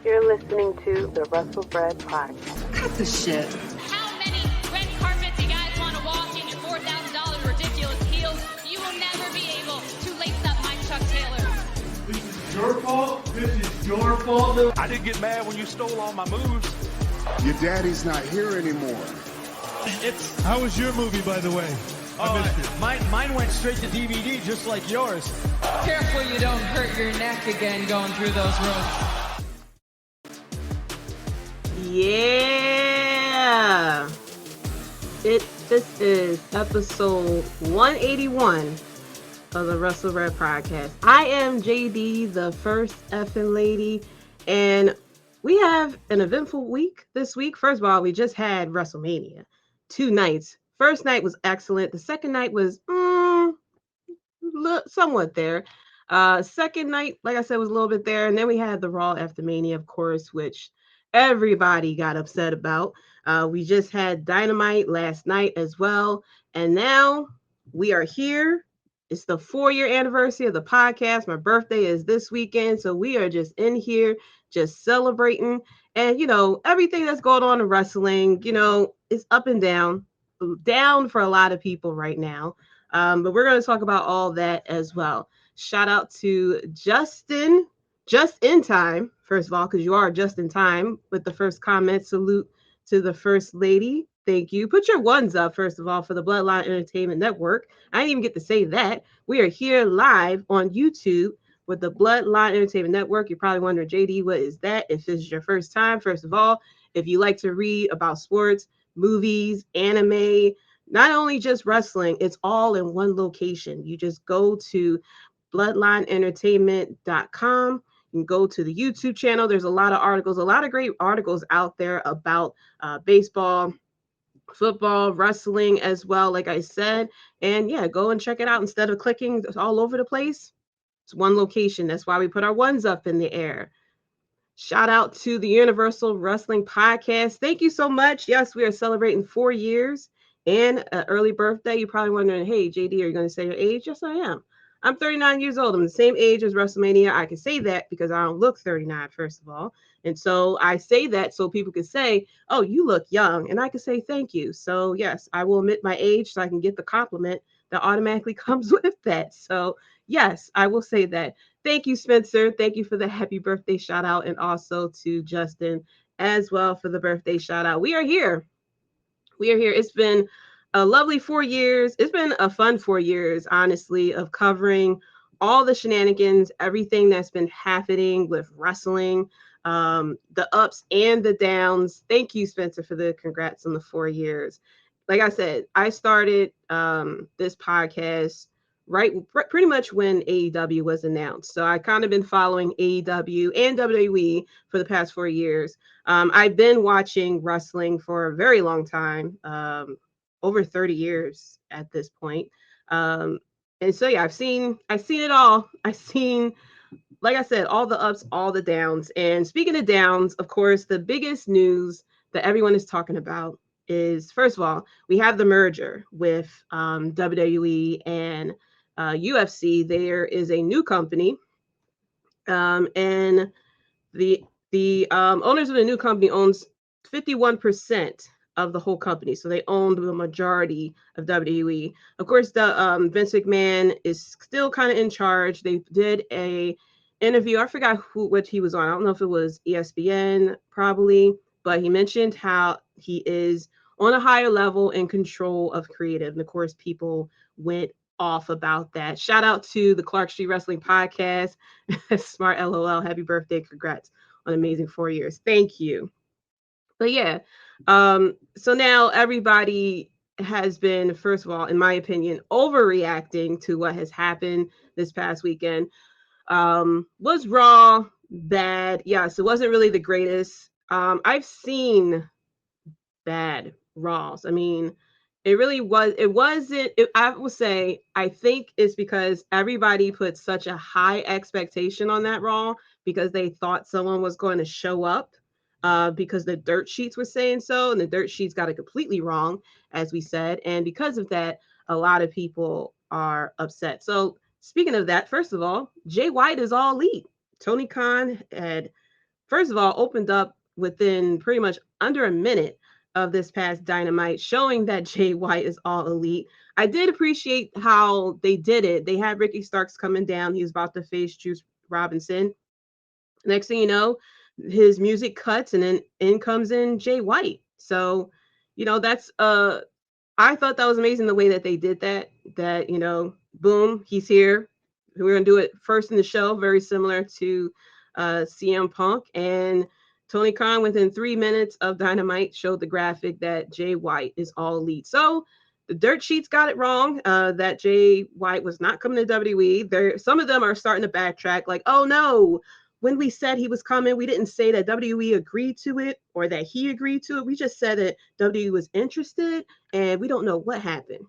You're listening to the Wrestlebread podcast. Cut the shit. How many red carpets you guys want to walk in your $4,000 ridiculous heels? You will never be able to lace up my Chuck Taylor. This is your fault. This is your fault. I didn't get mad when you stole all my moves. Your daddy's not here anymore. How was your movie, by the way? I missed it. Mine went straight to DVD, just like yours. Careful you don't hurt your neck again going through those ropes. Yeah. This is episode 181 of the Wrestlebread podcast. I am Jaydee, the first effing lady, and we have an eventful week this week. First of all, we just had Wrestlemania, 2 nights. First night was excellent. The second night was somewhat there. Second night, like I said, was a little bit there. And then we had the Raw after Mania, of course, which everybody got upset about. We just had Dynamite last night as well. And now we are here. It's the 4-year anniversary of the podcast. My birthday is this weekend. So we are just in here, just celebrating. And, everything that's going on in wrestling, is up and down for a lot of people right now. But we're going to talk about all that as well. Shout out to Justin, just in time, first of all, because you are just in time with the first comment. Salute to the first lady. Thank you. Put your ones up, first of all, for the Bloodline Entertainment Network. I didn't even get to say that. We are here live on YouTube with the Bloodline Entertainment Network. You're probably wondering, Jaydee, what is that? If this is your first time, first of all, if you like to read about sports, movies, anime, not only just wrestling, it's all in one location. You just go to bloodlineentertainment.com. You can go to the YouTube channel. There's a lot of articles, a lot of great articles out there about baseball, football, wrestling as well, like I said. And yeah, go and check it out. Instead of clicking all over the place, it's one location. That's why we put our ones up in the air. Shout out to the Universal Wrestling Podcast. Thank you so much. Yes, we are celebrating 4 years and an early birthday. You're probably wondering, hey, Jaydee, are you going to say your age? Yes, I am. I'm 39 years old. I'm the same age as Wrestlemania. I can say that because I don't look 39, first of all. And so I say that so people can say, oh, you look young. And I can say thank you. So yes, I will admit my age so I can get the compliment that automatically comes with that. So yes, I will say that. Thank you, Spencer. Thank you for the happy birthday shout out. And also to Justin as well for the birthday shout out. We are here. It's been a lovely 4 years. It's been a fun 4 years, honestly, of covering all the shenanigans, everything that's been happening with wrestling, the ups and the downs. Thank you, Spencer, for the congrats on the 4 years. Like I said, I started this podcast pretty much when AEW was announced. So I kind of been following AEW and WWE for the past 4 years. I've been watching wrestling for a very long time, over 30 years at this point. And so, yeah, I've seen it all. I've seen, like I said, all the ups, all the downs. And speaking of downs, of course, the biggest news that everyone is talking about is, first of all, we have the merger with WWE and UFC. There is a new company, and the owners of the new company owns 51% of the whole company. So they own the majority of WWE. Of course, the Vince McMahon is still kind of in charge. They did a interview. I forgot what he was on. I don't know if it was ESPN, probably, but he mentioned how he is on a higher level in control of creative. And of course, people went off about that. Shout out to the Clark Street Wrestling Podcast. Smart LOL. Happy birthday. Congrats on amazing 4 years. Thank you. But yeah, so now everybody has been, first of all, in my opinion, overreacting to what has happened this past weekend. Was Raw bad? Yes, it wasn't really the greatest. I've seen bad Raws. I mean, it really was. It wasn't. I would say, I think it's because everybody put such a high expectation on that Raw because they thought someone was going to show up. Because the dirt sheets were saying so, and the dirt sheets got it completely wrong, as we said. And because of that, a lot of people are upset. So speaking of that, first of all, Jay White is all elite. Tony Khan had first of all, opened up within pretty much under a minute of this past Dynamite, showing that Jay White is all elite. I did appreciate how they did it. They had Ricky Starks coming down. He was about to face Juice Robinson. Next thing you know, his music cuts and then in comes in Jay White. So, that's I thought that was amazing the way that they did that. That, boom, he's here. We're gonna do it first in the show, very similar to CM Punk. And Tony Khan, within 3 minutes of Dynamite, showed the graphic that Jay White is all elite. So the dirt sheets got it wrong, that Jay White was not coming to WWE. Some of them are starting to backtrack, like, oh no, when we said he was coming, we didn't say that WWE agreed to it or that he agreed to it. We just said that WWE was interested, and we don't know what happened.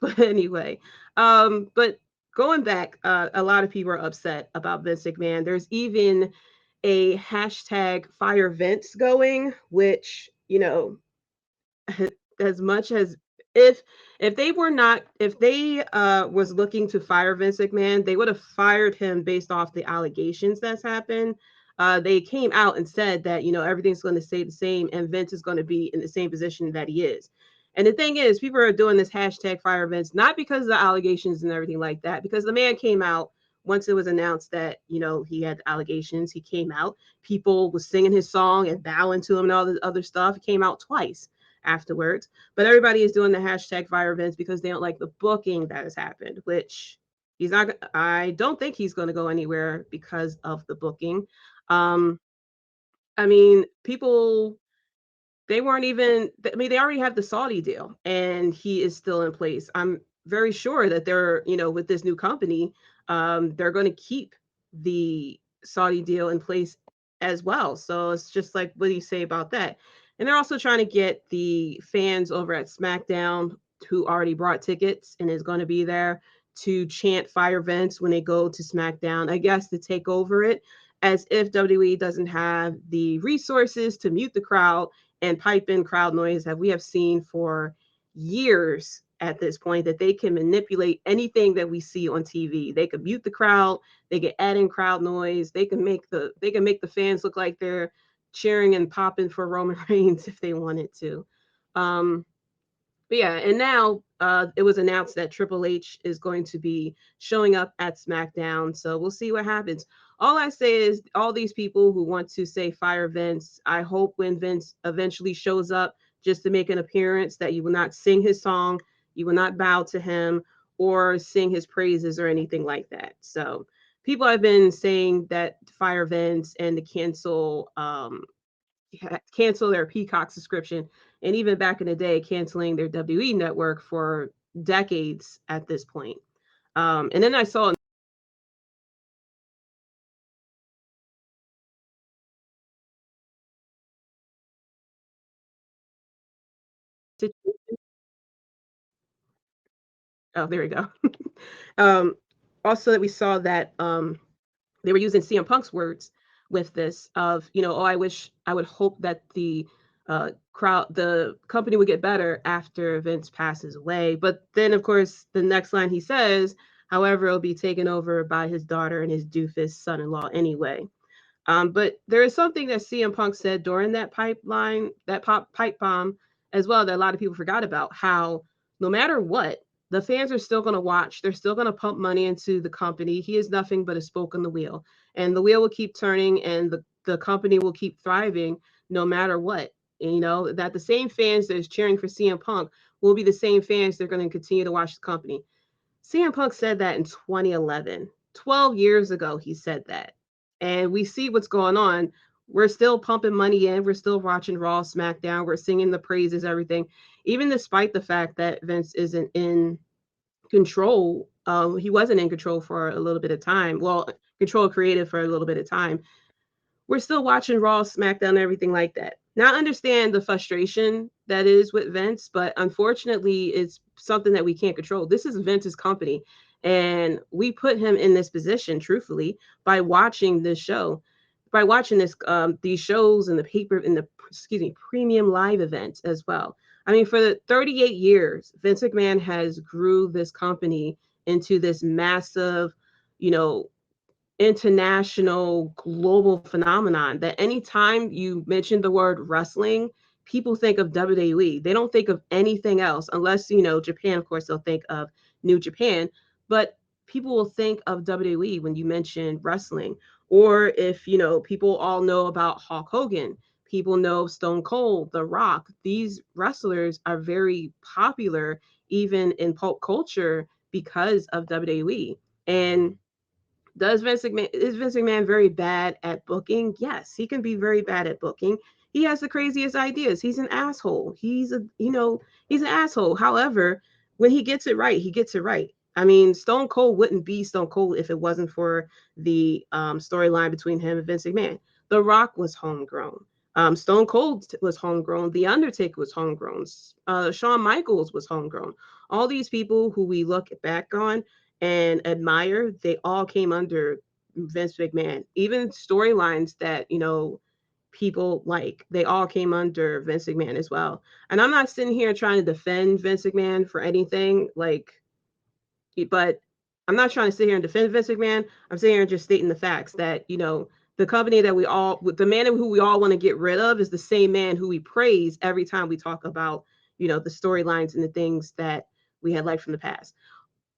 But anyway, but going back, a lot of people are upset about Vince McMahon. There's even a hashtag fire Vince going, which, as much as if they were not if they was looking to fire Vince McMahon, they would have fired him based off the allegations that's happened. They came out and said that everything's going to stay the same and Vince is going to be in the same position that he is. And the thing is, people are doing this hashtag fire Vince not because of the allegations and everything like that, because the man came out once it was announced that he had allegations. He came out, people was singing his song and bowing to him and all this other stuff. He came out twice afterwards. But everybody is doing the hashtag fire Vince because they don't like the booking that has happened, which I don't think he's going to go anywhere because of the booking. I mean, people, they weren't even, they already have the Saudi deal and he is still in place. I'm very sure that they're, with this new company, they're going to keep the Saudi deal in place as well. So it's just like, what do you say about that? And they're also trying to get the fans over at SmackDown who already brought tickets and is going to be there to chant fire Vince when they go to SmackDown, I guess, to take over it, as if WWE doesn't have the resources to mute the crowd and pipe in crowd noise that we have seen for years at this point, that they can manipulate anything that we see on TV. They can mute the crowd, they can add in crowd noise, they can make the fans look like they're cheering and popping for Roman Reigns if they wanted to. But yeah, and now it was announced that Triple H is going to be showing up at SmackDown. So we'll see what happens. All I say is, all these people who want to say fire Vince, I hope when Vince eventually shows up just to make an appearance, that you will not sing his song, you will not bow to him or sing his praises or anything like that. So people have been saying that fire Vince and to cancel their Peacock subscription, and even back in the day, canceling their WWE network for decades at this point. And then I saw oh, there we go. um, Also, that we saw that they were using CM Punk's words with this of, oh, I would hope that the the company would get better after Vince passes away. But then, of course, the next line he says, however, it'll be taken over by his daughter and his doofus son-in-law anyway. But there is something that CM Punk said during that pipe bomb as well, that a lot of people forgot about, how no matter what, the fans are still going to watch. They're still going to pump money into the company. He is nothing but a spoke on the wheel, and the wheel will keep turning, and the company will keep thriving no matter what. And, that the same fans that is cheering for CM Punk will be the same fans that are going to continue to watch the company. CM Punk said that in 2011. 12 years ago, he said that. And we see what's going on. We're still pumping money in. We're still watching Raw, SmackDown. We're singing the praises, everything. Even despite the fact that Vince isn't in control. He wasn't in control for a little bit of time. Well, control creative for a little bit of time. We're still watching Raw, SmackDown, and everything like that. Now, I understand the frustration that is with Vince, but unfortunately, it's something that we can't control. This is Vince's company, and we put him in this position, truthfully, by watching this show, by watching these shows and the premium live events as well. I mean, for the 38 years, Vince McMahon has grew this company into this massive, you know, international global phenomenon that anytime you mention the word wrestling, people think of WWE. They don't think of anything else unless, Japan, of course, they'll think of New Japan, but people will think of WWE when you mention wrestling. Or if, people all know about Hulk Hogan, people know Stone Cold, The Rock. These wrestlers are very popular even in pop culture because of WWE. And is Vince McMahon very bad at booking? Yes, he can be very bad at booking. He has the craziest ideas. He's an asshole. He's an asshole. However, when he gets it right, he gets it right. I mean, Stone Cold wouldn't be Stone Cold if it wasn't for the storyline between him and Vince McMahon. The Rock was homegrown. Stone Cold was homegrown. The Undertaker was homegrown. Shawn Michaels was homegrown. All these people who we look back on and admire, they all came under Vince McMahon. Even storylines that, people like, they all came under Vince McMahon as well. And I'm not sitting here trying to defend Vince McMahon for anything, but I'm not trying to sit here and defend Vince McMahon. I'm sitting here and just stating the facts that, the company that the man who we all want to get rid of is the same man who we praise every time we talk about, the storylines and the things that we had liked from the past.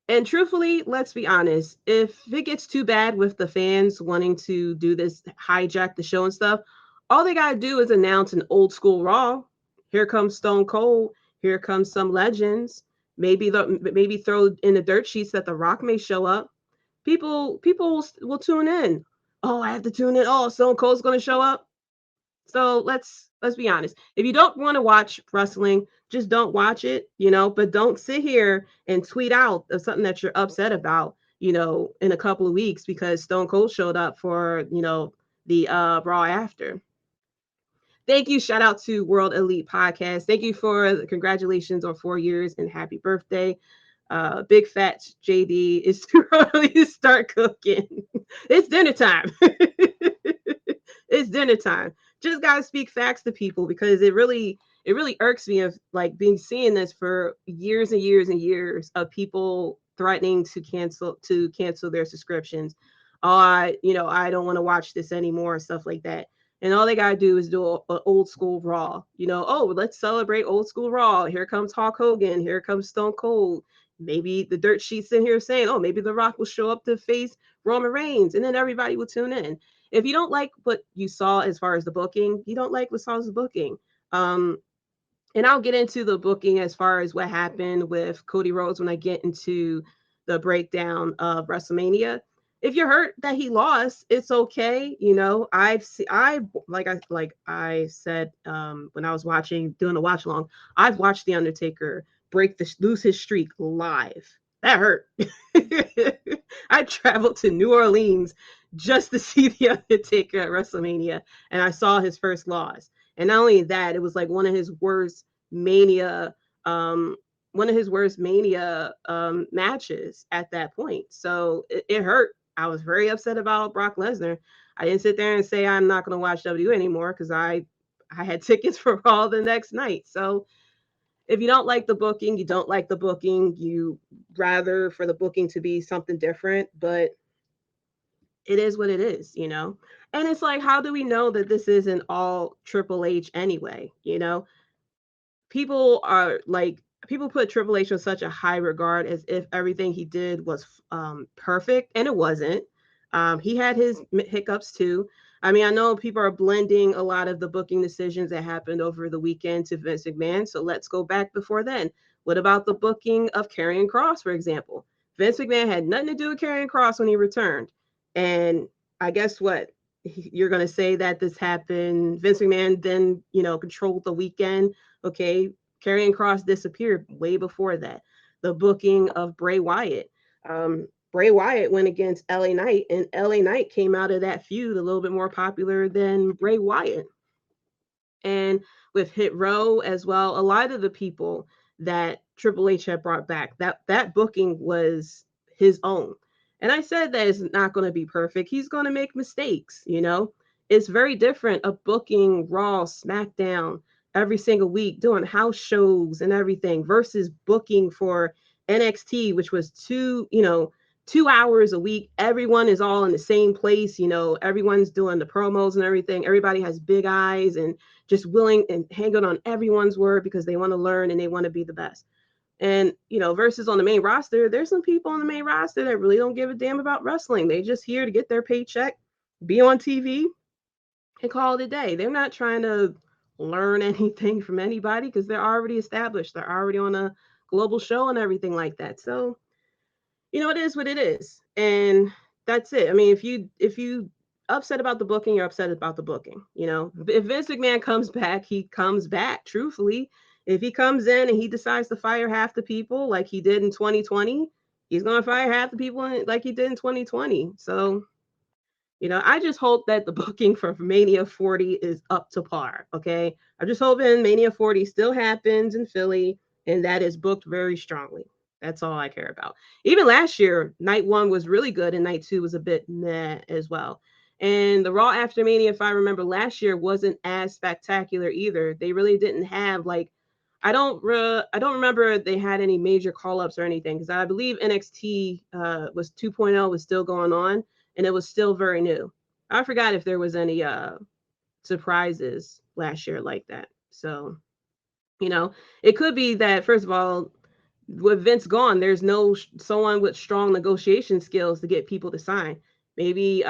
And truthfully, let's be honest, if it gets too bad with the fans wanting to do this, hijack the show and stuff, all they got to do is announce an old school Raw. Here comes Stone Cold. Here comes some legends. Maybe throw in the dirt sheets that The Rock may show up. People will tune in. Oh, I have to tune in. Oh, Stone Cold's going to show up. So let's be honest. If you don't want to watch wrestling, just don't watch it, but don't sit here and tweet out of something that you're upset about, in a couple of weeks because Stone Cold showed up for, the Raw after. Thank you. Shout out to World Elite Podcast. Thank you for the congratulations on 4 years and happy birthday. Big fat Jaydee, it's too early to start cooking. It's dinner time. It's dinner time. Just gotta speak facts to people because it really irks me of seeing this for years and years and years of people threatening to cancel their subscriptions. Oh, I don't want to watch this anymore and stuff like that. And all they gotta do is do an old school Raw. Oh, let's celebrate old school Raw. Here comes Hulk Hogan. Here comes Stone Cold. Maybe the dirt sheets in here saying, oh, maybe The Rock will show up to face Roman Reigns, and then everybody will tune in. If you don't like what you saw as far as the booking, you don't like what saw as the booking. And I'll get into the booking as far as what happened with Cody Rhodes when I get into the breakdown of WrestleMania. If you're hurt that he lost, it's okay. Like I said when I was doing the watch along, I've watched the Undertaker lose his streak live. That hurt. I traveled to New Orleans just to see the Undertaker at WrestleMania, and I saw his first loss. And not only that, it was like one of his worst Mania matches at that point. So it hurt. I was very upset about Brock Lesnar. I didn't sit there and say I'm not going to watch WWE anymore because I had tickets for Raw the next night. So if you don't like the booking, you don't like the booking. You rather for the booking to be something different, but it is what it is, And it's like, how do we know that this isn't all Triple H anyway? People put Triple H on such a high regard as if everything he did was perfect, and it wasn't. He had his hiccups too. I mean, I know people are blending a lot of the booking decisions that happened over the weekend to Vince McMahon. So let's go back before then. What about the booking of Karrion Kross, for example? Vince McMahon had nothing to do with Karrion Kross when he returned. And I guess what? You're going to say that this happened. Vince McMahon then, controlled the weekend. Okay. Karrion Kross disappeared way before that. The booking of Bray Wyatt. Bray Wyatt went against LA Knight, and LA Knight came out of that feud a little bit more popular than Bray Wyatt. And with Hit Row as well, a lot of the people that Triple H had brought back, that booking was his own. And I said that it's not going to be perfect. He's going to make mistakes, It's very different of booking Raw, SmackDown every single week, doing house shows and everything versus booking for NXT, which was 2 hours a week. Everyone is all in the same place. Everyone's doing the promos and everything. Everybody has big eyes and just willing and hanging on everyone's word because they want to learn and they want to be the best. And, versus on the main roster, there's some people on the main roster that really don't give a damn about wrestling. They just here to get their paycheck, be on TV, and call it a day. They're not trying to learn anything from anybody because they're already established. They're already on a global show and everything like that. So, it is what it is. And that's it. I mean, if you upset about the booking, you're upset about the booking. If Vince McMahon comes back, he comes back, truthfully. If he comes in and he decides to fire half the people like he did in 2020, he's going to fire half the people like he did in 2020. So, I just hope that the booking for Mania 40 is up to par. Okay. I'm just hoping Mania 40 still happens in Philly and that is booked very strongly. That's all I care about. Even last year, night 1 was really good and night 2 was a bit meh as well. And the Raw after Mania, if I remember last year, wasn't as spectacular either. They really didn't have I don't remember they had any major call-ups or anything because I believe NXT was 2.0 was still going on and it was still very new. I forgot if there was any surprises last year like that. So, it could be that first of all, with Vince gone, there's no someone with strong negotiation skills to get people to sign. Maybe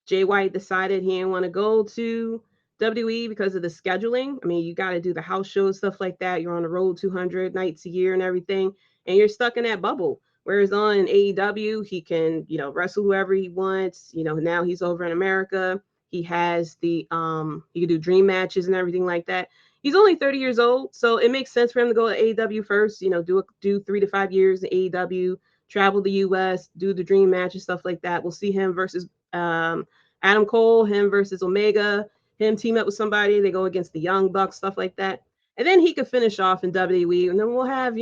Jay White decided he didn't want to go to WWE because of the scheduling. I mean, you got to do the house shows, stuff like that. You're on the road 200 nights a year and everything, and you're stuck in that bubble. Whereas on AEW, he can, wrestle whoever he wants. Now he's over in America. He has he can do dream matches and everything like that. He's only 30 years old, so it makes sense for him to go to AEW first. Do 3 to 5 years in AEW, travel the US, do the dream match and stuff like that. We'll see him versus Adam Cole, him versus Omega, him team up with somebody, they go against the Young Bucks, stuff like that. And then he could finish off in WWE, and then we'll have,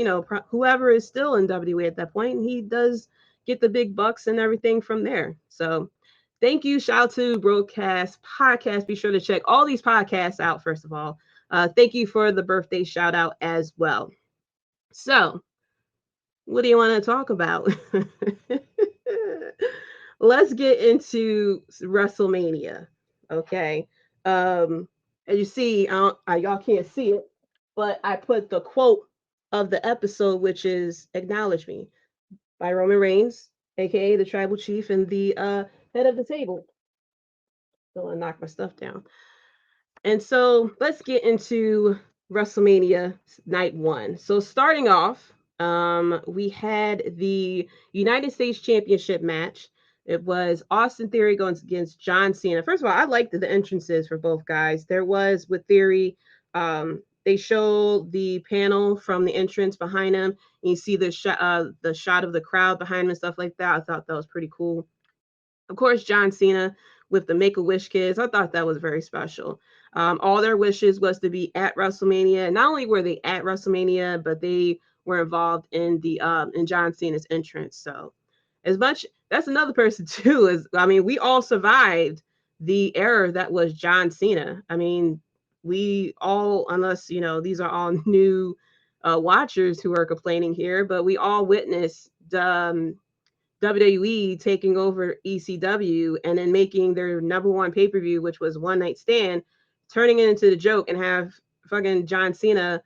whoever is still in WWE at that point, and he does get the big bucks and everything from there. So thank you. Shout out to Broadcast Podcast. Be sure to check all these podcasts out, first of all. Thank you for the birthday shout out as well. So, what do you want to talk about? Let's get into WrestleMania. Okay. As you see, y'all can't see it, but I put the quote of the episode, which is "Acknowledge Me" by Roman Reigns, aka the Tribal Chief and the head of the table. Don't want to knock my stuff down. And so let's get into WrestleMania Night 1. So starting off, we had the United States Championship match. It was Austin Theory going against John Cena. First of all, I liked the entrances for both guys. There was with Theory, they show the panel from the entrance behind him, and you see the shot of the crowd behind him and stuff like that. I thought that was pretty cool. Of course, John Cena with the Make-A-Wish kids. I thought that was very special. All their wishes was to be at WrestleMania. Not only were they at WrestleMania, but they were involved in the in John Cena's entrance. So as much that's another person too, we all survived the era that was John Cena. I mean, we all, unless these are all new watchers who are complaining here, but we all witnessed WWE taking over ECW and then making their number one pay-per-view, which was One Night Stand, turning it into the joke and have fucking John Cena,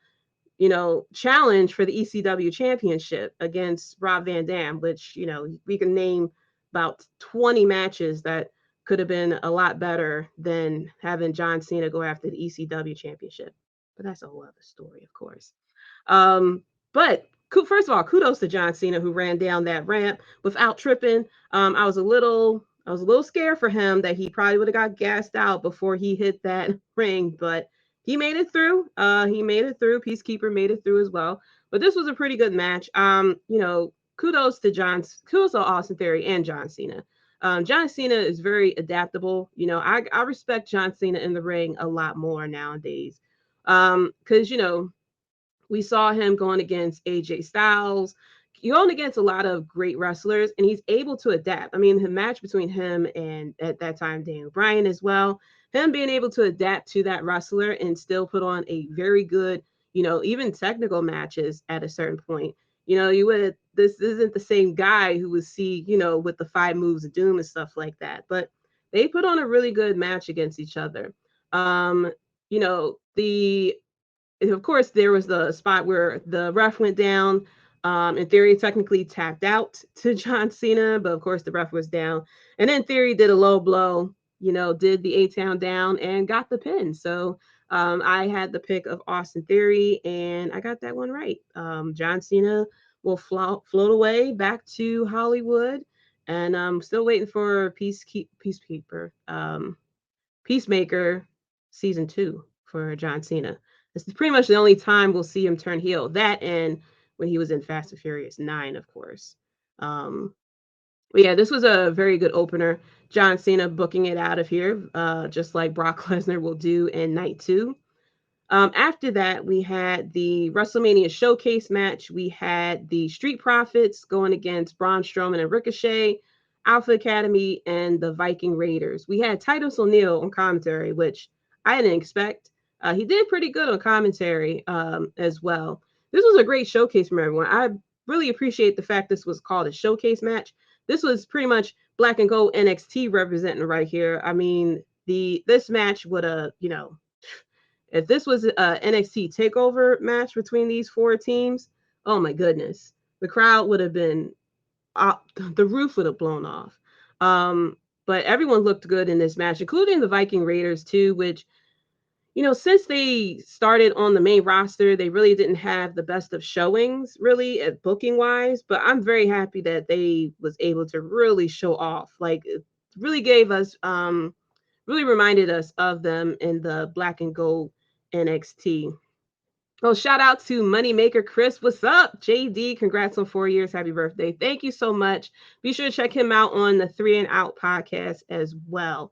challenge for the ECW championship against Rob Van Dam, which, we can name about 20 matches that could have been a lot better than having John Cena go after the ECW championship. But that's a whole other story, of course. But first of all, kudos to John Cena who ran down that ramp without tripping. I was a little scared for him that he probably would have got gassed out before he hit that ring, but he made it through. Peacekeeper made it through as well. But this was a pretty good match. Kudos to Austin Theory and John Cena. John Cena is very adaptable. I respect John Cena in the ring a lot more nowadays. Because we saw him going against AJ Styles, going against a lot of great wrestlers, and he's able to adapt. I mean, the match between him and at that time Daniel Bryan as well, him being able to adapt to that wrestler and still put on a very good, even technical matches at a certain point. this isn't the same guy who would see, with the 5 moves of doom and stuff like that. But they put on a really good match against each other. The of course, there was the spot where the ref went down. In Theory technically tapped out to John Cena, but of course the ref was down. And then Theory did a low blow, did the A-Town down and got the pin. So I had the pick of Austin Theory, and I got that one right. John Cena will float away back to Hollywood, and I'm still waiting for Peacemaker season 2 for John Cena. This is pretty much the only time we'll see him turn heel. That and when he was in Fast and Furious 9, of course. But yeah, this was a very good opener. John Cena booking it out of here, just like Brock Lesnar will do in night 2. After that, we had the WrestleMania Showcase match. We had the Street Profits going against Braun Strowman and Ricochet, Alpha Academy, and the Viking Raiders. We had Titus O'Neil on commentary, which I didn't expect. He did pretty good on commentary as well. This was a great showcase from everyone. I really appreciate the fact this was called a showcase match. This was pretty much Black and Gold NXT representing right here. I mean, this match would have, if this was an NXT takeover match between these 4 teams, oh my goodness, the crowd would have been, the roof would have blown off. But everyone looked good in this match, including the Viking Raiders too, which, since they started on the main roster, they really didn't have the best of showings really at booking wise, but I'm very happy that they was able to really show off. Like it really gave us, really reminded us of them in the Black and Gold NXT. Oh, shout out to Moneymaker Chris. What's up? Jaydee, congrats on 4 years. Happy birthday. Thank you so much. Be sure to check him out on the 3 and Out podcast as well.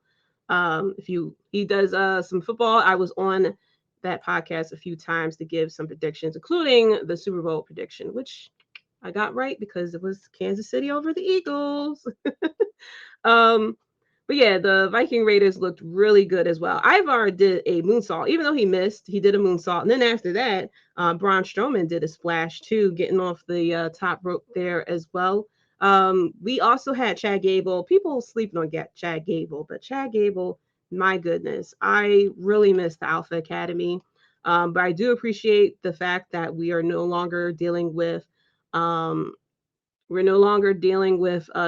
He does some football. I was on that podcast a few times to give some predictions, including the Super Bowl prediction, which I got right because it was Kansas City over the Eagles. But yeah, the Viking Raiders looked really good as well. Ivar did a moonsault, even though he missed. He did a moonsault, and then after that, Braun Strowman did a splash too, getting off the top rope there as well. We also had Chad Gable. People sleeping on Chad Gable, but Chad Gable, my goodness, I really miss the Alpha Academy. But I do appreciate the fact that we are no longer dealing with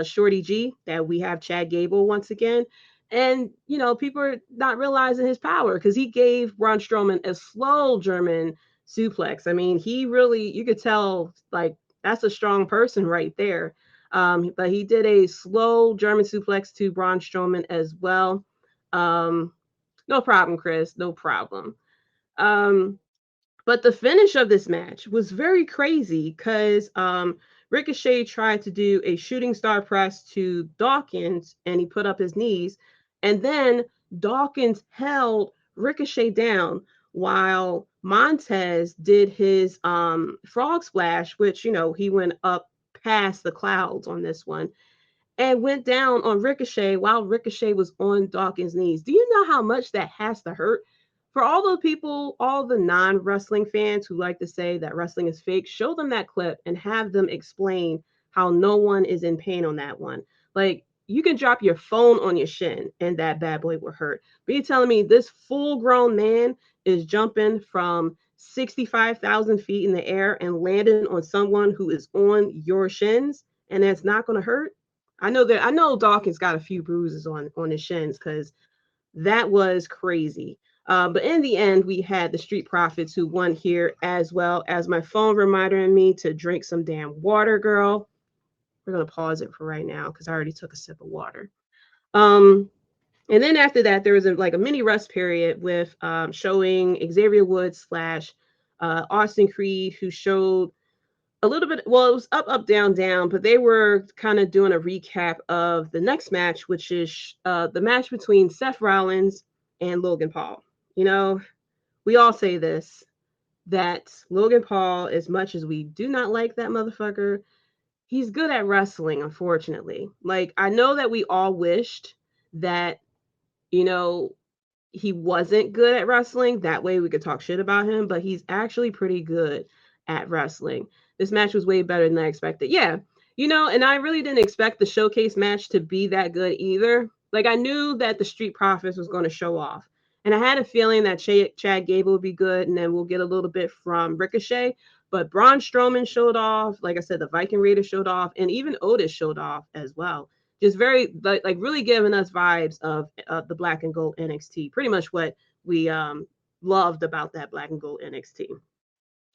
Shorty G, that we have Chad Gable once again. And, people are not realizing his power because he gave Braun Strowman a slow German suplex. I mean, you could tell, like, that's a strong person right there. But he did a slow German suplex to Braun Strowman as well. No problem, Chris. No problem. But the finish of this match was very crazy because Ricochet tried to do a shooting star press to Dawkins and he put up his knees. And then Dawkins held Ricochet down while Montez did his frog splash, which, he went up past the clouds on this one and went down on Ricochet while Ricochet was on Dawkins' knees. Do you know how much that has to hurt? For all the people, all the non-wrestling fans who like to say that wrestling is fake, show them that clip and have them explain how no one is in pain on that one. Like, you can drop your phone on your shin and that bad boy will hurt. But you're telling me this full-grown man is jumping from 65,000 feet in the air and landing on someone who is on your shins and that's not going to hurt? I know Dawkins got a few bruises on his shins because that was crazy. But in the end, we had the Street Profits who won here, as well as my phone reminding me to drink some damn water, girl. We're going to pause it for right now because I already took a sip of water. And then after that, there was a mini rest period with showing Xavier Woods / Austin Creed, who showed a little bit. Well, it was up, down, down, but they were kind of doing a recap of the next match, which is the match between Seth Rollins and Logan Paul. We all say this, that Logan Paul, as much as we do not like that motherfucker, he's good at wrestling, unfortunately. Like, I know that we all wished that, he wasn't good at wrestling. That way we could talk shit about him, but he's actually pretty good at wrestling. this match was way better than I expected. Yeah, and I really didn't expect the showcase match to be that good either. Like, I knew that the Street Profits was going to show off. And I had a feeling that Chad Gable would be good, and then we'll get a little bit from Ricochet. But Braun Strowman showed off. Like I said, the Viking Raiders showed off, and even Otis showed off as well. Just very, like really giving us vibes of the Black and Gold NXT. Pretty much what we loved about that Black and Gold NXT.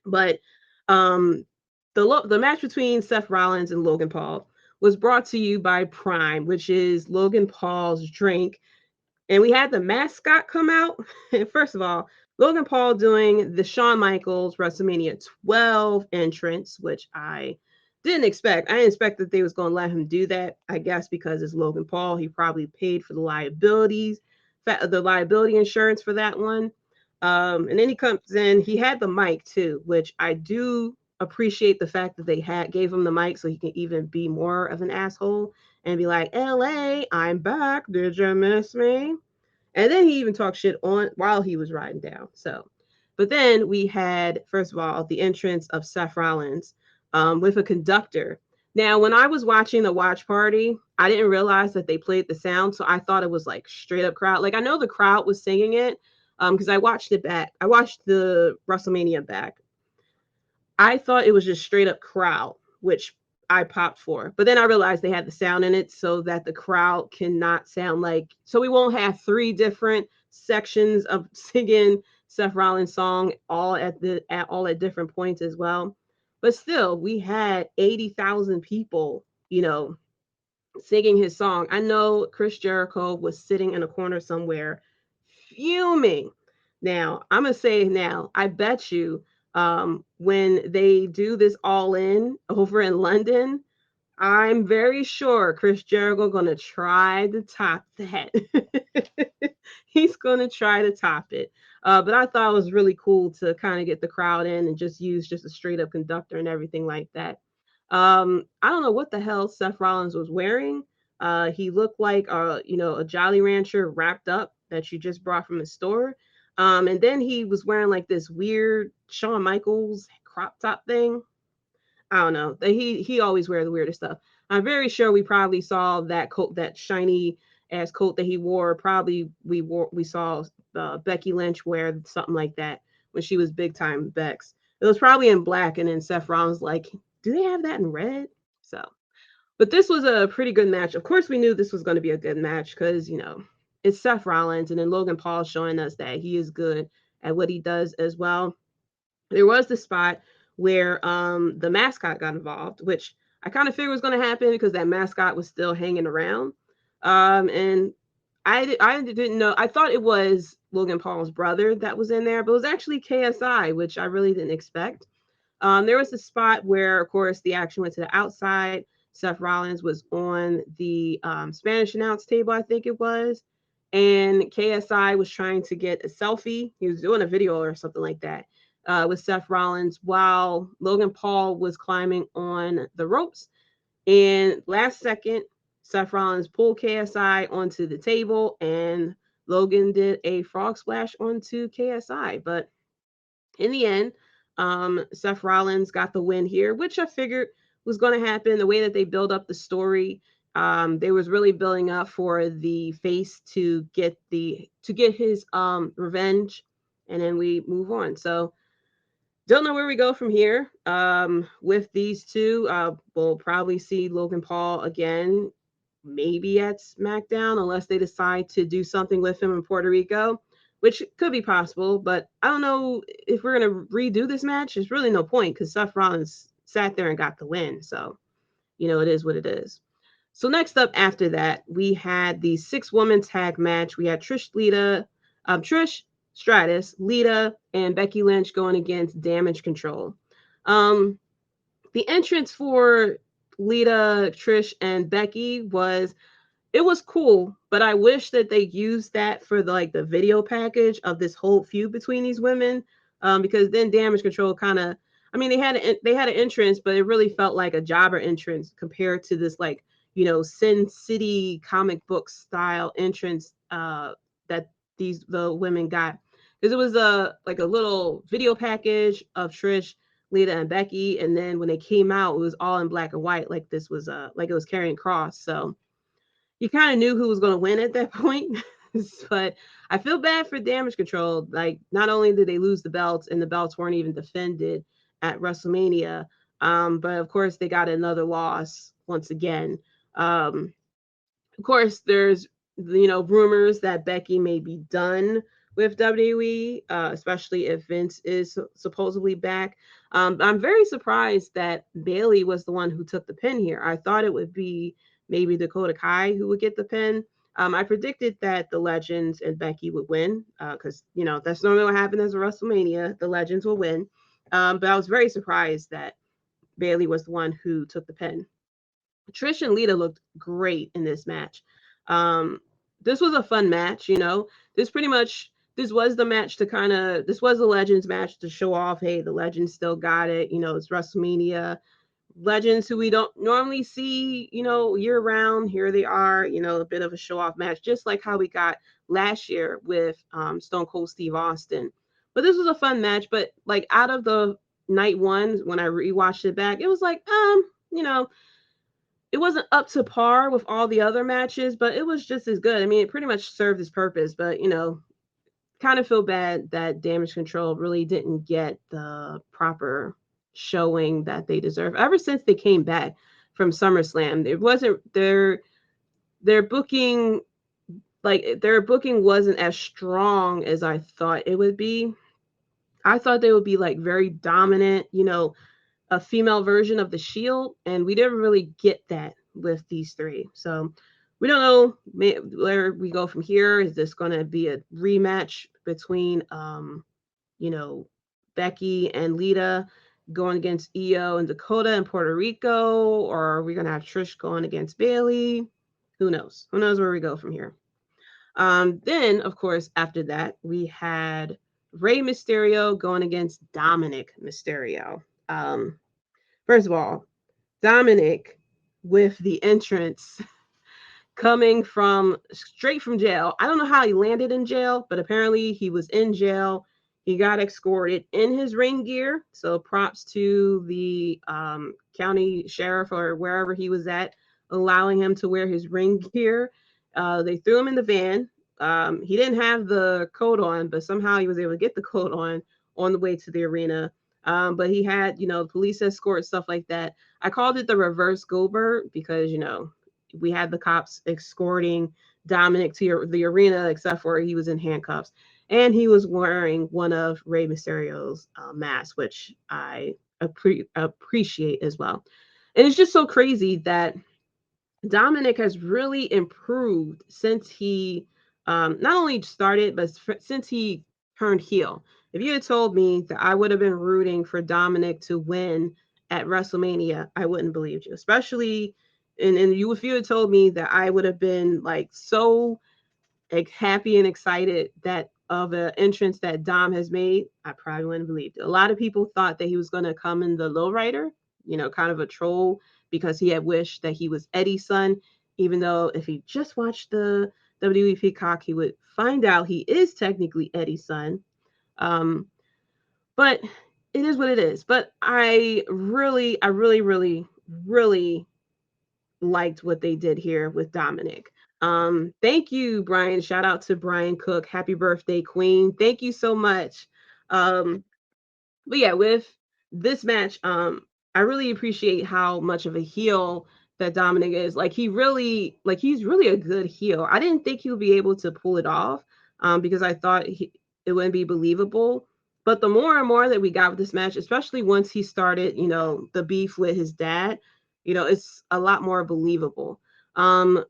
But the match between Seth Rollins and Logan Paul was brought to you by Prime, which is Logan Paul's drink. And we had the mascot come out. And first of all, Logan Paul doing the Shawn Michaels WrestleMania 12 entrance, which I didn't expect. I didn't expect that they was going to let him do that. I guess because it's Logan Paul, he probably paid for the liability insurance for that one. And then he comes in. He had the mic too, which I do appreciate the fact that they gave him the mic so he can even be more of an asshole and be like, LA, I'm back. Did you miss me? And then he even talked shit on while he was riding down. So, but then we had, first of all, the entrance of Seth Rollins with a conductor. Now, when I was watching the watch party, I didn't realize that they played the sound. So I thought it was like straight up crowd. Like, I know the crowd was singing it because I watched it back. I watched the WrestleMania back. I thought it was just straight up crowd, which I popped for. But then I realized they had the sound in it so that the crowd cannot sound like, so we won't have 3 different sections of singing Seth Rollins' song all at different points as well. But still, we had 80,000 people, singing his song. I know Chris Jericho was sitting in a corner somewhere fuming. Now, I'm going to say now, I bet you when they do this All In over in London, I'm very sure Chris Jericho going to try to top that. He's going to try to top it. But I thought it was really cool to kind of get the crowd in and just use just a straight up conductor and everything like that. I don't know what the hell Seth Rollins was wearing. He looked like a Jolly Rancher wrapped up that you just brought from the store. And then he was wearing like this weird Shawn Michaels crop top thing. I don't know. He always wears the weirdest stuff. I'm very sure we probably saw that coat, that shiny ass coat that he wore. Probably we saw Becky Lynch wear something like that when she was big time Bex. It was probably in black, and then Seth Rollins like, do they have that in red? So, but this was a pretty good match. Of course, we knew this was going to be a good match because it's Seth Rollins, and then Logan Paul showing us that he is good at what he does as well. There was the spot where the mascot got involved, which I kind of figured was going to happen because that mascot was still hanging around. And I didn't know. I thought it was Logan Paul's brother that was in there, but it was actually KSI, which I really didn't expect. There was a spot where, of course, the action went to the outside. Seth Rollins was on the Spanish announce table, I think it was. And KSI was trying to get a selfie. He was doing a video or something like that with Seth Rollins while Logan Paul was climbing on the ropes. And last second, Seth Rollins pulled KSI onto the table and Logan did a frog splash onto KSI. But in the end, Seth Rollins got the win here, which I figured was going to happen. The way that they build up the story, they was really building up for the face to get his revenge, and then we move on. So don't know where we go from here. With these two, we'll probably see Logan Paul again, maybe at SmackDown, unless they decide to do something with him in Puerto Rico, which could be possible. But I don't know if we're going to redo this match. There's really no point because Seth Rollins sat there and got the win. So, it is what it is. So next up after that, we had the 6-woman tag match. We had Trish Stratus, Lita, and Becky Lynch going against Damage Control. The entrance for Lita, Trish, and Becky was cool, but I wish that they used that for the video package of this whole feud between these women, because then Damage Control kind of, they had an entrance, but it really felt like a jobber entrance compared to this Sin City comic book style entrance that the women got, because it was a little video package of Trish Lita and Becky, and then when they came out, it was all in black and white, like this was like it was carrying cross. So you kind of knew who was going to win at that point. But I feel bad for Damage Control. Like, not only did they lose the belts, and the belts weren't even defended at WrestleMania, but of course they got another loss once again. Of course, there's rumors that Becky may be done with WWE, especially if Vince is supposedly back. I'm very surprised that Bayley was the one who took the pin here. I thought it would be maybe Dakota Kai who would get the pin. I predicted that the Legends and Becky would win because that's normally what happens as a WrestleMania. The Legends will win, but I was very surprised that Bayley was the one who took the pin. Trish and Lita looked great in this match. This was a fun match, This was the match to this was the Legends match to show off, hey, the Legends still got it. It's WrestleMania. Legends who we don't normally see, year round. Here they are, a bit of a show off match, just like how we got last year with Stone Cold Steve Austin. But this was a fun match. But like out of the night one, when I rewatched it back, it was like, it wasn't up to par with all the other matches, but it was just as good. I mean, it pretty much served its purpose, but kind of feel bad that Damage Control really didn't get the proper showing that they deserve ever since they came back from SummerSlam. It wasn't their booking, their booking wasn't as strong as I thought it would be. I thought they would be like very dominant, a female version of the Shield, and we didn't really get that with these three. So we don't know where we go from here. Is this going to be a rematch between, Becky and Lita going against Io and Dakota in Puerto Rico, or are we going to have Trish going against Bayley? Who knows? Who knows where we go from here? Then, of course, after that, we had Rey Mysterio going against Dominic Mysterio. First of all, Dominic with the entrance coming straight from jail. I don't know how he landed in jail, but apparently he was in jail. He got escorted in his ring gear. So props to the county sheriff or wherever he was at, allowing him to wear his ring gear. They threw him in the van. He didn't have the coat on, but somehow he was able to get the coat on the way to the arena. But he had, police escort, stuff like that. I called it the reverse Goldberg because, we had the cops escorting Dominic to the arena, except for he was in handcuffs. And he was wearing one of Rey Mysterio's masks, which I appreciate as well. And it's just so crazy that Dominic has really improved since he not only started, but since he turned heel. If you had told me that I would have been rooting for Dominic to win at WrestleMania, I wouldn't believe you. Especially, and if you had told me that I would have been like so happy and excited that of an entrance that Dom has made, I probably wouldn't have believed it. A lot of people thought that he was going to come in the lowrider, kind of a troll because he had wished that he was Eddie's son, even though if he just watched the WWE Peacock, he would find out he is technically Eddie's son. But it is what it is. But I really liked what they did here with Dominic. Thank you, Brian. Shout out to Brian Cook. Happy birthday, Queen. Thank you so much. But yeah, with this match, I really appreciate how much of a heel that Dominic is. He's really a good heel. I didn't think he would be able to pull it off because I thought it wouldn't be believable. But the more and more that we got with this match, especially once he started, the beef with his dad, it's a lot more believable. And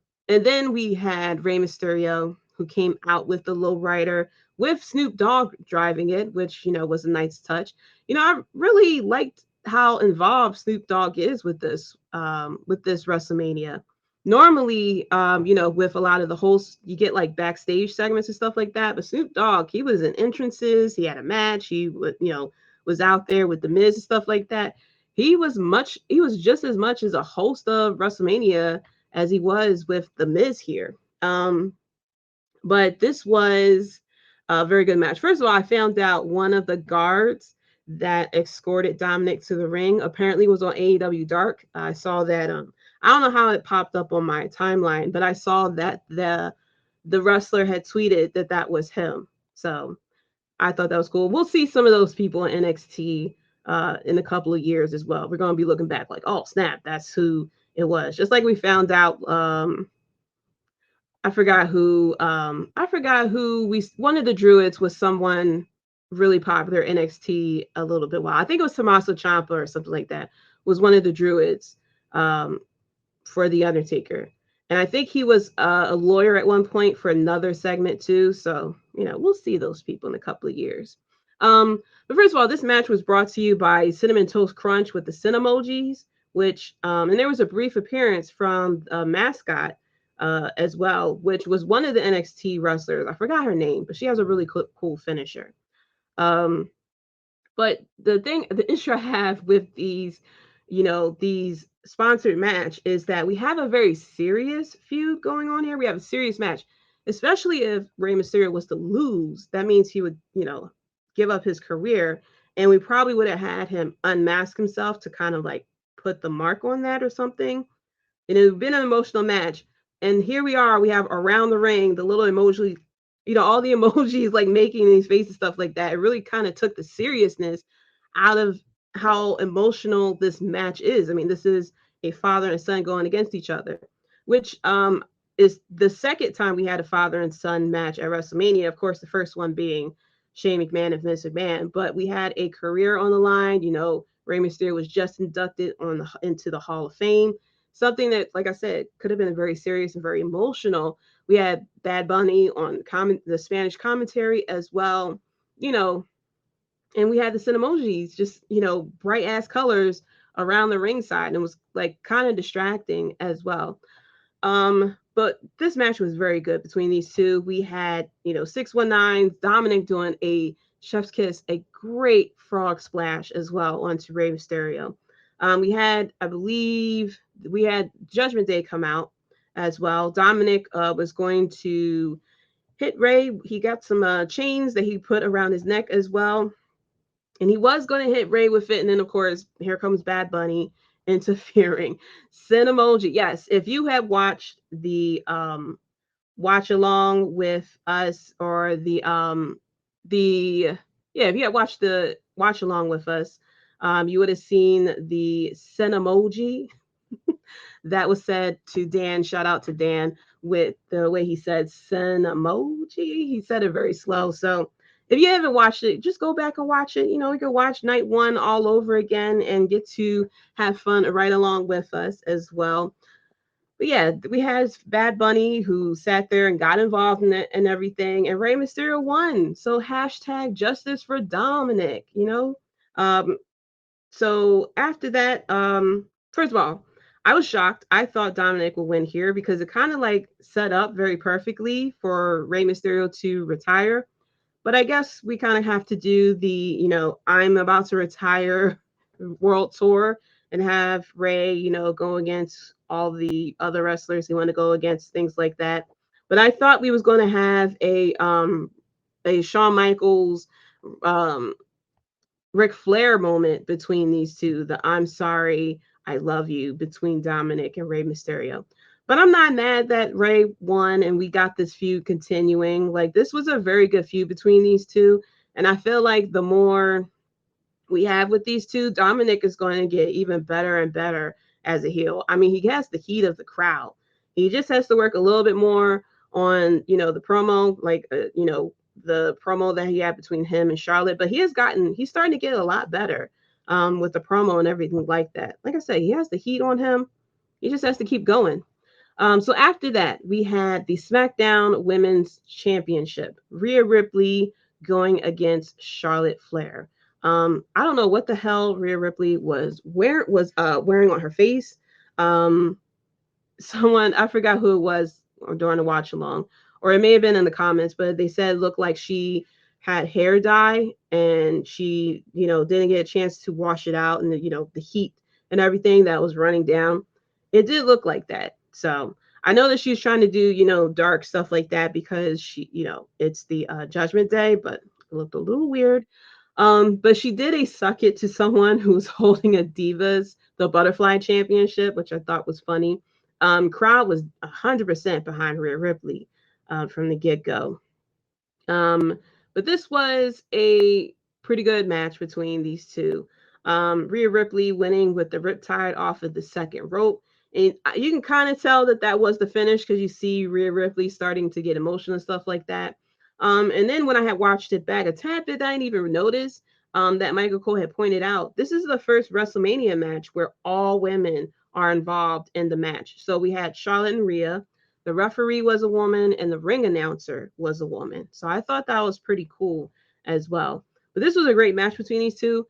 then we had Rey Mysterio, who came out with the lowrider with Snoop Dogg driving it, which, was a nice touch. I really liked how involved Snoop Dogg is with this WrestleMania. Normally, with a lot of the hosts, you get like backstage segments and stuff like that. But Snoop Dogg, he was in entrances. He had a match. He was out there with the Miz and stuff like that. He was just as much as a host of WrestleMania as he was with the Miz here. But this was a very good match. First of all, I found out one of the guards that escorted Dominic to the ring apparently was on AEW Dark. I saw that. I don't know how it popped up on my timeline, but I saw that the wrestler had tweeted that that was him. So I thought that was cool. We'll see some of those people in NXT in a couple of years as well. We're going to be looking back like, oh snap, that's who it was. Just like we found out. I forgot who. I forgot who we. One of the Druids was someone really popular in NXT a little bit while. I think it was Tommaso Ciampa or something like that. Was one of the Druids for the Undertaker, and I think he was a lawyer at one point for another segment too. So we'll see those people in a couple of years. But first of all, this match was brought to you by Cinnamon Toast Crunch with the Cinnamojis, which and there was a brief appearance from a mascot as well, which was one of the NXT wrestlers. I forgot her name, but she has a really cool finisher. But the issue I have with these sponsored match is that we have a very serious feud going on here. We have a serious match, especially if Rey Mysterio was to lose. That means he would, give up his career, and we probably would have had him unmask himself to kind of like put the mark on that or something. And it would have been an emotional match. And here we are, we have around the ring, the little emoji, all the emojis like making these faces, stuff like that. It really kind of took the seriousness out of how emotional this match is. I mean, this is a father and son going against each other, which is the second time we had a father and son match at WrestleMania. Of course, the first one being Shane McMahon and Vince McMahon, but we had a career on the line. Rey Mysterio was just inducted into the Hall of Fame. Something that, like I said, could have been very serious and very emotional. We had Bad Bunny on the Spanish commentary as well, and we had the Cinnamojis, just, bright ass colors around the ringside, and it was like kind of distracting as well. But this match was very good between these two. We had, 619 Dominic doing a chef's kiss, a great frog splash as well onto Rey Mysterio. We had Judgment Day come out as well. Dominic was going to hit Rey. He got some chains that he put around his neck as well. And he was going to hit Rey with it. And then, of course, here comes Bad Bunny interfering. Cinemoji. Yes, if you have watched the watch along with us, or if you had watched the watch along with us, you would have seen the Cinemoji that was said to Dan. Shout out to Dan with the way he said Cinemoji. He said it very slow. So if you haven't watched it, just go back and watch it. You can watch night one all over again and get to have fun right along with us as well. But yeah, we had Bad Bunny who sat there and got involved in it and everything, and Rey Mysterio won. So hashtag justice for Dominic, So after that, first of all, I was shocked. I thought Dominic would win here because it kind of like set up very perfectly for Rey Mysterio to retire. But I guess we kind of have to do the, I'm about to retire world tour and have Rey, go against all the other wrestlers he want to go against, things like that. But I thought we was going to have a Shawn Michaels, Ric Flair moment between these two, the I'm sorry, I love you between Dominic and Rey Mysterio. But I'm not mad that Rey won and we got this feud continuing. Like, this was a very good feud between these two. And I feel like the more we have with these two, Dominic is going to get even better and better as a heel. I mean, he has the heat of the crowd. He just has to work a little bit more on, the promo, like, the promo that he had between him and Charlotte. But he's starting to get a lot better with the promo and everything like that. Like I said, he has the heat on him. He just has to keep going. So after that, we had the SmackDown Women's Championship. Rhea Ripley going against Charlotte Flair. I don't know what the hell Rhea Ripley was wearing on her face. Someone, I forgot who it was during the watch along, or it may have been in the comments, but they said it looked like she had hair dye and she, didn't get a chance to wash it out, and the heat and everything that was running down. It did look like that. So I know that she's trying to do, dark stuff like that because she, it's the Judgment Day, but it looked a little weird. But she did a suck it to someone who was holding a Divas, the Butterfly Championship, which I thought was funny. Crowd was 100% behind Rhea Ripley from the get-go. But this was a pretty good match between these two. Rhea Ripley winning with the Riptide off of the second rope. And you can kind of tell that that was the finish because you see Rhea Ripley starting to get emotional and stuff like that. And then when I had watched it back a tad bit, I didn't even notice that Michael Cole had pointed out this is the first WrestleMania match where all women are involved in the match. So we had Charlotte and Rhea, the referee was a woman, and the ring announcer was a woman. So I thought that was pretty cool as well. But this was a great match between these two.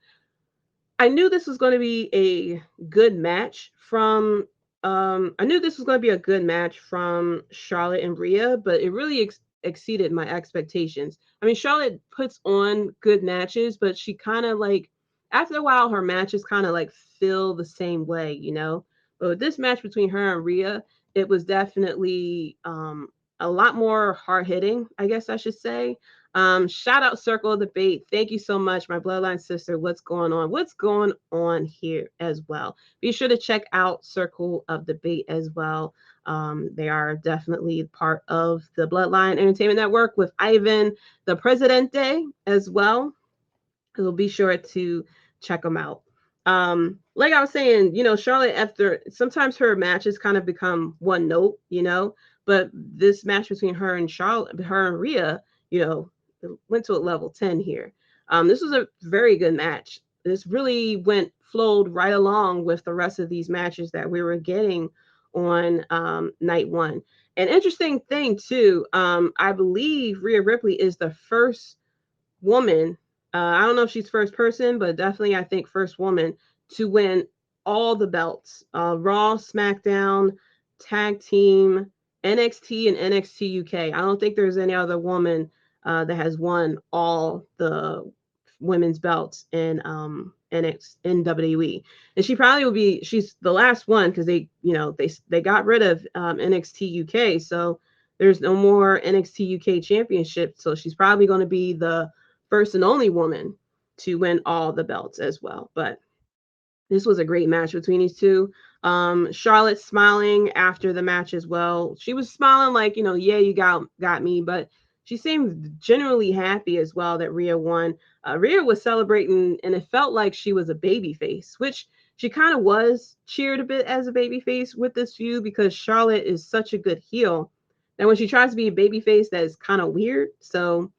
I knew this was going to be a good match from I knew this was going to be a good match from Charlotte and Rhea, but it really exceeded my expectations. I mean, Charlotte puts on good matches, but she kind of like after a while her matches kind of like feel the same way, you know. But with this match between her and Rhea, it was definitely a lot more hard hitting, I guess I should say. Shout out Circle of Debate. Thank you so much, my bloodline sister. What's going on? What's going on here as well? Be sure to check out Circle of Debate as well. They are definitely part of the Bloodline Entertainment Network with Ivan, the Presidente, as well. So be sure to check them out. Like I was saying, you know, Charlotte, after sometimes her matches kind of become one note, you know, but this match between her and Charlotte, her and Rhea, you know, went to a level 10 here. This was a very good match. This really flowed right along with the rest of these matches that we were getting on night one. An interesting thing too, I believe Rhea Ripley is the first woman. I don't know if she's first person, but definitely I think first woman to win all the belts: Raw, SmackDown, Tag Team, NXT, and NXT UK. I don't think there's any other woman that has won all the women's belts in in WWE. And she probably will be. She's the last one because they, you know, they got rid of NXT UK, so there's no more NXT UK championship. So she's probably going to be the first and only woman to win all the belts as well. But this was a great match between these two. Charlotte smiling after the match as well. She was smiling like, you know, yeah, you got me, but she seemed genuinely happy as well that Rhea won. Rhea was celebrating, and it felt like she was a baby face, which she kind of was cheered a bit as a baby face with this feud because Charlotte is such a good heel. And when she tries to be a baby face, that is kind of weird. So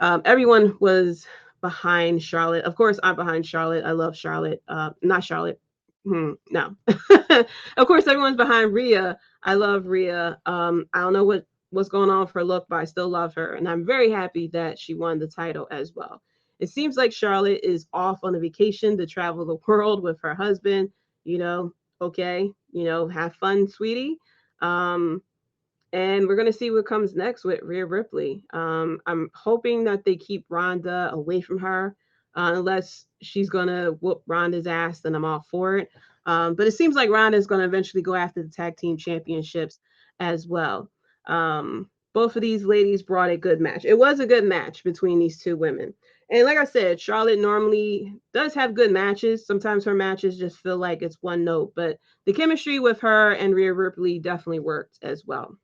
everyone was behind Charlotte. Of course, I'm behind Charlotte. I love Charlotte. Not Charlotte. No. Of course, everyone's behind Rhea. I love Rhea. I don't know what's going on with her look, but I still love her. And I'm very happy that she won the title as well. It seems like Charlotte is off on a vacation to travel the world with her husband. You know, okay, you know, have fun, sweetie. And we're going to see what comes next with Rhea Ripley. I'm hoping that they keep Ronda away from her, unless she's going to whoop Ronda's ass, then I'm all for it. But it seems like Ronda is going to eventually go after the tag team championships as well. Both of these ladies brought a good match. It was a good match between these two women. And like I said, Charlotte normally does have good matches. Sometimes her matches just feel like it's one note, but the chemistry with her and Rhea Ripley definitely worked as well.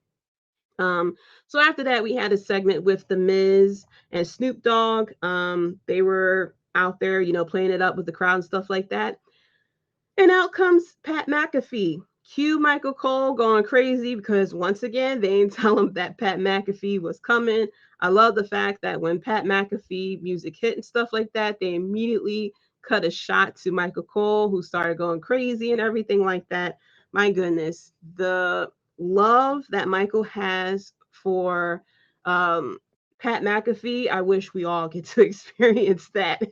So after that, we had a segment with The Miz and Snoop Dogg. They were out there, you know, playing it up with the crowd and stuff like that. And out comes Pat McAfee. Cue Michael Cole going crazy because once again, they didn't tell him that Pat McAfee was coming. I love the fact that when Pat McAfee music hit and stuff like that, they immediately cut a shot to Michael Cole, who started going crazy and everything like that. My goodness, the love that Michael has for Pat McAfee, I wish we all get to experience that.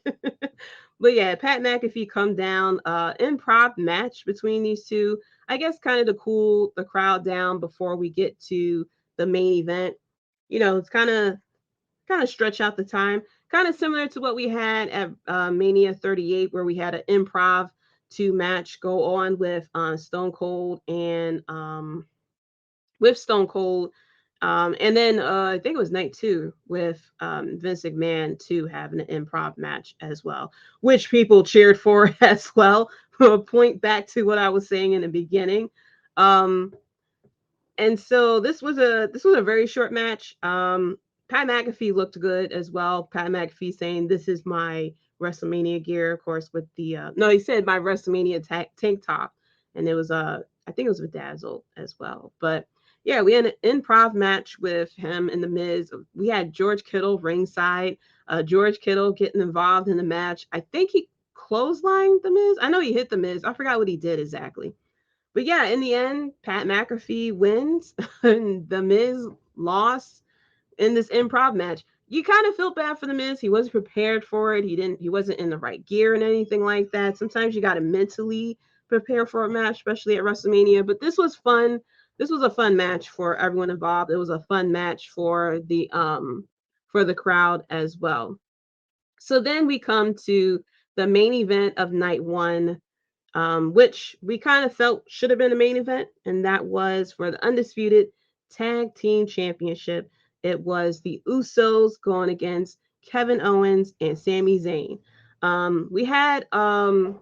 But yeah, Pat McAfee come down, improv match between these two. I guess kind of to cool the crowd down before we get to the main event. You know, it's kind of stretch out the time, kind of similar to what we had at Mania 38, where we had an improv two match go on with Stone Cold And then I think it was night 2 with Vince McMahon to having an improv match as well, which people cheered for as well. Point back to what I was saying in the beginning. Um, and so this was a very short match. Pat McAfee looked good as well. Pat McAfee saying, "This is my WrestleMania gear," of course, with the no, he said my WrestleMania tank top, and it was I think it was bedazzled as well. But yeah, we had an improv match with him and the Miz. We had George Kittle ringside. George Kittle getting involved in the match. I think he clotheslined the Miz. I know he hit the Miz. I forgot what he did exactly. But yeah, in the end, Pat McAfee wins, and the Miz lost in this improv match. You kind of feel bad for the Miz. He wasn't prepared for it. He wasn't in the right gear and anything like that. Sometimes you got to mentally prepare for a match, especially at WrestleMania. But this was fun. This was a fun match for everyone involved. It was a fun match for the crowd as well. So then we come to the main event of night 1, which we kind of felt should have been a main event, and that was for the undisputed tag team championship. It was the Usos going against Kevin Owens and Sami Zayn. We had oh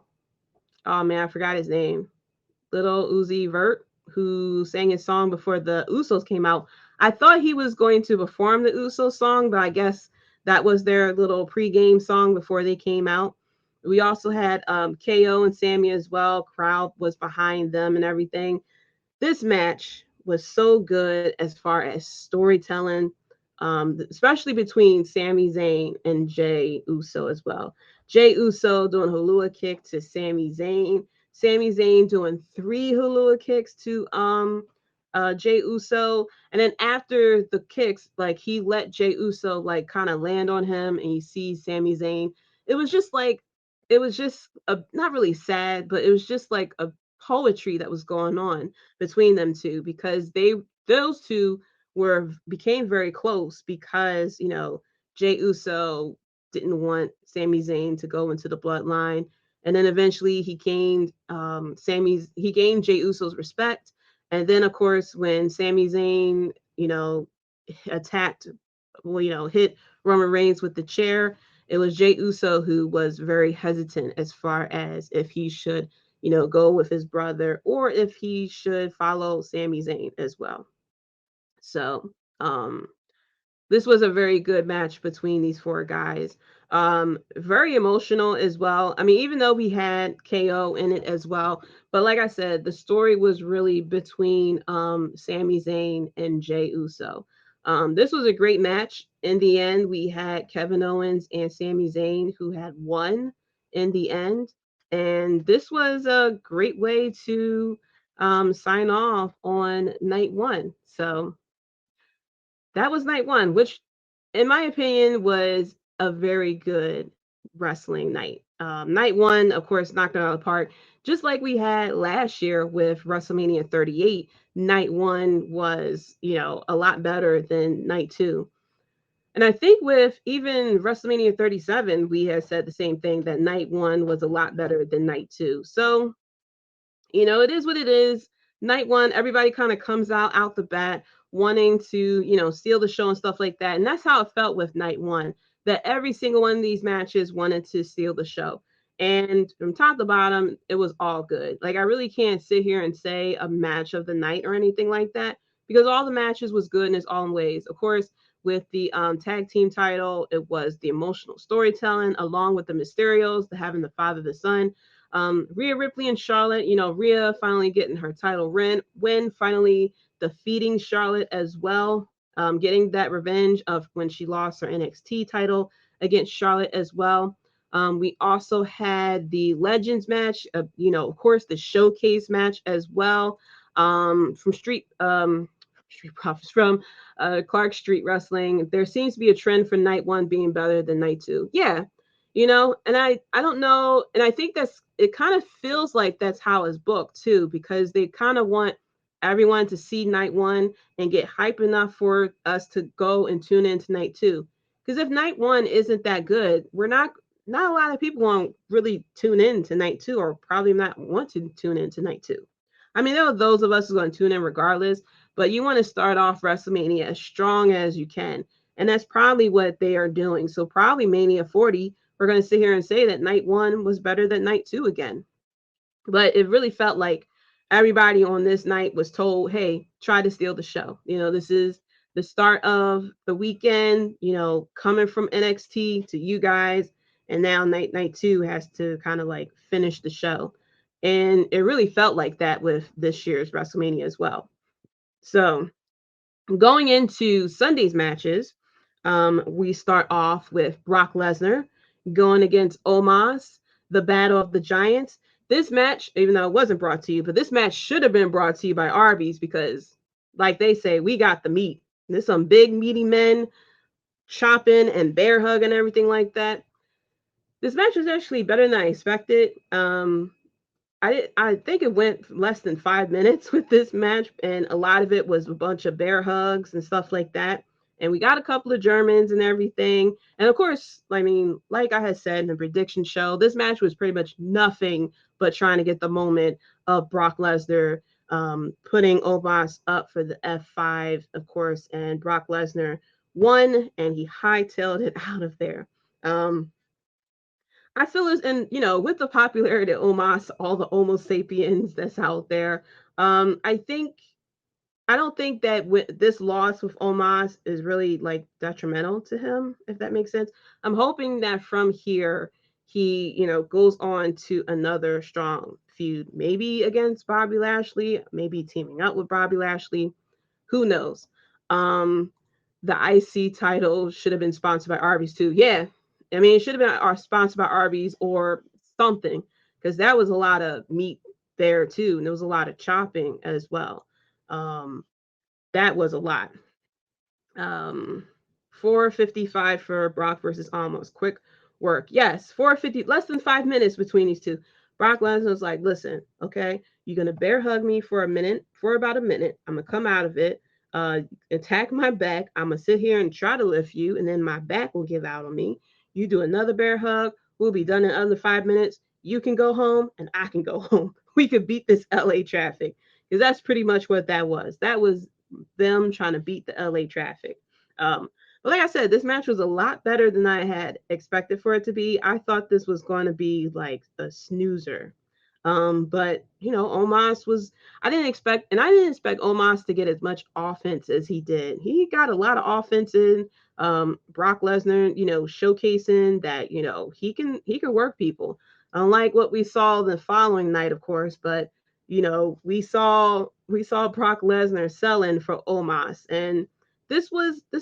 man, I forgot his name. Little Uzi Vert, who sang his song before the Usos came out. I thought he was going to perform the Usos song, but I guess that was their little pregame song before they came out. We also had KO and Sammy as well. Crowd was behind them and everything. This match was so good as far as storytelling, especially between Sami Zayn and Jey Uso as well. Jey Uso doing a Hulua kick to Sami Zayn. Sami Zayn doing 3 Hulua kicks to Jey Uso. And then after the kicks, like he let Jey Uso like kind of land on him, and you see Sami Zayn. It was just like it was just not really sad, but it was just like a poetry that was going on between them two, because those two became very close, because Jey Uso didn't want Sami Zayn to go into the bloodline, and then eventually he gained Jey Uso's respect. And then of course when Sami Zayn attacked, well, hit Roman Reigns with the chair, it was Jey Uso who was very hesitant as far as if he should go with his brother, or if he should follow Sami Zayn as well. So, this was a very good match between these 4 guys. Very emotional as well. I mean, even though we had KO in it as well, but like I said, the story was really between Sami Zayn and Jey Uso. This was a great match. In the end, we had Kevin Owens and Sami Zayn who had won in the end. And this was a great way to sign off on night 1. So that was night 1, which, in my opinion, was a very good wrestling night. Night 1, of course, knocked it out of the park. Just like we had last year with WrestleMania 38, night 1 was, a lot better than night 2. And I think with even WrestleMania 37, we had said the same thing, that night 1 was a lot better than night 2. So it is what it is. Night 1, everybody kind of comes out the bat wanting to, steal the show and stuff like that. And that's how it felt with night 1, that every single one of these matches wanted to steal the show. And from top to bottom, it was all good. Like, I really can't sit here and say a match of the night or anything like that, because all the matches was good in its own ways. Of course, with the tag team title, it was the emotional storytelling, along with the Mysterios, the having the father, the son. Rhea Ripley and Charlotte, Rhea finally getting her title win, finally defeating Charlotte as well, getting that revenge of when she lost her NXT title against Charlotte as well. We also had the Legends match, of course, the showcase match as well, from Street Profits, from Clark Street Wrestling. There seems to be a trend for night 1 being better than night 2. Yeah, and I don't know, and I think it kind of feels like that's how it's booked too, because they kind of want everyone to see night 1 and get hype enough for us to go and tune into night 2. Because if night 1 isn't that good, we're not a lot of people won't really tune in to night 2, or probably not want to tune in to night 2. I mean, there are those of us who are going to tune in regardless, but you want to start off WrestleMania as strong as you can. And that's probably what they are doing. So probably Mania 40, we're going to sit here and say that night 1 was better than night 2 again. But it really felt like everybody on this night was told, hey, try to steal the show. This is the start of the weekend, coming from NXT to you guys. And now night 2 has to kind of like finish the show. And it really felt like that with this year's WrestleMania as well. So going into Sunday's matches, we start off with Brock Lesnar going against Omos, the Battle of the Giants. This match, even though it wasn't brought to you, but this match should have been brought to you by Arby's because, like they say, we got the meat. There's some big meaty men chopping and bear hug and everything like that. This match was actually better than I expected. I think it went less than 5 minutes with this match, and a lot of it was a bunch of bear hugs and stuff like that. And we got a couple of Germans and everything. And of course, I mean, like I had said in the prediction show, this match was pretty much nothing but trying to get the moment of Brock Lesnar putting Omos up for the F5, of course, and Brock Lesnar won, and he hightailed it out of there. I feel as, and with the popularity of Omos, all the Homo sapiens that's out there, I don't think that with this loss with Omos is really like detrimental to him, if that makes sense. I'm hoping that from here he, goes on to another strong feud, maybe against Bobby Lashley, maybe teaming up with Bobby Lashley. Who knows? The IC title should have been sponsored by Arby's too. Yeah, I mean, it should have been sponsored by Arby's or something, because that was a lot of meat there too, and there was a lot of chopping as well. That was a lot. 4:55 for Brock versus Almost. Quick work. Yes, 4:50, less than 5 minutes between these two. Brock Lesnar was like, listen, okay, you're gonna bear hug me for about a minute. I'm gonna come out of it, attack my back. I'm gonna sit here and try to lift you, and then my back will give out on me. You do another bear hug, we'll be done in under 5 minutes. You can go home and I can go home. We could beat this LA traffic. Because that's pretty much what that was. That was them trying to beat the LA traffic. But like I said, this match was a lot better than I had expected for it to be. I thought this was going to be like a snoozer. But Omos was, I didn't expect Omos to get as much offense as he did. He got a lot of offense in. Brock Lesnar, showcasing that, he can work people. Unlike what we saw the following night, of course, but we saw Brock Lesnar selling for Omos, and this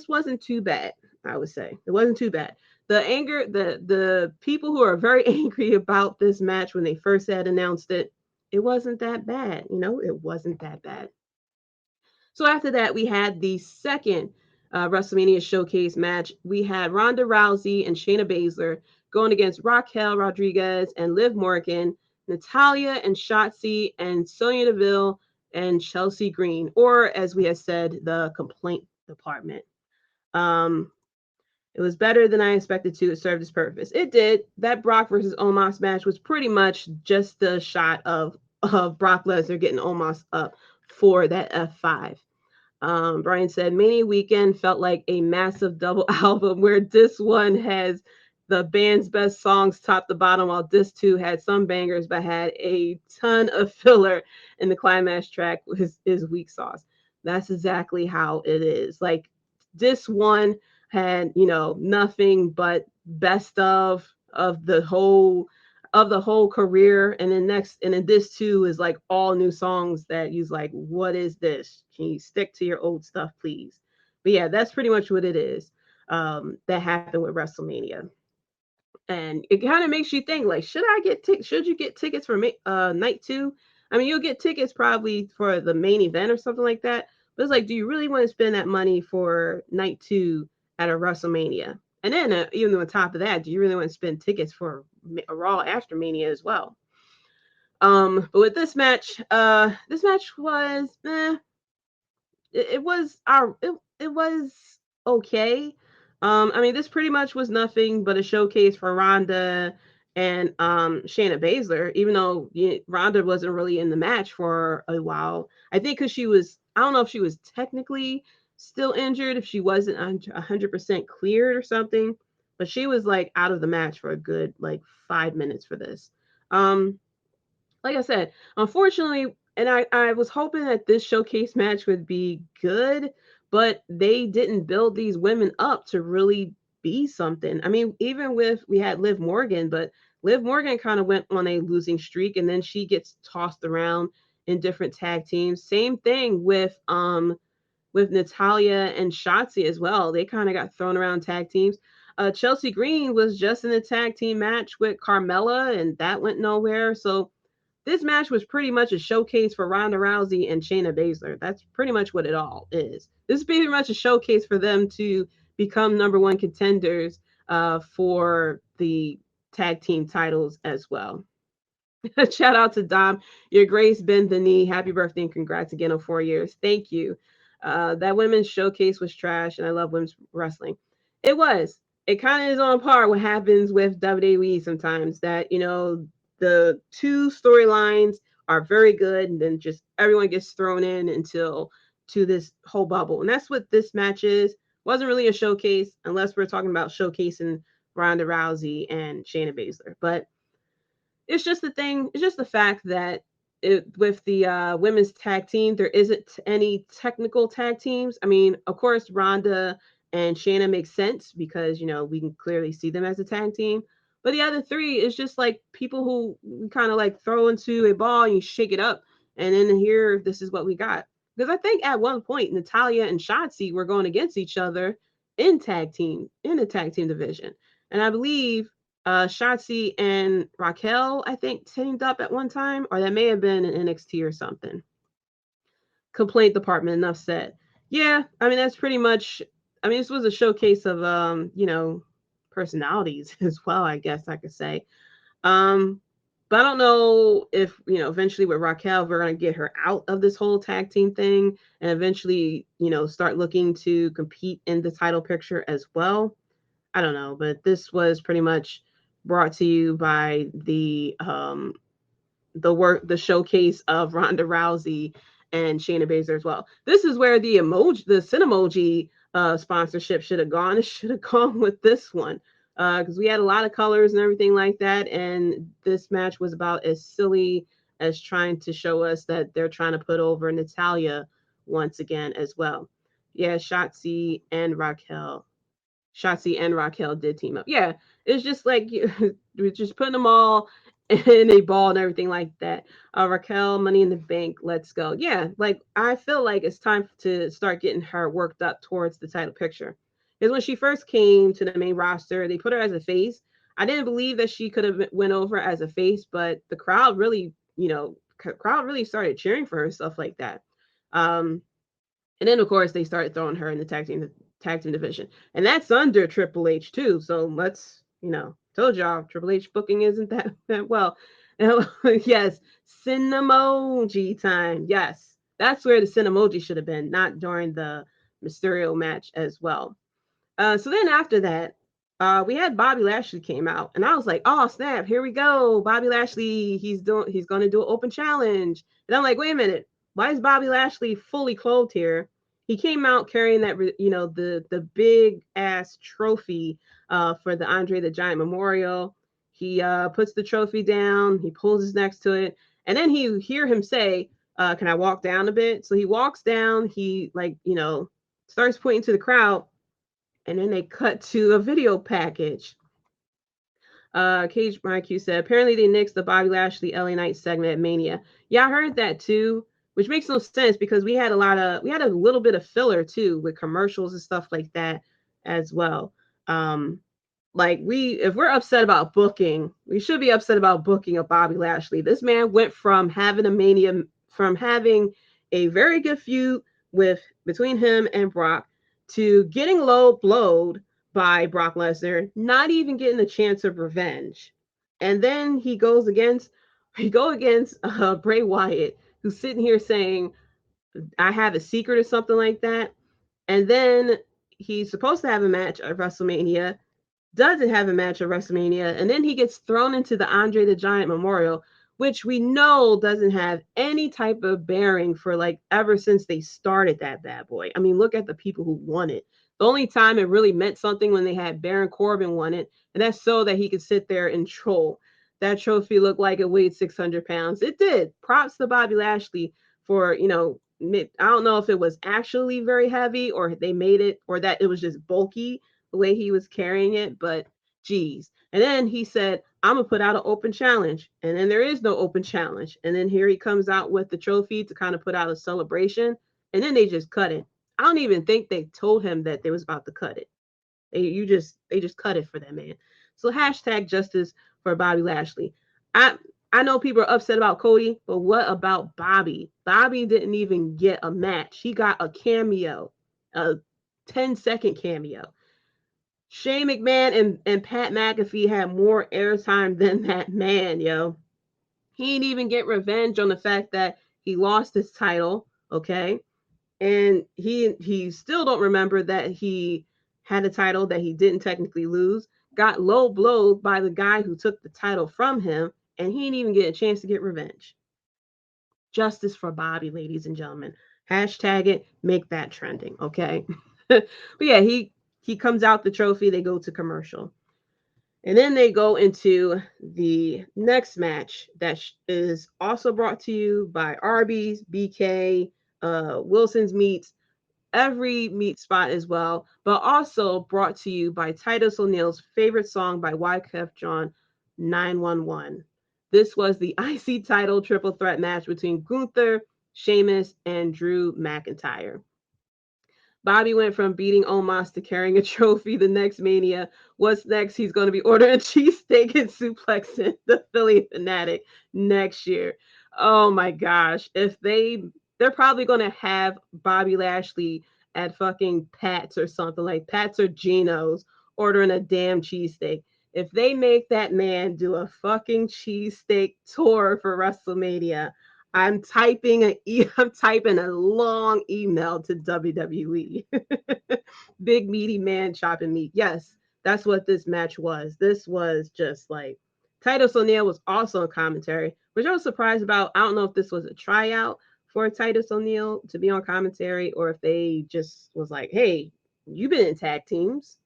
wasn't too bad. I would say it wasn't too bad. The anger, the people who are very angry about this match when they first had announced it, it wasn't that bad. It wasn't that bad. So after that, we had the second WrestleMania Showcase match. We had Ronda Rousey and Shayna Baszler going against Raquel Rodriguez and Liv Morgan, Natalya and Shotzi, and Sonya Deville and Chelsea Green, or as we have said, the complaint department. It was better than I expected to. It served its purpose. It did. That Brock versus Omos match was pretty much just the shot of Brock Lesnar getting Omos up for that F5. Brian said Mania weekend felt like a massive double album where this one has the band's best songs top to bottom, while this two had some bangers but had a ton of filler, and the climax track is weak sauce. That's exactly how it is. Like this one had nothing but best of the whole career, and then this too is like all new songs that he's like, what is this? Can you stick to your old stuff, please? But yeah, that's pretty much what it is. That happened with WrestleMania. And it kind of makes you think, like, should you get tickets for night 2? I mean, you'll get tickets probably for the main event or something like that, but it's like, do you really want to spend that money for night 2 at a WrestleMania? And then even on top of that, do you really want to spend tickets for a Raw after Mania as well? But with this match was it was okay. I mean, this pretty much was nothing but a showcase for Ronda and Shayna Baszler, even though Ronda wasn't really in the match for a while. I think because I don't know if she was technically still injured, if she wasn't 100% cleared or something, but she was like out of the match for a good like 5 minutes for this. Like I said, unfortunately, and I was hoping that this showcase match would be good, but they didn't build these women up to really be something. I mean, even with we had Liv Morgan, but Liv Morgan kind of went on a losing streak and then she gets tossed around in different tag teams. Same thing with Natalia and Shotzi as well. They kind of got thrown around tag teams. Chelsea Green was just in a tag team match with Carmella, and that went nowhere. So this match was pretty much a showcase for Ronda Rousey and Shayna Baszler. That's pretty much what it all is. This is pretty much a showcase for them to become number one contenders for the tag team titles as well. Shout out to Dom. Your grace bend the knee. Happy birthday and congrats again on 4 years. Thank you. That women's showcase was trash, and I love women's wrestling. It was. It kind of is on par what happens with WWE sometimes. That the two storylines are very good, and then just everyone gets thrown in until to this whole bubble, and that's what this match is. Wasn't really a showcase unless we're talking about showcasing Ronda Rousey and Shayna Baszler, but it's just the thing. It's just the fact that with the women's tag team, there isn't any technical tag teams. I mean, of course, Ronda and Shayna makes sense because we can clearly see them as a tag team. But the other three is just like people who we kind of like throw into a ball and you shake it up, and then here this is what we got. Because I think at one point Natalia and Shotzi were going against each other in the tag team division, and I believe Shotzi and Raquel, I think, teamed up at one time, or that may have been in NXT or something. Complaint department, enough said. Yeah, I mean that's pretty much. I mean, this was a showcase of personalities as well, I guess I could say. But I don't know if eventually with Raquel we're gonna get her out of this whole tag team thing and eventually start looking to compete in the title picture as well. I don't know, but this was pretty much brought to you by the showcase of Ronda Rousey and Shayna Baszler as well. This is where the Cinemoji sponsorship should have gone. It should have gone with this one because we had a lot of colors and everything like that, and this match was about as silly as trying to show us that they're trying to put over Natalia once again as well. Yeah, Shotzi and Raquel did team up. Yeah, it's just like we're just putting them all in a ball and everything like that. Raquel, Money in the Bank, let's go. Yeah, like I feel like it's time to start getting her worked up towards the title picture. Because when she first came to the main roster, they put her as a face. I didn't believe that she could have went over as a face, but the crowd really, started cheering for her, stuff like that. And then of course they started throwing her in the tag team division, and that's under Triple H too. So let's, told y'all Triple H booking isn't that well. Yes, Cinemoji time. Yes, that's where the Cinemoji should have been, not during the Mysterio match as well. So then after that, we had Bobby Lashley came out, and I was like, oh snap, here we go, Bobby Lashley. He's going to do an open challenge, and I'm like, wait a minute, why is Bobby Lashley fully clothed here? He came out carrying that, the big ass trophy for the Andre the Giant Memorial. He puts the trophy down, he pulls his next to it, and then he hear him say, can I walk down a bit? So he walks down, he starts pointing to the crowd, and then they cut to a video package. Cage Mike said, apparently they nixed the Bobby Lashley LA Knight segment at Mania. Yeah, I heard that too, which makes no sense because we had a little bit of filler too with commercials and stuff like that as well. If we're upset about booking, we should be upset about booking of Bobby Lashley. This man went from having a very good feud between him and Brock to getting low blowed by Brock Lesnar, not even getting a chance of revenge. And then he go against Bray Wyatt, who's sitting here saying, I have a secret or something like that. And then he's supposed to have a match at WrestleMania, doesn't have a match at WrestleMania, and then he gets thrown into the Andre the Giant Memorial, which we know doesn't have any type of bearing for like ever since they started that bad boy. I mean, look at the people who won it. The only time it really meant something when they had Baron Corbin won it, and that's so that he could sit there and troll. That trophy looked like it weighed 600 pounds. It did. Props to Bobby Lashley for, I don't know if it was actually very heavy or they made it or that it was just bulky the way he was carrying it, but geez. And then he said, I'm going to put out an open challenge. And then there is no open challenge. And then here he comes out with the trophy to kind of put out a celebration. And then they just cut it. I don't even think they told him that they was about to cut it. They just cut it for that man. So hashtag justice for Bobby Lashley. I know people are upset about Cody, but what about Bobby? Bobby didn't even get a match. He got a cameo, a 10-second cameo. Shane McMahon and Pat McAfee had more airtime than that man, yo. He didn't even get revenge on the fact that he lost his title, okay? And he still don't remember that he had a title that he didn't technically lose, got low blowed by the guy who took the title from him, and he didn't even get a chance to get revenge. Justice for Bobby, ladies and gentlemen. Hashtag it, make that trending, okay? But yeah, he comes out the trophy, they go to commercial. And then they go into the next match that is also brought to you by Arby's, BK, Wilson's Meats, every meat spot as well, but also brought to you by Titus O'Neil's favorite song by Wyclef Jean, 911. This was the IC title triple threat match between Gunther, Sheamus, and Drew McIntyre. Bobby went from beating Omos to carrying a trophy the next Mania. What's next? He's going to be ordering a cheesesteak and suplexing the Philly Fanatic next year. Oh my gosh. They're probably going to have Bobby Lashley at fucking Pat's or something like Pat's or Geno's ordering a damn cheesesteak. If they make that man do a fucking cheesesteak tour for WrestleMania, I'm typing a long email to WWE. Big meaty man chopping meat. Yes, that's what this match was. This was just like Titus O'Neil was also in commentary, which I was surprised about. I don't know if this was a tryout for Titus O'Neil to be on commentary or if they just was like, hey, you've been in tag teams,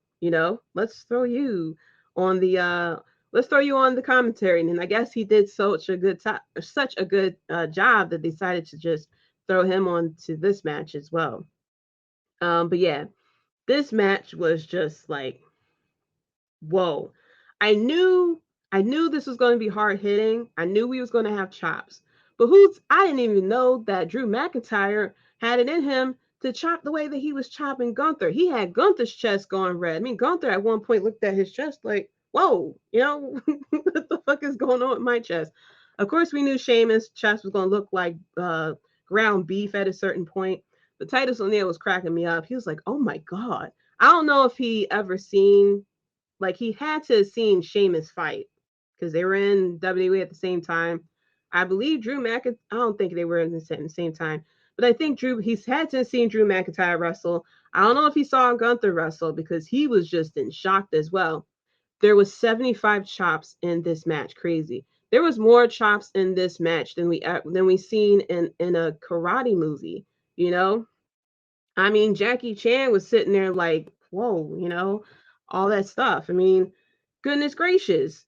let's throw you on the commentary. And I guess he did such a good job that they decided to just throw him on to this match as well. But yeah, this match was just like, whoa. I knew this was going to be hard hitting. I knew we was going to have chops. But I didn't even know that Drew McIntyre had it in him to chop the way that he was chopping Gunther. He had Gunther's chest going red. I mean, Gunther at one point looked at his chest like, whoa, what the fuck is going on with my chest? Of course, we knew Sheamus' chest was going to look like ground beef at a certain point. But Titus O'Neil was cracking me up. He was like, oh my God. I don't know if he ever seen, like he had to have seen Sheamus fight because they were in WWE at the same time. I believe Drew McIntyre, I don't think they were in the same time, but I think he's had to have seen Drew McIntyre wrestle. I don't know if he saw Gunther wrestle because he was just in shock as well. There was 75 chops in this match. Crazy. There was more chops in this match than we seen in a karate movie, I mean, Jackie Chan was sitting there like, whoa, all that stuff. I mean, goodness gracious.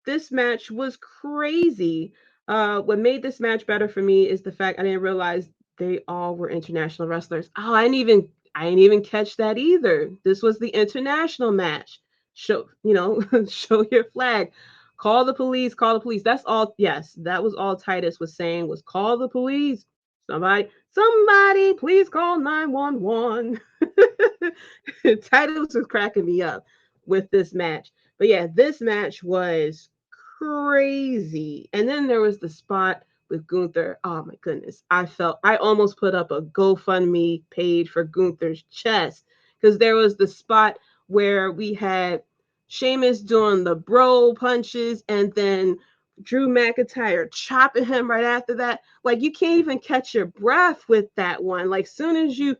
This match was crazy. What made this match better for me is the fact I didn't realize they all were international wrestlers. Oh, I didn't even catch that either. This was the international match. Show show your flag. Call the police, call the police. That's all. Yes, that was all Titus was saying was call the police. Somebody, please call 911. Titus was cracking me up with this match. But yeah, this match was crazy. And then there was the spot with Gunther. Oh my goodness. I almost put up a GoFundMe page for Gunther's chest because there was the spot where we had Sheamus doing the bro punches and then Drew McIntyre chopping him right after that. Like you can't even catch your breath with that one. Like soon as you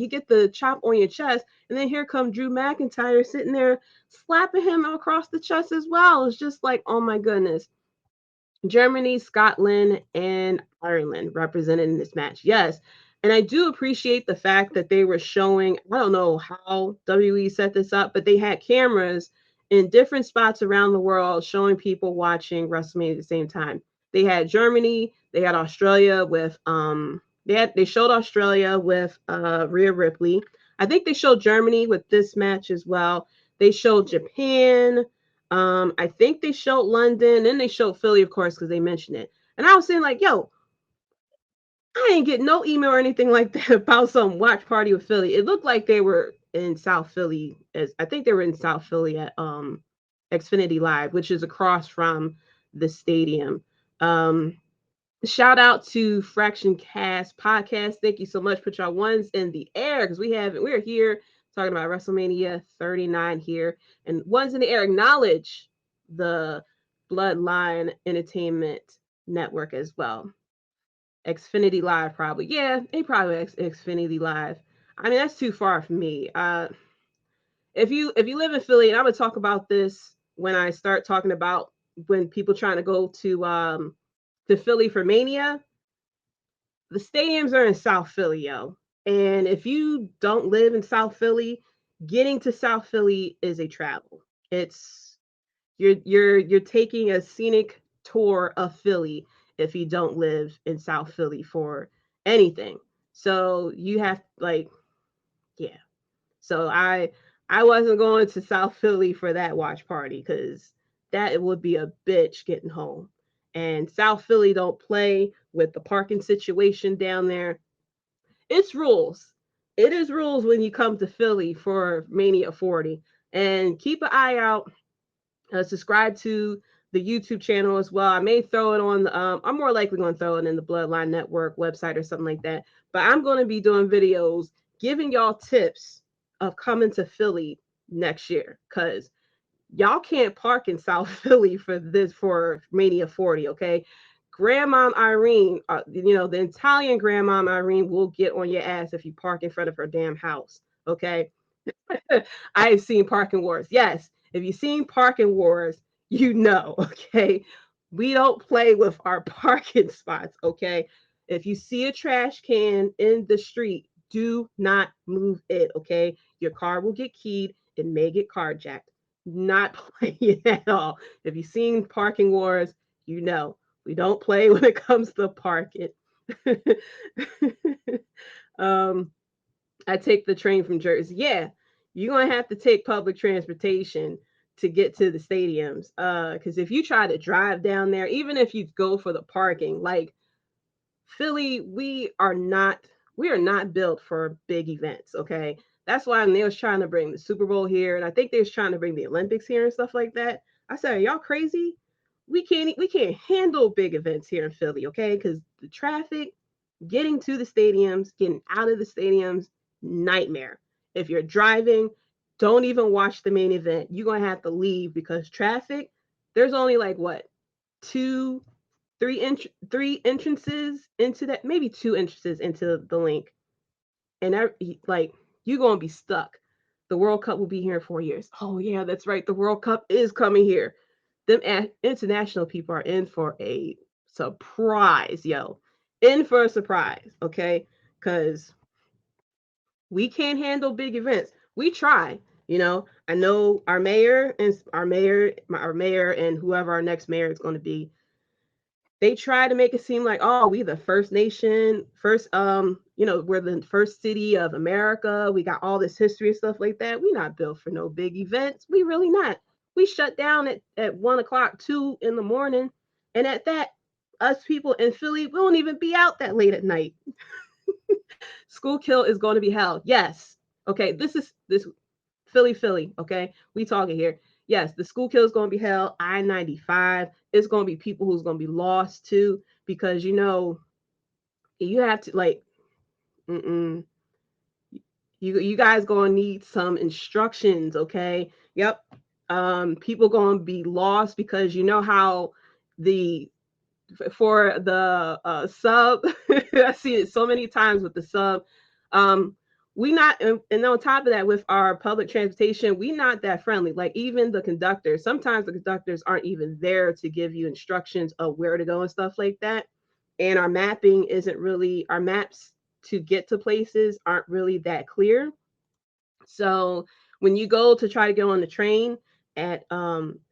get the chop on your chest, and then here comes Drew McIntyre sitting there slapping him across the chest as well. It's just like, oh my goodness. Germany, Scotland, and Ireland represented in this match. Yes. And I do appreciate the fact that they were showing, I don't know how WWE set this up, but they had cameras in different spots around the world showing people watching WrestleMania at the same time. They had Germany, they had Australia with they showed Australia with Rhea Ripley. I think they showed Germany with this match as well. They showed Japan, I think they showed London, and they showed Philly, of course, because they mentioned it. And I was saying, like, yo, I ain't get no email or anything like that about some watch party with Philly. It looked like they were in South Philly, as I think they were in South Philly at Xfinity Live, which is across from the stadium. Shout out to Fraction Cast Podcast. Thank you so much. Put y'all ones in the air because we're here talking about WrestleMania 39 here. And ones in the air, acknowledge the Bloodline Entertainment Network as well. Xfinity Live, probably. Yeah, they probably Xfinity Live. I mean, that's too far for me. If you live in Philly, and I'm gonna talk about this when I start talking about when people trying to go to Philly for Mania, the stadiums are in South Philly, yo. And if you don't live in South Philly, getting to South Philly is a travel. It's you're taking a scenic tour of Philly if you don't live in South Philly for anything. So you have like, yeah. So I wasn't going to South Philly for that watch party because that would be a bitch getting home. And South Philly don't play with the parking situation down there. It's rules. It is rules when you come to Philly for Mania 40. And keep an eye out. Subscribe to the YouTube channel as well. I may throw it on. I'm more likely going to throw it in the Bloodline Network website or something like that. But I'm going to be doing videos giving y'all tips of coming to Philly next year because y'all can't park in South Philly for Mania 40. Okay, Grandma Irene, the Italian Grandma Irene will get on your ass if you park in front of her damn house. Okay, I have seen parking wars. Yes, if you've seen parking wars, you know. Okay, we don't play with our parking spots. Okay, if you see a trash can in the street, do not move it. Okay, your car will get keyed. It may get carjacked. Not playing at all. If you've seen parking wars, you know we don't play when it comes to parking. um, I take the train from Jersey. Yeah, you're gonna have to take public transportation to get to the stadiums. Because if you try to drive down there, even if you go for the parking, like Philly, we are not built for big events. Okay, that's why they was trying to bring the Super Bowl here, and I think they was trying to bring the Olympics here and stuff like that. I said, are y'all crazy? We can't handle big events here in Philly, okay? Because the traffic, getting to the stadiums, getting out of the stadiums, nightmare. If you're driving, don't even watch the main event. You're gonna have to leave because traffic. There's only like what two, three entrances into that, maybe two entrances into the link, and like you're gonna be stuck. The World Cup will be here in 4 years. Oh yeah, that's right. The World Cup is coming here. Them international people are in for a surprise, yo. In for a surprise, okay? Because we can't handle big events. We try, I know our mayor and whoever our next mayor is going to be. They try to make it seem like, oh, we the first nation, we're the first city of America. We got all this history and stuff like that. We not built for no big events. We really not. We shut down at 1:00, 2 in the morning. And at that, us people in Philly, we won't even be out that late at night. School kill is going to be hell. Yes. Okay. This Philly. Okay. We talking here. Yes, the school kill is going to be hell. I-95. It's going to be people who's going to be lost too, because you have to like, you guys going to need some instructions. Okay. Yep. People going to be lost because you know how for the sub, I see it so many times with the sub. we not, and on top of that, with our public transportation, we not that friendly. Like even the conductors, sometimes the conductors aren't even there to give you instructions of where to go and stuff like that. And our mapping isn't really, our maps to get to places aren't really that clear. So when you go to try to get on the train at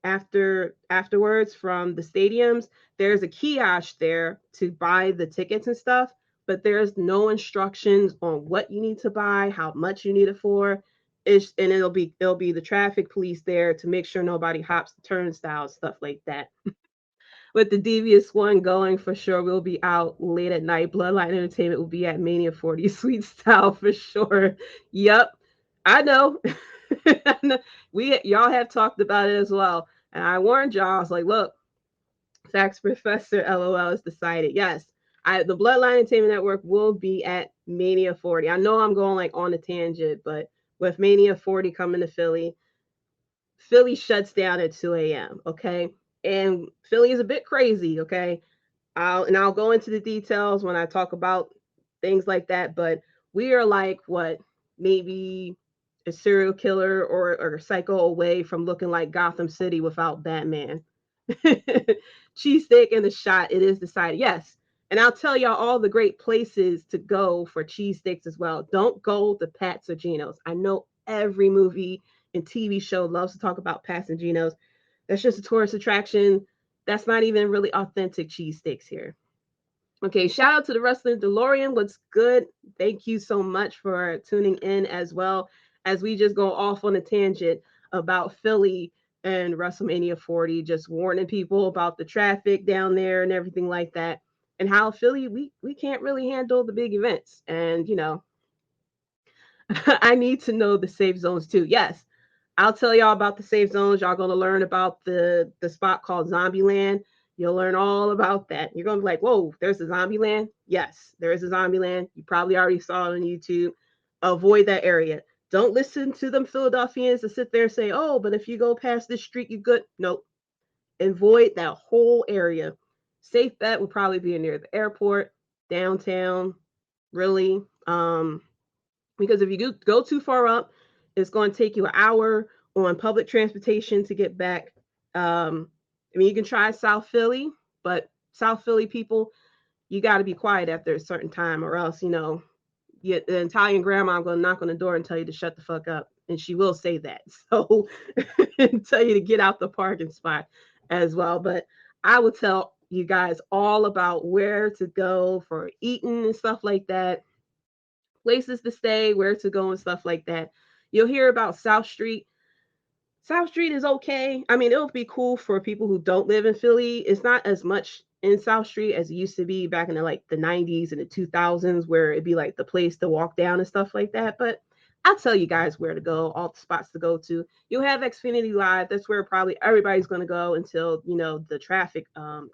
afterwards from the stadiums, there's a kiosk there to buy the tickets and stuff, but there's no instructions on what you need to buy, how much you need it for. And it'll be the traffic police there to make sure nobody hops the turnstiles, stuff like that. With the devious one going for sure, we'll be out late at night. Bloodline Entertainment will be at Mania 40 Sweet Style for sure. Yep, I know. We y'all have talked about it as well, and I warned y'all. I was like, look, Facts Professor LOL is decided. Yes, the Bloodline Entertainment Network will be at Mania 40. I know I'm going like on a tangent, but with Mania 40 coming to Philly, Philly shuts down at 2 a.m. Okay, and Philly is a bit crazy. Okay, I'll go into the details when I talk about things like that. But we are like what, maybe a serial killer or a psycho away from looking like Gotham City without Batman. Cheesesteak in the shot. It is decided. Yes. And I'll tell y'all all the great places to go for cheesesteaks as well. Don't go to Pat's or Geno's. I know every movie and TV show loves to talk about Pat's and Geno's. That's just a tourist attraction. That's not even really authentic cheesesteaks here. Okay, shout out to the Wrestling DeLorean. What's good? Thank you so much for tuning in as well as we just go off on a tangent about Philly and WrestleMania 40, just warning people about the traffic down there and everything like that, and how Philly we can't really handle the big events. And I need to know the safe zones too. Yes, I'll tell y'all about the safe zones. Y'all gonna learn about the spot called Zombieland. You'll learn all about that. You're gonna be like, whoa, there's a Zombieland? Yes, there is a Zombieland. You probably already saw it on YouTube. Avoid that area. Don't listen to them Philadelphians that sit there and say, oh, but if you go past this street, you're good. Nope. Avoid that whole area. Safe bet would probably be near the airport, downtown, really. Because if you go too far up, it's going to take you an hour on public transportation to get back. I mean, you can try South Philly, but South Philly people, you got to be quiet after a certain time, or else, the Italian grandma going to knock on the door and tell you to shut the fuck up. And she will say that. So, and tell you to get out the parking spot as well. But I will tell you guys all about where to go for eating and stuff like that, places to stay, where to go and stuff like that. You'll hear about South Street. South Street is okay. I mean, it'll be cool for people who don't live in Philly. It's not as much in South Street as it used to be back in the 90s and the 2000s, where it'd be like the place to walk down and stuff like that. But I'll tell you guys where to go, all the spots to go to. You'll have Xfinity Live. That's where probably everybody's going to go until the traffic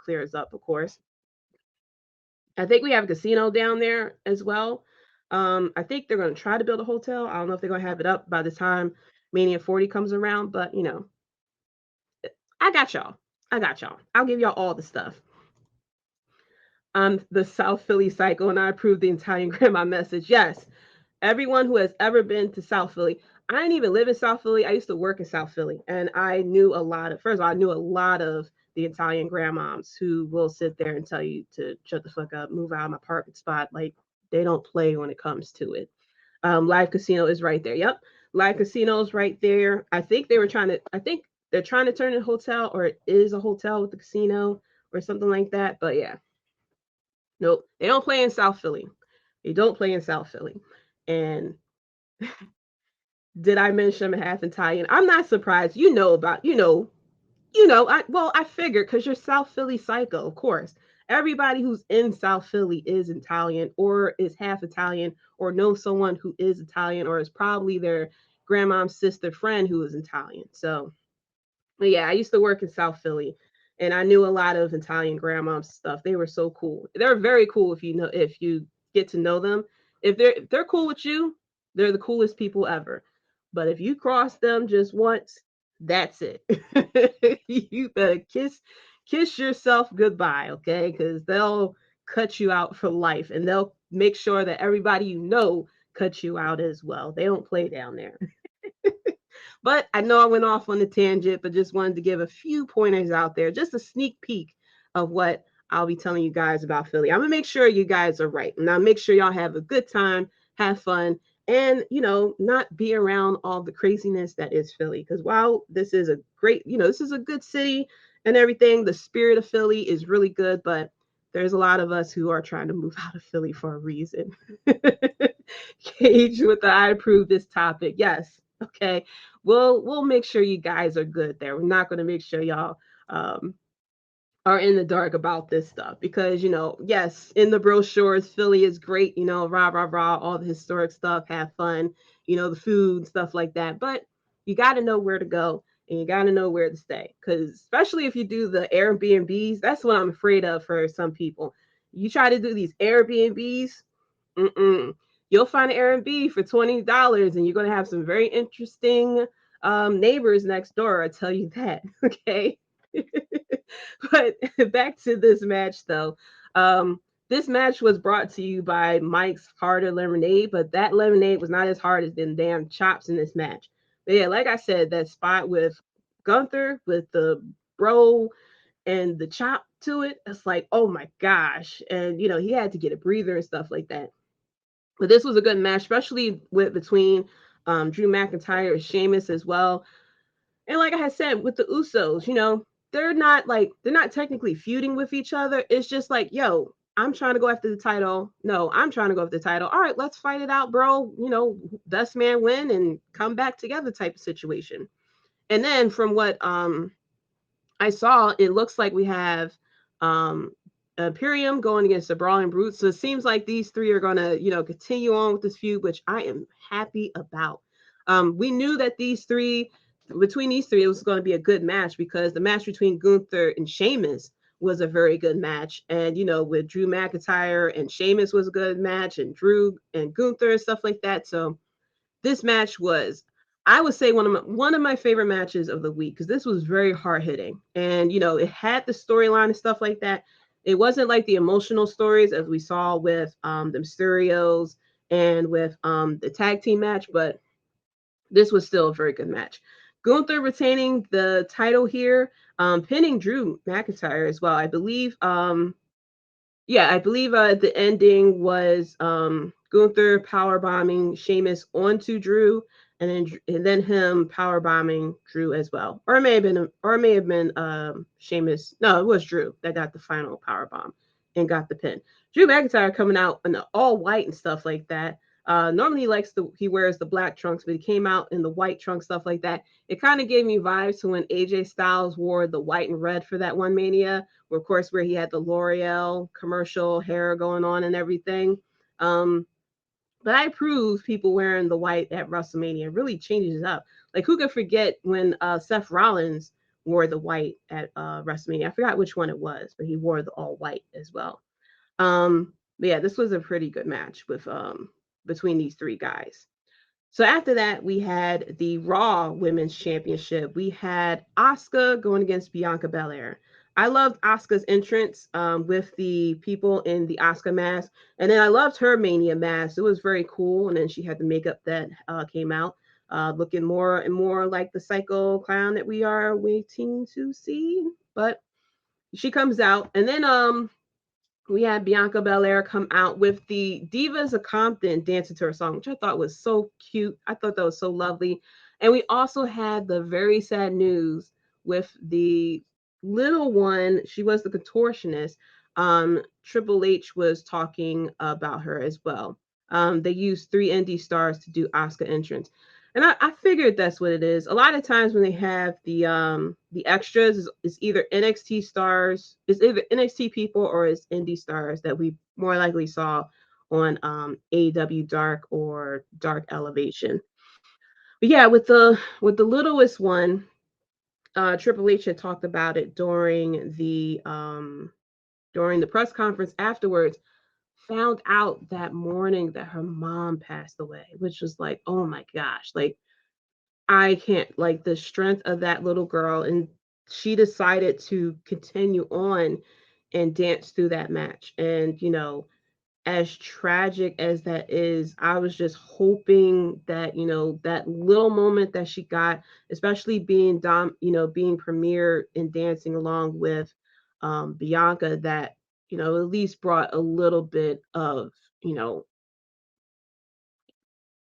clears up, of course. I think we have a casino down there as well. I think they're going to try to build a hotel. I don't know if they're going to have it up by the time Mania 40 comes around, but I got y'all. I got y'all. I'll give y'all all the stuff. The South Philly Psycho, and I approve the Italian grandma message. Yes, everyone who has ever been to South Philly. I didn't even live in South Philly. I used to work in South Philly, and I knew a lot of. First of all, I knew a lot of the Italian grandmoms who will sit there and tell you to shut the fuck up, move out of my parking spot. Like, they don't play when it comes to it. Live Casino is right there. Yep, Live Casino is right there. I think they're trying to turn it a hotel, or it is a hotel with the casino or something like that. But yeah, nope, they don't play in South Philly. They don't play in South Philly. And did I mention I'm half Italian? I'm not surprised. I figured, because you're South Philly Psycho, of course. Everybody who's in South Philly is Italian, or is half Italian, or knows someone who is Italian, or is probably their grandma's sister friend who is Italian. So, but yeah, I used to work in South Philly, and I knew a lot of Italian grandmoms stuff. They were so cool. They're very cool if you get to know them. If they're cool with you, they're the coolest people ever. But if you cross them just once, that's it. You better kiss yourself goodbye, okay? Because they'll cut you out for life, and they'll make sure that everybody cut you out as well. They don't play down there. But I know I went off on a tangent, but just wanted to give a few pointers out there, just a sneak peek of what I'll be telling you guys about Philly. I'm gonna make sure you guys are right. And I'll make sure y'all have a good time, have fun, and not be around all the craziness that is Philly. Because while this is a great, this is a good city and everything, the spirit of Philly is really good, but there's a lot of us who are trying to move out of Philly for a reason. Cage with the I approve this topic. Yes. Okay. We'll make sure you guys are good there. We're not going to make sure y'all are in the dark about this stuff because yes, in the brochures, Philly is great. Rah rah rah, all the historic stuff, have fun. The food, stuff like that. But you got to know where to go and you got to know where to stay because especially if you do the Airbnbs, that's what I'm afraid of for some people. You try to do these Airbnbs, you'll find an Airbnb for $20 and you're going to have some very interesting neighbors next door. I tell you that. Okay. But back to this match though. This match was brought to you by Mike's Harder Lemonade, but that lemonade was not as hard as them damn chops in this match. But yeah, like I said, that spot with Gunther with the bro and the chop to it, it's like, oh my gosh. And he had to get a breather and stuff like that. But this was a good match, especially between Drew McIntyre and Sheamus as well. And like I had said, with the Usos, they're not technically feuding with each other. It's just like, yo, I'm trying to go after the title. No, I'm trying to go after the title. All right, let's fight it out, bro. Best man win and come back together type of situation. And then from what I saw, it looks like we have Imperium going against the Brawling Brutes. So it seems like these three are going to, continue on with this feud, which I am happy about. We knew that between these three, it was going to be a good match because the match between Gunther and Sheamus was a very good match. And, with Drew McIntyre and Sheamus was a good match and Drew and Gunther and stuff like that. So this match was, I would say, one of my favorite matches of the week because this was very hard hitting, and it had the storyline and stuff like that. It wasn't like the emotional stories as we saw with the Mysterios and with the tag team match, but this was still a very good match. Gunther retaining the title here, pinning Drew McIntyre as well. I believe the ending was Gunther power bombing Sheamus onto Drew, and then him power bombing Drew as well. Or it may have been Sheamus. No, it was Drew that got the final power bomb and got the pin. Drew McIntyre coming out in the all white and stuff like that. Normally he wears the black trunks, but he came out in the white trunks, stuff like that. It kind of gave me vibes to when AJ Styles wore the white and red for that one Mania, where, of course, where he had the L'Oreal commercial hair going on and everything. But I approve people wearing the white at WrestleMania. It really changes it up. Like, who could forget when Seth Rollins wore the white at WrestleMania? I forgot which one it was, but he wore the all white as well. But yeah, this was a pretty good match with between these three guys. So after that, we had the Raw Women's Championship. We had Asuka going against Bianca Belair. I loved Asuka's entrance with the people in the Asuka mask. And then I loved her Mania mask. It was very cool. And then she had the makeup that came out, looking more and more like the Psycho Clown that we are waiting to see. But she comes out. And then we had Bianca Belair come out with the Divas of Compton dancing to her song, which I thought was so cute. I thought that was so lovely. And we also had the very sad news with the little one. She was the contortionist. Triple H was talking about her as well. They used 3 indie stars to do Asuka entrance. And I figured that's what it is. A lot of times when they have the extras, it's either NXT stars, it's either NXT people or it's indie stars that we more likely saw on AEW Dark or Dark Elevation. But yeah, with the littlest one, Triple H had talked about it during the press conference afterwards. Found out that morning that her mom passed away, which was like, oh my gosh, like I can't, like the strength of that little girl. And she decided to continue on and dance through that match. And, as tragic as that is, I was just hoping that, that little moment that she got, especially being being premiere and dancing along with Bianca, that, at least brought a little bit of, you know,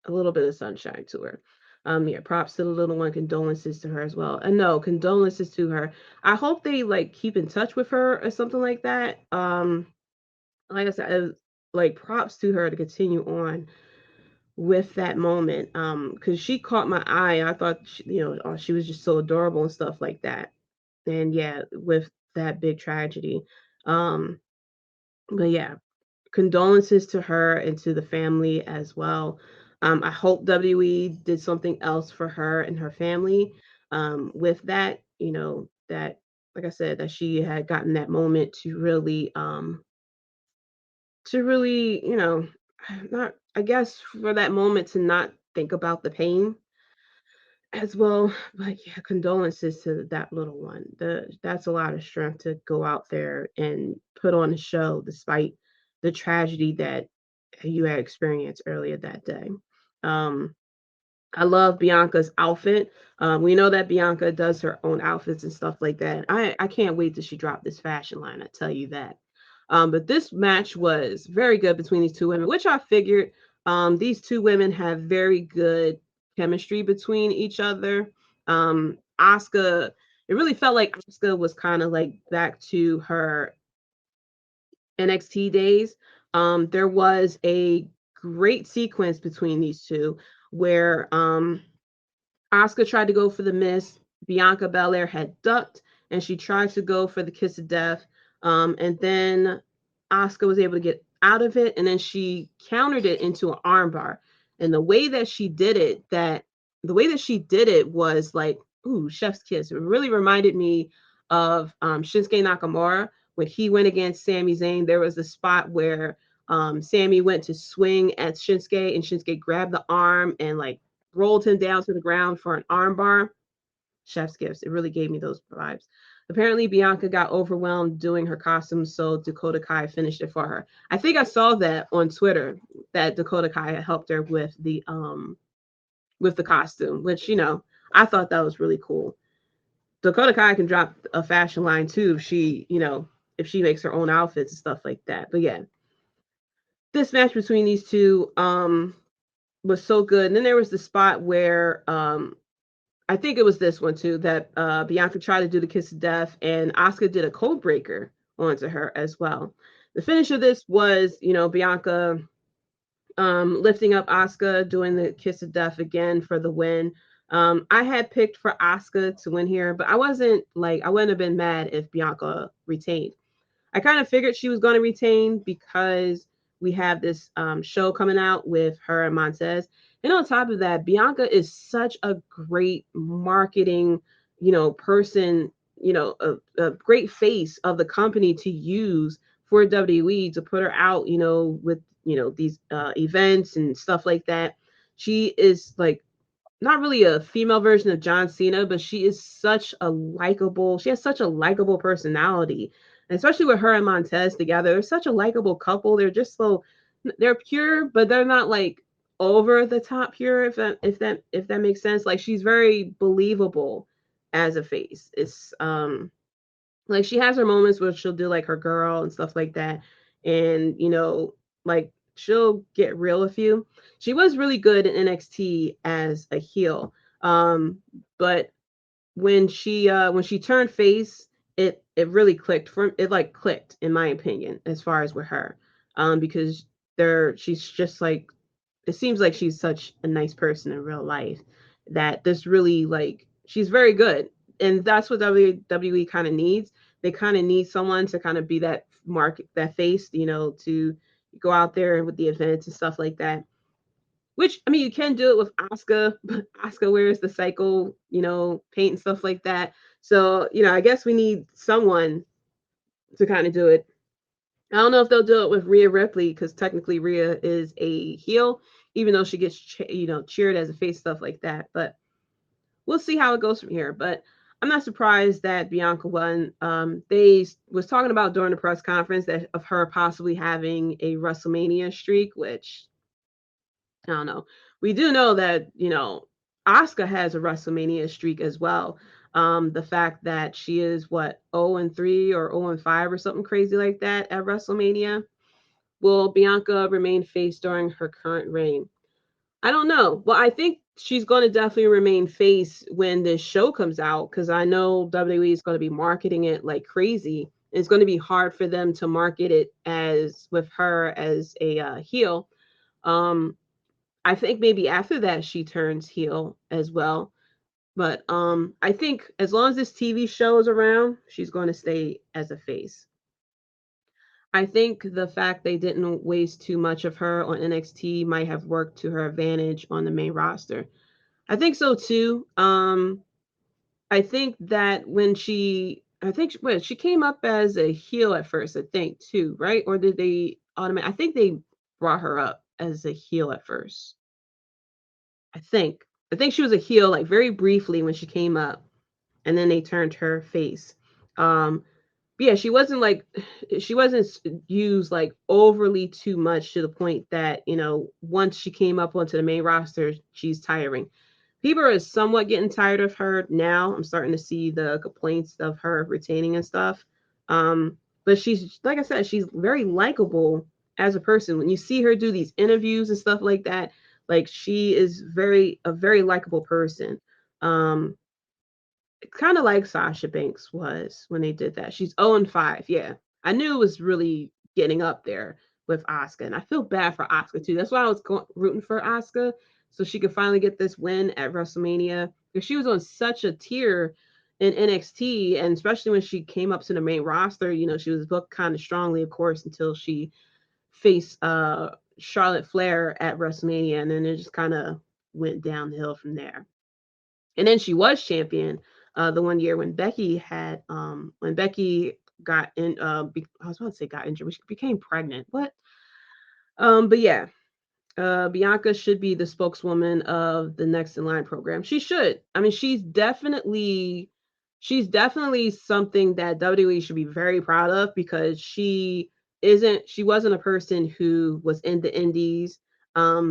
a little bit of sunshine to her. Yeah, props to the little one, condolences to her as well. And no, condolences to her. I hope they like keep in touch with her or something like that. Like I said, like props to her to continue on with that moment. Because she caught my eye. I thought she was just so adorable and stuff like that. And yeah, with that big tragedy. Um, but yeah, condolences to her and to the family as well. I hope WWE did something else for her and her family with that, that, like I said, that she had gotten that moment to really, not, I guess, for that moment to not think about the pain as well. But yeah, condolences to that little one. That's a lot of strength to go out there and put on a show despite the tragedy that you had experienced earlier that day. Um, I love Bianca's outfit. We know that Bianca does her own outfits and stuff like that. I can't wait till she dropped this fashion line. I tell you that. But this match was very good between these two women, which I figured these two women have very good chemistry between each other. Asuka, it really felt like Asuka was kind of like back to her NXT days. There was a great sequence between these two where Asuka tried to go for the miss. Bianca Belair had ducked, and she tried to go for the kiss of death. And then Asuka was able to get out of it, and then she countered it into an armbar. And the way that she did it was like, ooh, chef's kiss. It really reminded me of Shinsuke Nakamura when he went against Sami Zayn. There was a spot where Sami went to swing at Shinsuke, and Shinsuke grabbed the arm and like rolled him down to the ground for an armbar. Chef's gifts. It really gave me those vibes. Apparently, Bianca got overwhelmed doing her costume, so Dakota Kai finished it for her. I think I saw that on Twitter that Dakota Kai helped her with the costume, which I thought that was really cool. Dakota Kai can drop a fashion line too if she makes her own outfits and stuff like that. But yeah, this match between these two was so good. And then there was the spot where I think it was this one too that Bianca tried to do the kiss of death, and Asuka did a code breaker onto her as well. The finish of this was, Bianca lifting up Asuka, doing the kiss of death again for the win. I had picked for Asuka to win here, but I wouldn't have been mad if Bianca retained. I kind of figured she was going to retain because we have this show coming out with her and Montez. And on top of that, Bianca is such a great marketing, person, a great face of the company to use for WWE to put her out, with, these events and stuff like that. She is like not really a female version of John Cena, but she has such a likable personality. And especially with her and Montez together, they're such a likable couple. They're pure, but they're not like over the top pure, if that makes sense. Like she's very believable as a face. It's like she has her moments where she'll do like her girl and stuff like that. And like she'll get real with you. She was really good in NXT as a heel. But when she turned face, it really clicked in my opinion as far as with her. Because she's just like, it seems like she's such a nice person in real life that this really like she's very good. And that's what WWE kind of needs. They kind of need someone to kind of be that that face, to go out there with the events and stuff like that. Which, I mean, you can do it with Asuka, but Asuka wears the cycle, paint and stuff like that. So, I guess we need someone to kind of do it. I don't know if they'll do it with Rhea Ripley because technically Rhea is a heel, even though she gets cheered as a face, stuff like that. But we'll see how it goes from here. But I'm not surprised that Bianca won. They was talking about during the press conference that of her possibly having a WrestleMania streak, which I don't know. We do know that, Asuka has a WrestleMania streak as well. The fact that she is what 0 and 3 or 0 and 5 or something crazy like that at WrestleMania. Will Bianca remain face during her current reign? I don't know. Well, I think she's going to definitely remain face when this show comes out because I know WWE is going to be marketing it like crazy. It's going to be hard for them to market it as with her as a heel. Um, I think maybe after that she turns heel as well. But I think as long as this TV show is around, she's going to stay as a face. I think the fact they didn't waste too much of her on NXT might have worked to her advantage on the main roster. I think so too. I think that when she came up as a heel at first, I think too, right? Or did they automate? I think they brought her up as a heel at first. I think. I think she was a heel like very briefly when she came up, and then they turned her face. Um, but yeah, she wasn't used like overly too much to the point that once she came up onto the main roster, she's tiring. People are somewhat getting tired of her now. I'm starting to see the complaints of her retaining and stuff. But she's like I said, she's very likable as a person. When you see her do these interviews and stuff like that, like she is a very likable person. Um, Kind of like Sasha Banks was when they did that. She's 0 and 5. Yeah. I knew it was really getting up there with Asuka. And I feel bad for Asuka too. That's why I was rooting for Asuka so she could finally get this win at WrestleMania. Because she was on such a tier in NXT. And especially when she came up to the main roster, she was booked kind of strongly, of course, until she faced Charlotte Flair at WrestleMania. And then it just kind of went downhill from there. And then she was champion the one year when Becky got in I was about to say got injured, but she became pregnant. What? But yeah, Bianca should be the spokeswoman of the Next in Line program. She should. I mean, she's definitely something that WWE should be very proud of because she wasn't a person who was in the indies.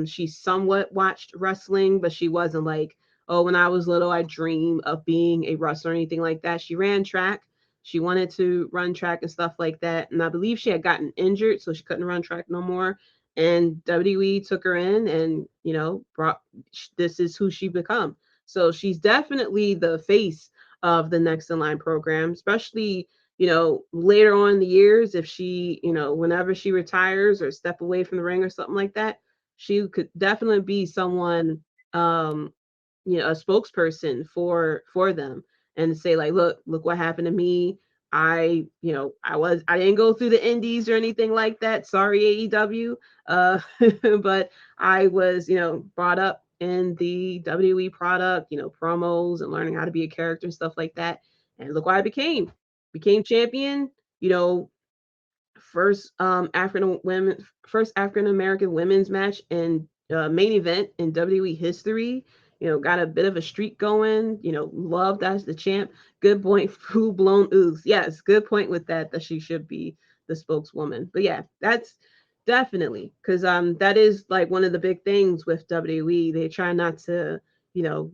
She somewhat watched wrestling, but she wasn't like, oh, when I was little, I dreamed of being a wrestler or anything like that. She ran track. She wanted to run track and stuff like that. And I believe she had gotten injured, so she couldn't run track no more, and WWE took her in and brought this is who she become. So she's definitely the face of the Next in Line program, especially later on in the years if she whenever she retires or step away from the ring or something like that, she could definitely be someone a spokesperson for them and say like look what happened to me. I didn't go through the indies or anything like that. Sorry, AEW. But I was, brought up in the WWE product, promos and learning how to be a character and stuff like that. And look what I became champion, you know, first African American women's match and main event in WWE history. Got a bit of a streak going. Loved as the champ. Good point. Full blown ooze. Yes, good point with that she should be the spokeswoman. But yeah, that's definitely because that is like one of the big things with WWE. They try not to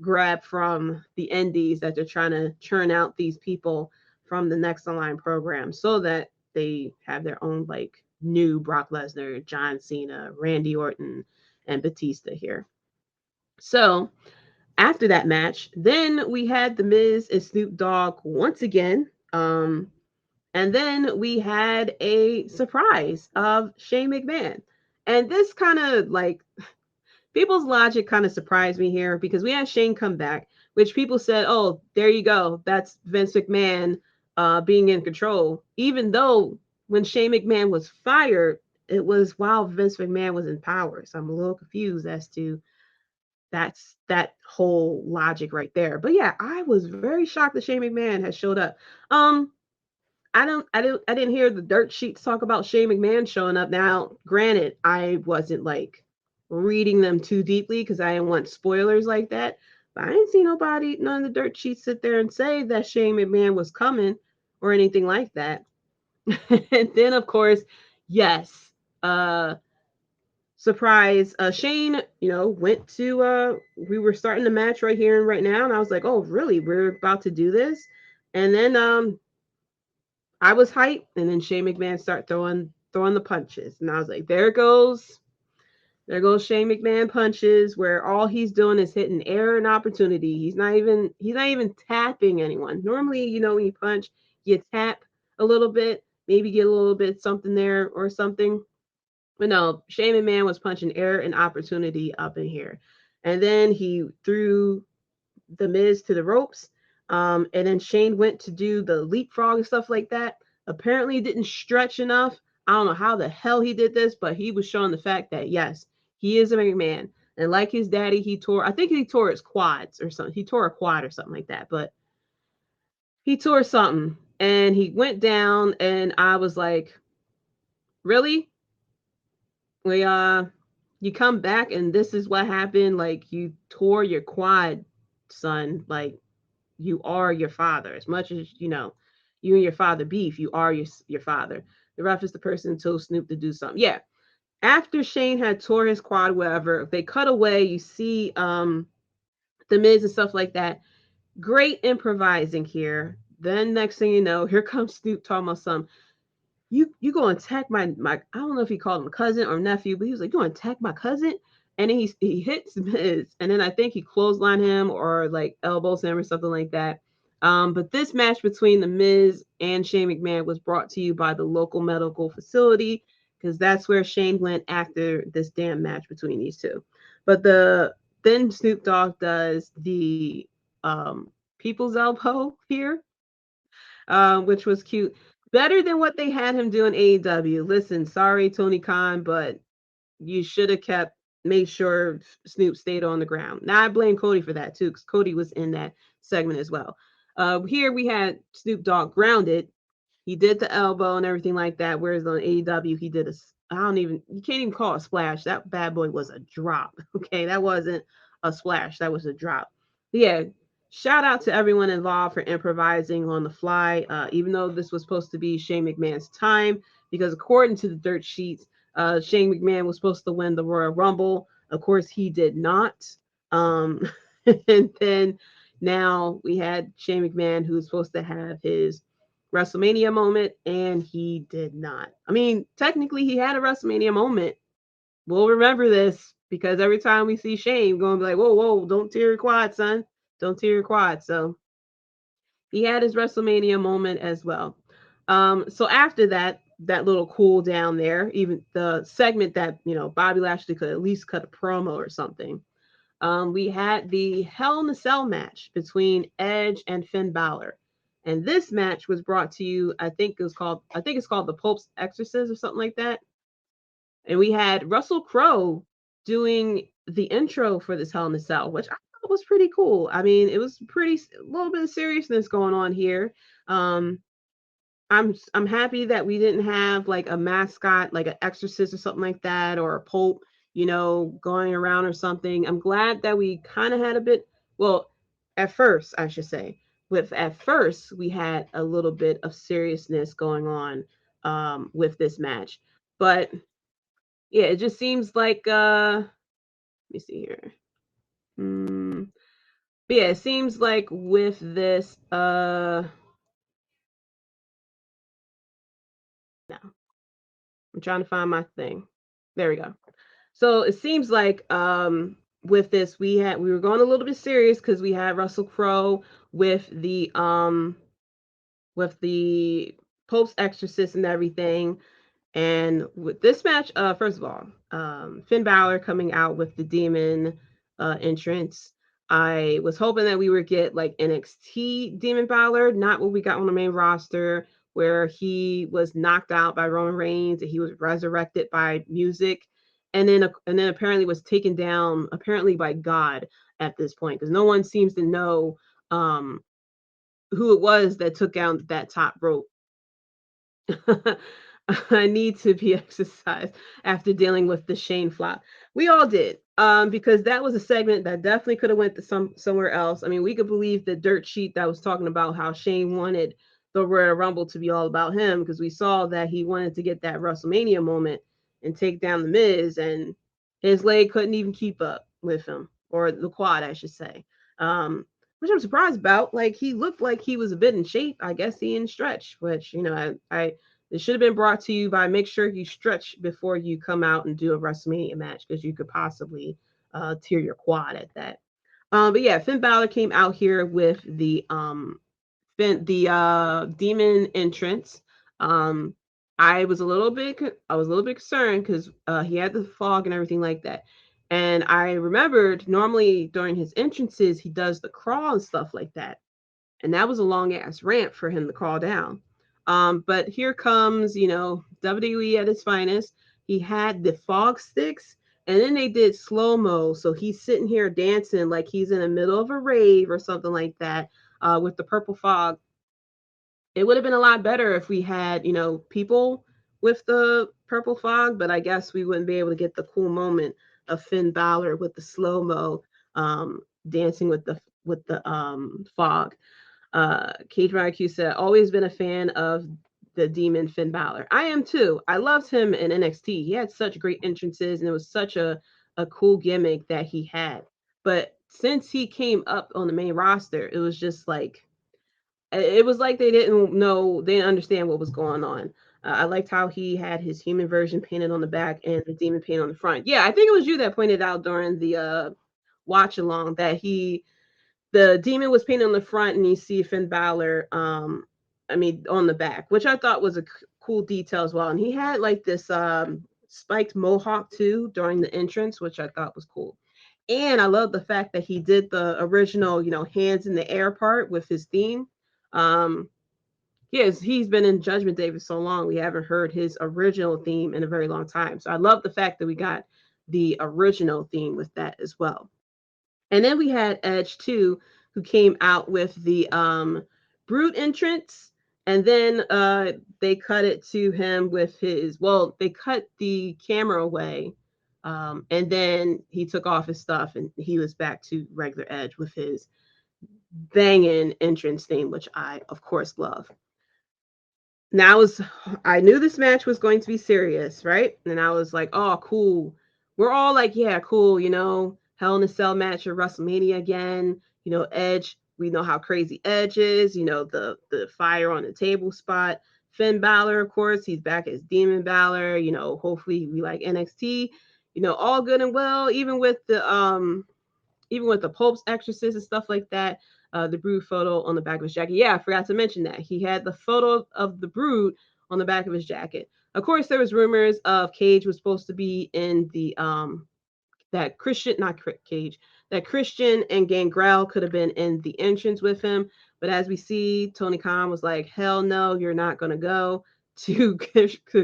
grab from the indies, that they're trying to churn out these people from the Next Online program so that they have their own like new Brock Lesnar, John Cena, Randy Orton, and Batista here. So after that match, then we had The Miz and Snoop Dogg once again. And then we had a surprise of Shane McMahon. And this kind of like people's logic kind of surprised me here because we had Shane come back, which people said, oh, there you go. That's Vince McMahon being in control. Even though when Shane McMahon was fired, it was while Vince McMahon was in power. So I'm a little confused as to that whole logic right there. But yeah, I was very shocked that Shane McMahon had showed up. I didn't hear the dirt sheets talk about Shane McMahon showing up. Now, granted, I wasn't like reading them too deeply because I didn't want spoilers like that. But I didn't see nobody, none of the dirt sheets sit there and say that Shane McMahon was coming or anything like that. And then, of course, yes, uh, surprise, Shane, went to, we were starting the match right here and right now. And I was like, oh, really? We're about to do this? And then, I was hyped. And then Shane McMahon started throwing the punches. And I was like, there goes Shane McMahon punches, where all he's doing is hitting air and opportunity. He's not even tapping anyone. Normally, when you punch, you tap a little bit, maybe get a little bit something there or something. But no, Shane McMahon was punching air and opportunity up in here. And then he threw the Miz to the ropes. And then Shane went to do the leapfrog and stuff like that. Apparently, didn't stretch enough. I don't know how the hell he did this, but he was showing the fact that yes, he is a McMahon. And like his daddy, I think he tore his quads or something. He tore a quad or something like that, but he tore something and he went down. And I was like, really? You come back and this is what happened? Like, you tore your quad, son. Like, you are your father. As much as you and your father beef, you are your father. The ref is the person who told Snoop to do something. Yeah. After Shane had tore his quad, whatever, they cut away. You see the Miz and stuff like that. Great improvising here. Then next thing you know, here comes Snoop talking about something. You go and attack my I don't know if he called him cousin or nephew, but he was like, you want to attack my cousin? And then he hits Miz, and then I think he clotheslined him or like elbows him or something like that. But this match between the Miz and Shane McMahon was brought to you by the local medical facility, because that's where Shane went after this damn match between these two. But then Snoop Dogg does the people's elbow here, which was cute. Better than what they had him do in AEW. Listen, sorry, Tony Khan, but you should have made sure Snoop stayed on the ground. Now I blame Cody for that too, because Cody was in that segment as well. Here we had Snoop Dogg grounded. He did the elbow and everything like that. Whereas on AEW, he did you can't even call it a splash. That bad boy was a drop. Okay, that wasn't a splash. That was a drop. But yeah, shout out to everyone involved for improvising on the fly, even though this was supposed to be Shane McMahon's time, because according to the dirt sheets, Shane McMahon was supposed to win the Royal Rumble. Of course, he did not. And then now we had Shane McMahon, who's supposed to have his WrestleMania moment, and he did not. I mean, technically, he had a WrestleMania moment. We'll remember this because every time we see Shane, we're going to be like, whoa, whoa, don't tear your quad, son. Don't tear your quad. So he had his WrestleMania moment as well. So after that little cool down there, even the segment that, Bobby Lashley could at least cut a promo or something. We had the Hell in a Cell match between Edge and Finn Balor. And this match was brought to you, I think it's called the Pope's Exorcist or something like that. And we had Russell Crowe doing the intro for this Hell in a Cell, which I thought was pretty cool. I mean, it was a little bit of seriousness going on here. I'm happy that we didn't have like a mascot, like an exorcist or something like that, or a pope, going around or something. I'm glad that we kind of had at first, I should say, at first we had a little bit of seriousness going on with this match. But yeah, it just seems like let me see here. But yeah, it seems like with this no. I'm trying to find my thing. There we go. So it seems like with this we were going a little bit serious because we had Russell Crowe with the Pope's Exorcist and everything. And with this match, first of all, Finn Balor coming out with the demon entrance. I was hoping that we would get like NXT Demon Balor, not what we got on the main roster, where he was knocked out by Roman Reigns and he was resurrected by music, and then apparently was taken down apparently by God at this point, because no one seems to know who it was that took down that top rope. I need to be exercised after dealing with the Shane flop. We all did. Because that was a segment that definitely could have went to somewhere else. I mean, we could believe the dirt sheet that was talking about how Shane wanted the Royal Rumble to be all about him, because we saw that he wanted to get that WrestleMania moment and take down the Miz, and his leg couldn't even keep up with him, or the quad, I should say. Which I'm surprised about. Like, he looked like he was a bit in shape. I guess he didn't stretch, which, you know, I it should have been brought to you by make sure you stretch before you come out and do a WrestleMania match, because you could possibly tear your quad at that. But yeah, Finn Balor came out here with the demon entrance. Um, I was a little bit concerned because he had the fog and everything like that. And I remembered normally during his entrances he does the crawl and stuff like that, and that was a long ass ramp for him to crawl down. But here comes, you know, WWE at its finest. He had the fog sticks, and then they did slow mo, so he's sitting here dancing like he's in the middle of a rave or something like that, with the purple fog. It would have been a lot better if we had, you know, people with the purple fog, but I guess we wouldn't be able to get the cool moment of Finn Balor with the slow mo, dancing with the fog. Cage IQ said, always been a fan of the demon Finn Balor. I am too. I loved him in NXT. He had such great entrances, and it was such a cool gimmick that he had. But since he came up on the main roster, it was just like, it was like they didn't know, they didn't understand what was going on. I liked how he had his human version painted on the back and the demon painted on the front. Yeah, I think it was you that pointed out during the watch along that the demon was painted on the front, and you see Finn Balor, I mean, on the back, which I thought was a cool detail as well. And he had like this spiked mohawk too during the entrance, which I thought was cool. And I love the fact that he did the original, you know, hands in the air part with his theme. Um, yes, he's been in Judgment Day for so long. We haven't heard his original theme in a very long time. So I love the fact that we got the original theme with that as well. And then we had Edge too, who came out with the brute entrance. And then they cut it to him with his, well, they cut the camera away. And then he took off his stuff and he was back to regular Edge with his banging entrance theme, which I, of course, love. Now I knew this match was going to be serious, right? And I was like, oh, cool. We're all like, yeah, cool, you know, Hell in a Cell match at WrestleMania again. You know, Edge, we know how crazy Edge is, you know, the fire on the table spot. Finn Balor, of course, he's back as Demon Balor, you know, hopefully we like NXT, you know, all good and well, even with the Pope's exorcist and stuff like that. The Brood photo on the back of his jacket. Yeah, I forgot to mention that. He had the photo of the Brood on the back of his jacket. Of course, there was rumors of Cage was supposed to be in the that Christian, not Cage, that Christian and Gangrel could have been in the entrance with him. But as we see, Tony Khan was like, hell no, you're not going to go to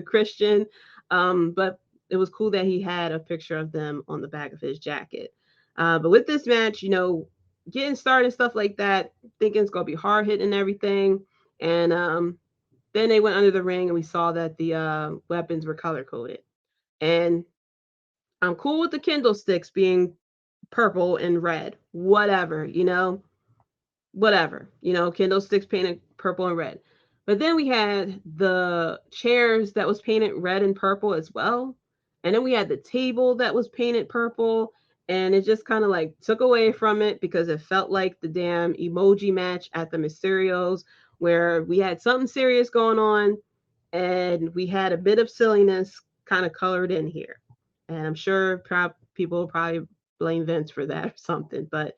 Christian. But it was cool that he had a picture of them on the back of his jacket. But with this match, you know, getting started and stuff like that, thinking it's going to be hard hitting and everything. And then they went under the ring and we saw that the weapons were color coded. And I'm cool with the Kindle sticks being purple and red, whatever, you know, whatever, you know, Kindle sticks painted purple and red. But then we had the chairs that was painted red and purple as well. And then we had the table that was painted purple. And it just kind of like took away from it because it felt like the damn emoji match at the Mysterios, where we had something serious going on and we had a bit of silliness kind of colored in here. And I'm sure people will probably blame Vince for that or something. But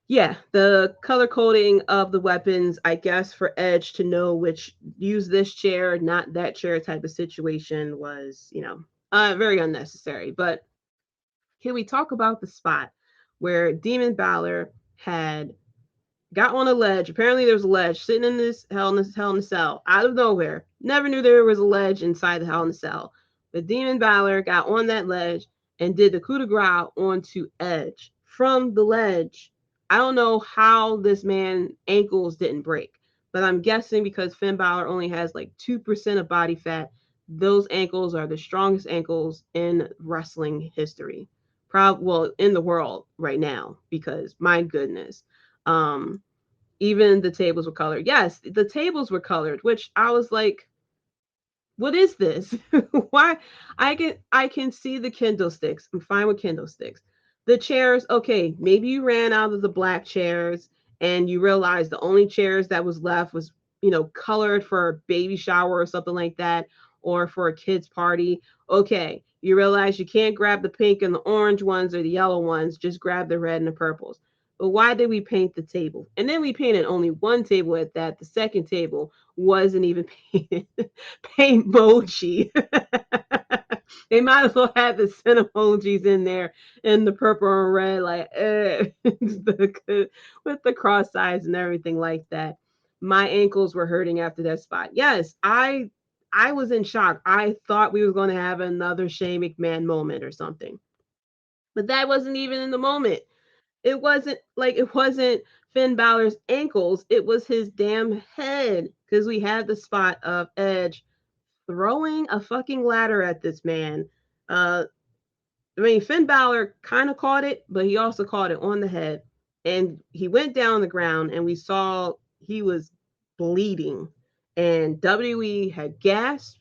yeah, the color coding of the weapons, I guess, for Edge to know which use this chair, not that chair type of situation was, you know, very unnecessary. But can we talk about the spot where Demon Balor had got on a ledge? Apparently, there's a ledge sitting in this Hell in a Cell out of nowhere. Never knew there was a ledge inside the Hell in a Cell. But Demon Balor got on that ledge and did the coup de grace onto Edge from the ledge. I don't know how this man ankles didn't break, but I'm guessing because Finn Balor only has like 2% of body fat, those ankles are the strongest ankles in wrestling history. in the world right now, because my goodness. Um, Even the tables were colored. Yes, the tables were colored, which I was like, what is this? Why? I can see the Kindle sticks. I'm fine with Kindle sticks. The chairs, okay, maybe you ran out of the black chairs and you realized the only chairs that was left was, colored for a baby shower or something like that, or for a kid's party. Okay, you realize you can't grab the pink and the orange ones or the yellow ones, just grab the red and the purples. But why did we paint the table? And then we painted only one table at that. The second table wasn't even painted. Paintmoji. They might as well have the cinemojis in there in the purple and red, like with the cross eyes and everything like that. My ankles were hurting after that spot. Yes, I was in shock. I thought we were going to have another Shane McMahon moment or something, but that wasn't even in the moment. It wasn't Finn Balor's ankles. It was his damn head, because we had the spot of Edge throwing a fucking ladder at this man. Uh, I mean, Finn Balor kind of caught it, but he also caught it on the head. And he went down on the ground, and we saw he was bleeding. And WWE had gasped.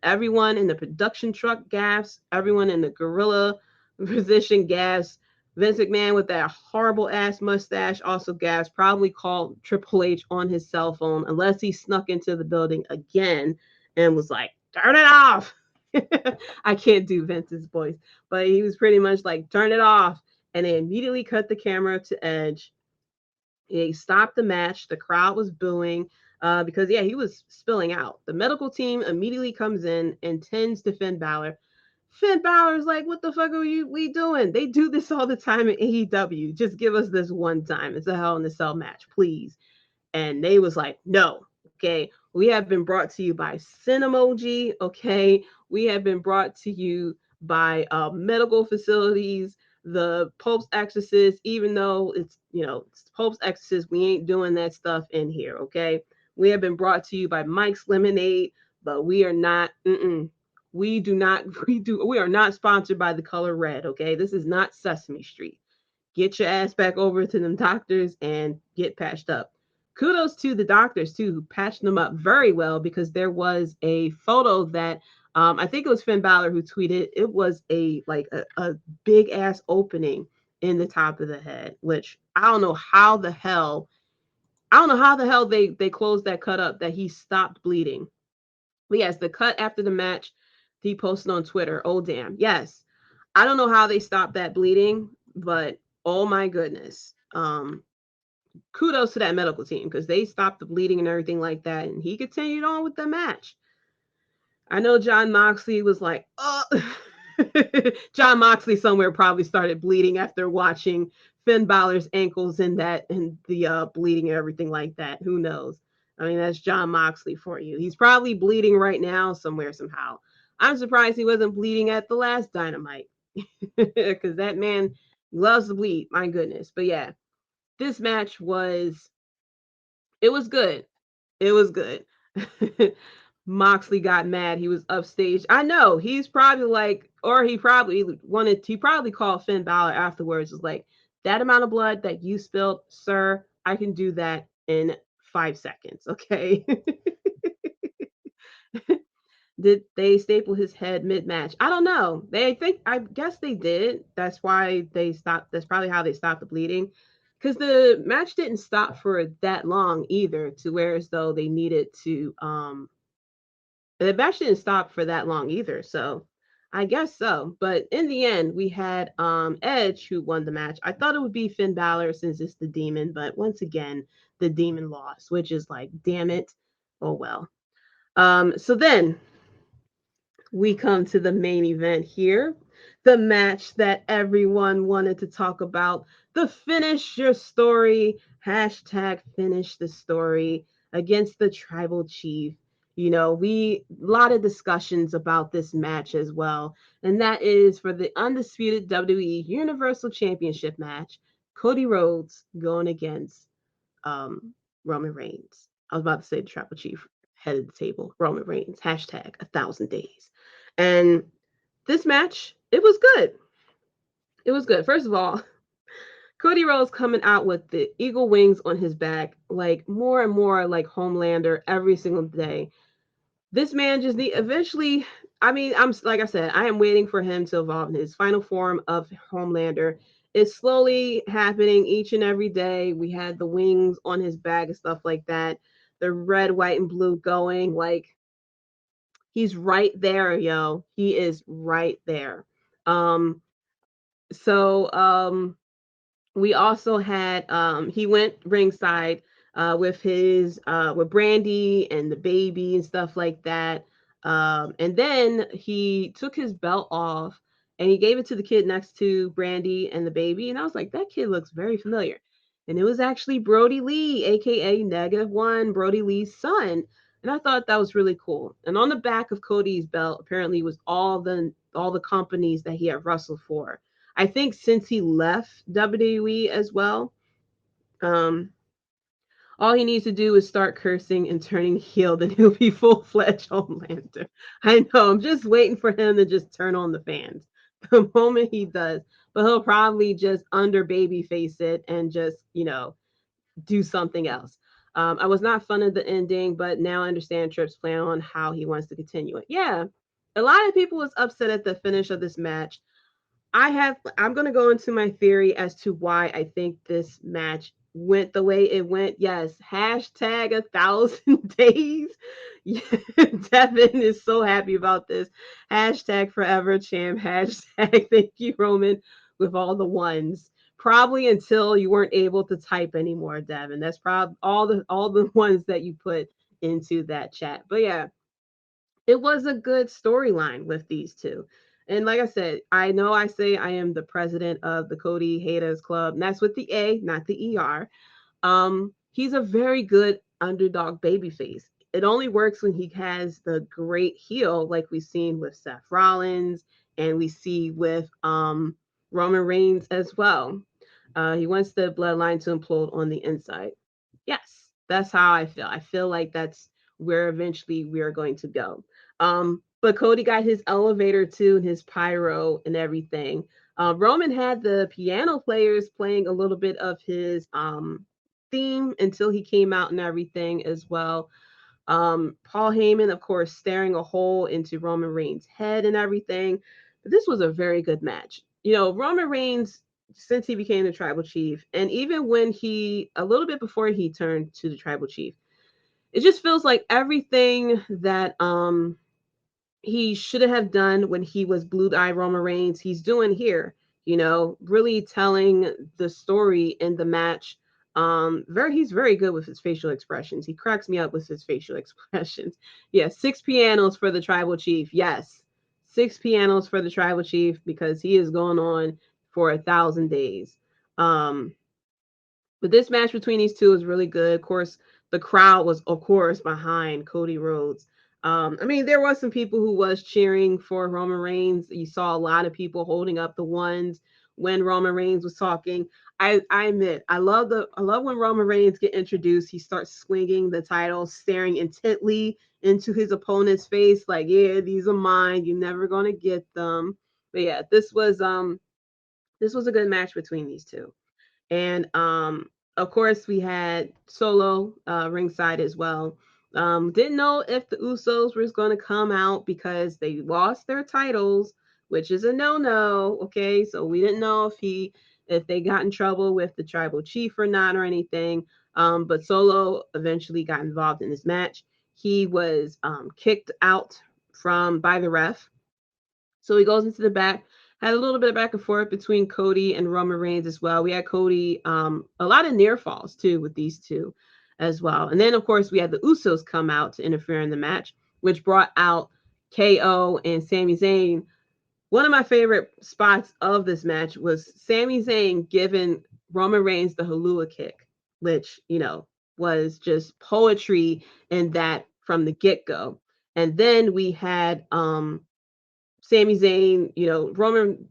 Everyone in the production truck gasped. Everyone in the gorilla position gasped. Vince McMahon with that horrible ass mustache also gasped. Probably called Triple H on his cell phone, unless he snuck into the building again and was like, "Turn it off." I can't do Vince's voice, but he was pretty much like, "Turn it off." And they immediately cut the camera to Edge. He stopped the match. The crowd was booing because, yeah, he was spilling out. The medical team immediately comes in and tends to Finn Balor. Finn Balor's like, "What the fuck are we doing? They do this all the time in AEW. Just give us this one time. It's a Hell in a Cell match, please." And they was like, "No, okay, we have been brought to you by Cinemoji, okay, we have been brought to you by medical facilities, the Pope's exorcist. Even though it's Pope's exorcist, we ain't doing that stuff in here, okay. We have been brought to you by Mike's Lemonade, but we are not. We do not. We are not sponsored by the color red, okay. This is not Sesame Street. Get your ass back over to them doctors and get patched up." Kudos to the doctors too, who patched them up very well, because there was a photo that I think it was Finn Balor who tweeted. It was a big ass opening in the top of the head, which I don't know how the hell they closed that cut up, that he stopped bleeding. But yes, the cut after the match, he posted on Twitter. Oh damn, yes. I don't know how they stopped that bleeding, but oh my goodness. Kudos to that medical team, because they stopped the bleeding and everything like that, and he continued on with the match. I know John Moxley was like, "Oh." John Moxley somewhere probably started bleeding after watching Finn Balor's ankles and the bleeding and everything like that. Who knows? I mean, that's John Moxley for you. He's probably bleeding right now somewhere somehow. I'm surprised he wasn't bleeding at the last Dynamite, because that man loves to bleed. My goodness. But yeah, this match was good. It was good. Moxley got mad. He was upstage. I know. He's probably like, or he probably called Finn Balor afterwards. Was like, "That amount of blood that you spilled, sir, I can do that in 5 seconds." Okay. Did they staple his head mid-match? I don't know. I guess they did. That's why they stopped. That's probably how they stopped the bleeding. Because the match didn't stop for that long either, to where as though they needed to the match didn't stop for that long either. So I guess so. But in the end, we had Edge who won the match. I thought it would be Finn Balor since it's the demon, but once again, the demon lost, which is like, damn it. Oh well. So then we come to the main event here, the match that everyone wanted to talk about, the finish your story, hashtag finish the story, against the tribal chief. We a lot of discussions about this match as well, and that is for the undisputed WWE Universal Championship match, Cody Rhodes going against Roman Reigns. I was about to say the tribal chief, head of the table, Roman Reigns, hashtag 1,000 days. And this match, it was good. It was good. First of all, Cody Rhodes coming out with the eagle wings on his back, like more and more like Homelander every single day. This man just need eventually. I mean, I'm like I said, I am waiting for him to evolve in his final form of Homelander. It's slowly happening each and every day. We had the wings on his back and stuff like that. The red, white, and blue going. Like he's right there, yo. He is right there. Um, so we also had he went ringside with his with Brandy and the baby and stuff like that. And then he took his belt off and he gave it to the kid next to Brandy and the baby. And I was like, that kid looks very familiar. And it was actually Brody Lee, aka -1, Brody Lee's son. And I thought that was really cool. And on the back of Cody's belt apparently was all the companies that he had wrestled for. I think since he left WWE as well, um, all he needs to do is start cursing and turning heel, then he'll be full-fledged Homelander. I know, I'm just waiting for him to just turn on the fans. The moment he does, but he'll probably just under babyface it and just, do something else. I was not fun of the ending, but now I understand Tripp's plan on how he wants to continue it. Yeah, a lot of people was upset at the finish of this match. I'm going to go into my theory as to why I think this match went the way it went. Yes, hashtag 1,000 days. Yeah, Devin is so happy about this. Hashtag forever champ. Hashtag thank you, Roman, with all the ones. Probably until you weren't able to type anymore, Devin. That's probably all the ones that you put into that chat. But yeah, it was a good storyline with these two. And like I said, I know I say I am the president of the Cody Haters Club, and that's with the A, not the ER. He's a very good underdog babyface. It only works when he has the great heel, like we've seen with Seth Rollins and we see with Roman Reigns as well. He wants the bloodline to implode on the inside. Yes, that's how I feel. I feel like that's where eventually we are going to go. But Cody got his elevator too, and his pyro and everything. Roman had the piano players playing a little bit of his theme until he came out and everything as well. Paul Heyman, of course, staring a hole into Roman Reigns' head and everything. But this was a very good match. Roman Reigns, since he became the tribal chief, and even when a little bit before he turned to the tribal chief, it just feels like everything that he should have done when he was Blue Eye Roman Reigns, he's doing here, really telling the story in the match. He's very good with his facial expressions. He cracks me up with his facial expressions. Yeah, 6 pianos for the tribal chief. Yes, 6 pianos for the tribal chief because he is going on for 1,000 days. But this match between these two is really good. Of course, the crowd was, of course, behind Cody Rhodes. I mean, there was some people who was cheering for Roman Reigns. You saw a lot of people holding up the ones when Roman Reigns was talking. I admit, I love when Roman Reigns get introduced. He starts swinging the title, staring intently into his opponent's face, like, yeah, these are mine. You're never gonna get them. But yeah, this was a good match between these two. And of course, we had Solo ringside as well. Didn't know if the Usos was going to come out because they lost their titles, which is a no-no. Okay, so we didn't know if they got in trouble with the tribal chief or not or anything. But Solo eventually got involved in this match. He was kicked out by the ref, so he goes into the back. Had a little bit of back and forth between Cody and Roman Reigns as well. We had Cody, a lot of near falls too with these two as well. And then, of course, we had the Usos come out to interfere in the match, which brought out KO and Sami Zayn. One of my favorite spots of this match was Sami Zayn giving Roman Reigns the Halua kick, which, was just poetry in that from the get-go. And then we had Sami Zayn, Roman,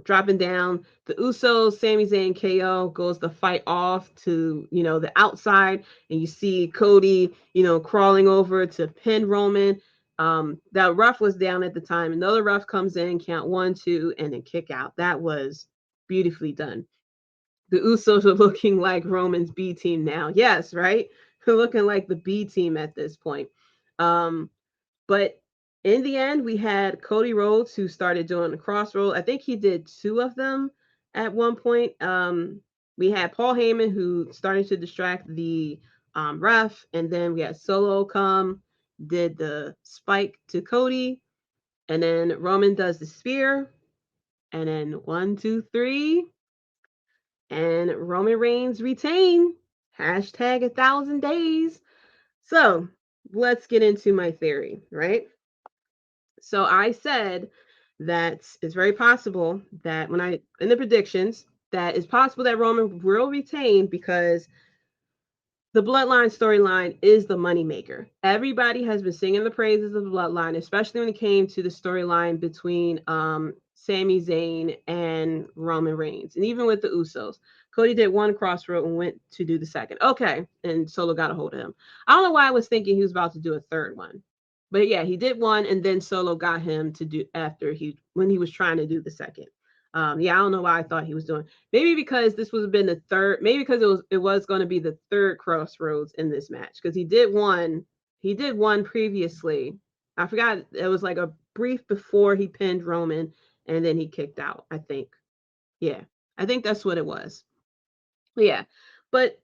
dropping down the Usos, Sami Zayn, KO goes the fight off to, the outside, and you see Cody, crawling over to pin Roman. That ref was down at the time. Another ref comes in, count 1, 2, and then kick out. That was beautifully done. The Usos are looking like Roman's B team now. Yes, right? They're looking like the B team at this point. But in the end, we had Cody Rhodes, who started doing the crossroad. I think he did 2 of them at one point. We had Paul Heyman, who started to distract the ref. And then we had Solo come, did the spike to Cody. And then Roman does the spear. And then 1, 2, 3. And Roman Reigns retain. Hashtag 1,000 days. So let's get into my theory, right? So I said that it's very possible that in the predictions, that it's possible that Roman will retain because the Bloodline storyline is the moneymaker. Everybody has been singing the praises of the Bloodline, especially when it came to the storyline between Sami Zayn and Roman Reigns, and even with the Usos. Cody did 1 crossroad and went to do the second. Okay, and Solo got a hold of him. I don't know why I was thinking he was about to do a third one. But yeah, he did 1, and then Solo got him to do when he was trying to do the second. Yeah, I don't know why I thought he was doing. Maybe because this was been the third. Maybe because it was going to be the third crossroads in this match because he did one. He did 1 previously. I forgot. It was like a brief before he pinned Roman, and then he kicked out. I think. Yeah, I think that's what it was. Yeah, but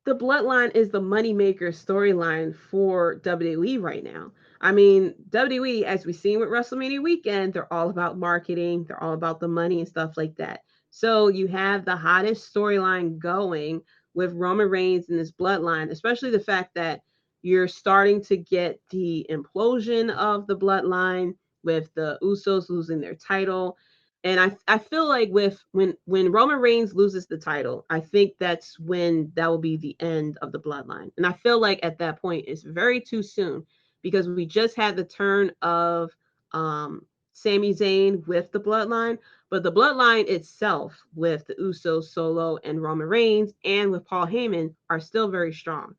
the Bloodline is the moneymaker storyline for WWE right now. I mean, WWE, as we've seen with WrestleMania weekend, they're all about marketing, they're all about the money and stuff like that. So you have the hottest storyline going with Roman Reigns and this Bloodline, especially the fact that you're starting to get the implosion of the Bloodline with the Usos losing their title. And I feel like when Roman Reigns loses the title, I think that's when that will be the end of the Bloodline. And I feel like at that point it's very too soon because we just had the turn of Sami Zayn with the Bloodline, but the Bloodline itself with the Usos, Solo, and Roman Reigns, and with Paul Heyman are still very strong.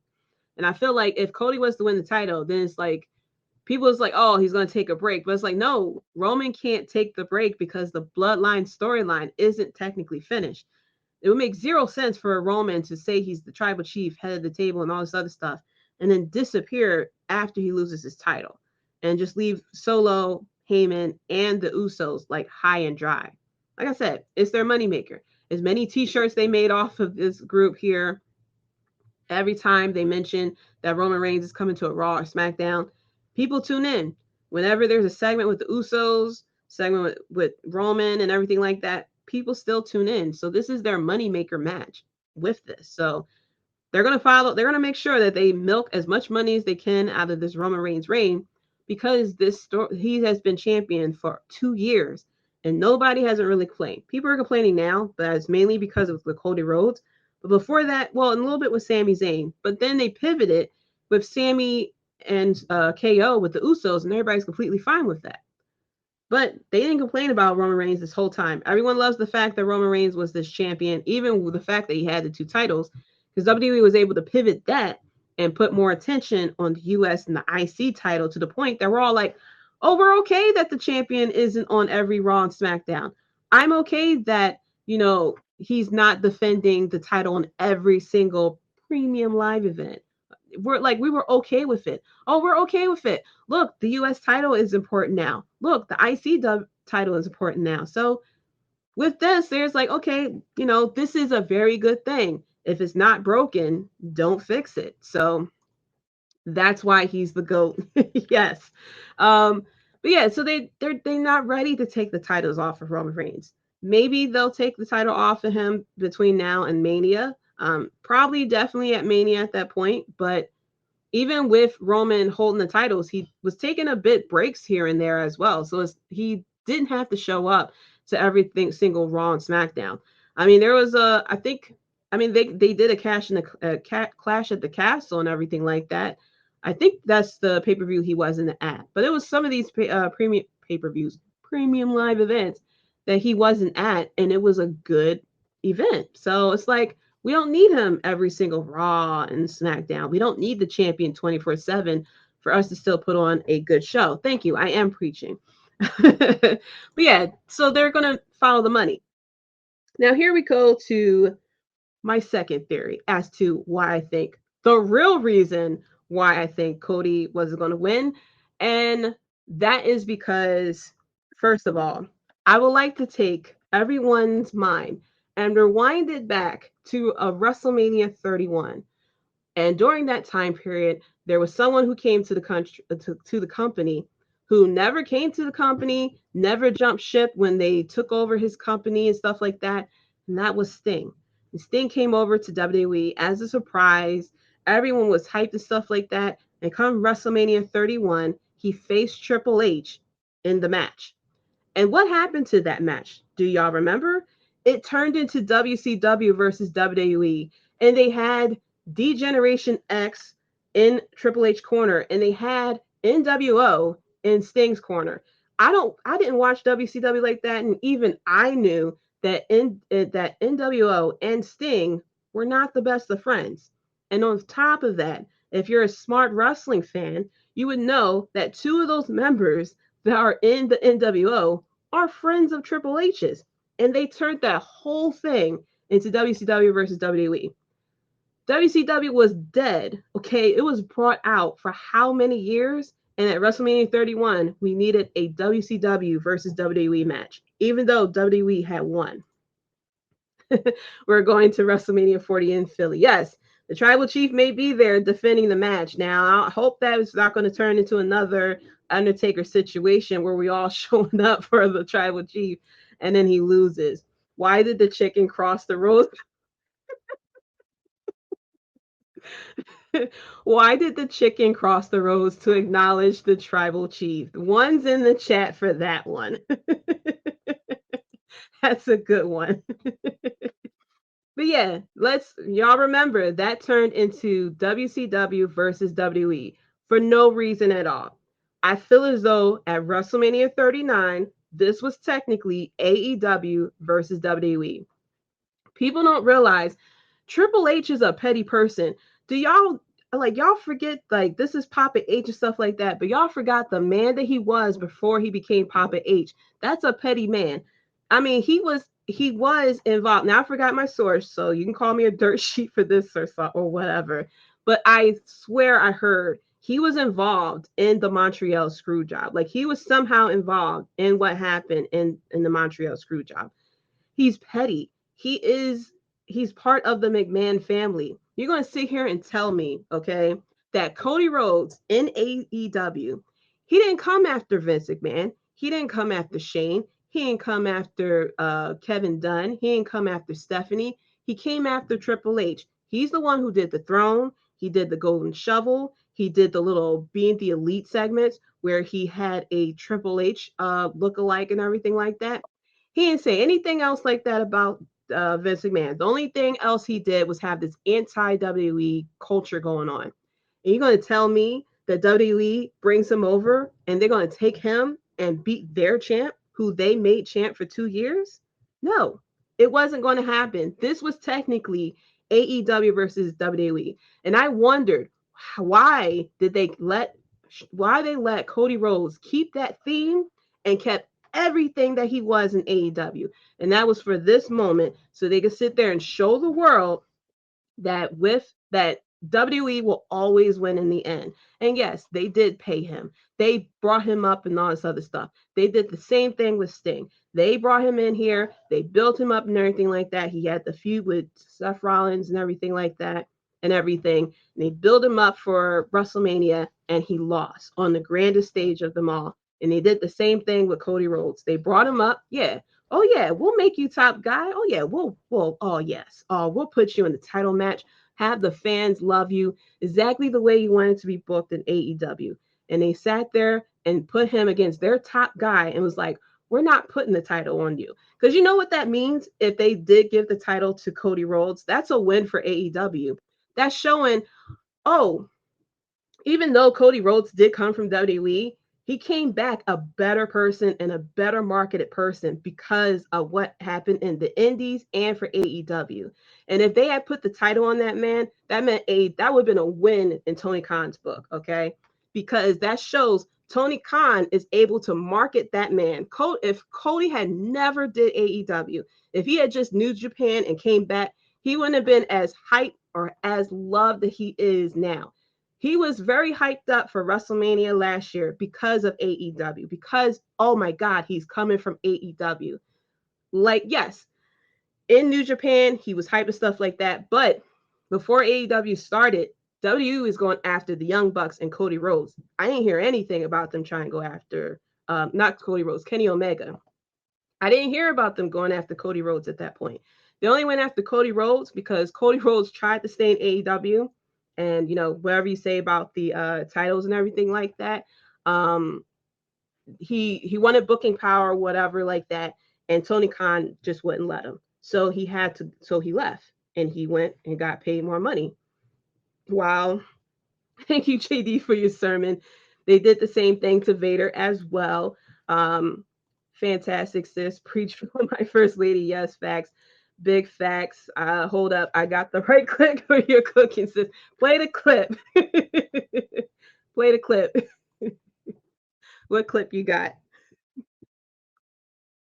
And I feel like if Cody was to win the title, then it's like people is like, oh, he's going to take a break. But it's like, no, Roman can't take the break because the Bloodline storyline isn't technically finished. It would make 0 sense for a Roman to say he's the tribal chief, head of the table, and all this other stuff, and then disappear after he loses his title and just leave Solo, Heyman, and the Usos like high and dry. Like I said, it's their moneymaker. As many t-shirts they made off of this group here, every time they mention that Roman Reigns is coming to a Raw or SmackDown, people tune in. Whenever there's a segment with the Usos, segment with Roman and everything like that, people still tune in. So this is their moneymaker match with this. So they're going to make sure that they milk as much money as they can out of this Roman Reigns reign because he has been champion for 2 years and nobody hasn't really complained. People are complaining now, but it's mainly because of the Cody Rhodes. But before that, well, and a little bit with Sami Zayn, but then they pivoted with Sami and KO with the Usos, and everybody's completely fine with that. But they didn't complain about Roman Reigns this whole time. Everyone loves the fact that Roman Reigns was this champion, even with the fact that he had the 2 titles, because WWE was able to pivot that and put more attention on the US and the IC title to the point that we're all like, oh, we're okay that the champion isn't on every Raw and SmackDown. I'm okay that, he's not defending the title on every single premium live event. We were okay with it. Oh, we're okay with it. Look, the US title is important now. Look, the IC title is important now. So with this, there's like, okay, this is a very good thing. If it's not broken, don't fix it. So that's why he's the GOAT. Yes. But yeah, so they're not ready to take the titles off of Roman Reigns. Maybe they'll take the title off of him between now and Mania. Probably definitely at Mania at that point. But even with Roman holding the titles, he was taking a bit breaks here and there as well. So he didn't have to show up to everything single Raw and SmackDown. I mean, there was they did a Clash at the Castle and everything like that. I think that's the pay-per-view he wasn't at. But it was some of these premium pay-per-views, premium live events that he wasn't at, and it was a good event. So it's like, we don't need him every single Raw and SmackDown. We don't need the champion 24/7 for us to still put on a good show. Thank you. I am preaching. But yeah, so they're going to follow the money. Now, here we go to my second theory as to why I think the real reason why I think Cody was going to win. And that is because, first of all, I would like to take everyone's mind and rewind it back to a WrestleMania 31. And during that time period, there was someone who came to the country to the company who never came to the company, never jumped ship when they took over his company and stuff like that. And that was Sting. And Sting came over to WWE as a surprise. Everyone was hyped and stuff like that. And come WrestleMania 31, he faced Triple H in the match. And what happened to that match? Do y'all remember? It turned into WCW versus WWE. And they had D-Generation X in Triple H corner. And they had NWO in Sting's corner. I didn't watch WCW like that. And even I knew that that NWO and Sting were not the best of friends. And on top of that, if you're a smart wrestling fan, you would know that two of those members that are in the NWO are friends of Triple H's. And they turned that whole thing into WCW versus WWE. WCW was dead, okay? It was brought out for how many years? And at WrestleMania 31, we needed a WCW versus WWE match, even though WWE had won. We're going to WrestleMania 40 in Philly. Yes, the tribal chief may be there defending the match. Now, I hope that it's not going to turn into another Undertaker situation where we all showing up for the tribal chief and then he loses. Why did the chicken cross the road? Why did the chicken cross the roads to acknowledge the tribal chief? One's in the chat for that one. That's a good one. But yeah, y'all remember that turned into WCW versus WWE for no reason at all. I feel as though at WrestleMania 39, this was technically AEW versus WWE. People don't realize Triple H is a petty person. Do y'all forget like this is Papa H and stuff like that, but y'all forgot the man that he was before he became Papa H. That's a petty man. I mean, he was involved. Now I forgot my source, so you can call me a dirt sheet for this or whatever. But I swear I heard he was involved in the Montreal screw job. Like he was somehow involved in what happened in the Montreal screw job. He's petty. He's part of the McMahon family. You're going to sit here and tell me, okay, that Cody Rhodes in AEW, he didn't come after Vince McMahon. He didn't come after Shane. He didn't come after Kevin Dunn. He didn't come after Stephanie. He came after Triple H. He's the one who did the throne. He did the golden shovel. He did the little being the elite segments where he had a Triple H look-alike and everything like that. He didn't say anything else like that about Vince McMahon. The only thing else he did was have this anti-WWE culture going on. And you're going to tell me that WWE brings him over and they're going to take him and beat their champ, who they made champ for 2 years? No, it wasn't going to happen. This was technically AEW versus WWE. And I wondered why they let Cody Rhodes keep that theme and kept everything that he was in AEW. And that was for this moment so they could sit there and show the world that WWE will always win in the end. And yes, they did pay him. They brought him up and all this other stuff. They did the same thing with Sting. They brought him in here. They built him up and everything like that. He had the feud with Seth Rollins and everything like that and everything. And they built him up for WrestleMania and he lost on the grandest stage of them all. And they did the same thing with Cody Rhodes. They brought him up. Yeah. Oh yeah, we'll make you top guy. Oh yeah, oh yes. Oh, we'll put you in the title match. Have the fans love you exactly the way you wanted to be booked in AEW. And they sat there and put him against their top guy and was like, we're not putting the title on you. Because you know what that means? If they did give the title to Cody Rhodes, that's a win for AEW. That's showing, oh, even though Cody Rhodes did come from WWE, he came back a better person and a better marketed person because of what happened in the Indies and for AEW. And if they had put the title on that man, that meant that would have been a win in Tony Khan's book. Okay. because that shows Tony Khan is able to market that man. If Cody had never did AEW, if he had just New Japan and came back, he wouldn't have been as hyped or as loved that he is now. He was very hyped up for WrestleMania last year because of AEW, because, oh my God, he's coming from AEW. Like, yes, in New Japan, he was hyped and stuff like that. But before AEW started, WWE was going after the Young Bucks and Cody Rhodes. I didn't hear anything about them trying to go after, not Cody Rhodes, Kenny Omega. I didn't hear about them going after Cody Rhodes at that point. They only went after Cody Rhodes because Cody Rhodes tried to stay in AEW. And, you know, whatever you say about the titles and everything like that, he wanted booking power, whatever like that. And Tony Khan just wouldn't let him. So he left and he went and got paid more money. Wow. Thank you, Jaydee, for your sermon. They did the same thing to Vader as well. Fantastic, sis. Preach for my first lady. Yes, facts. Big facts. Hold up. I got the right clip for your cooking, sis. Play the clip. Play the clip. What clip you got?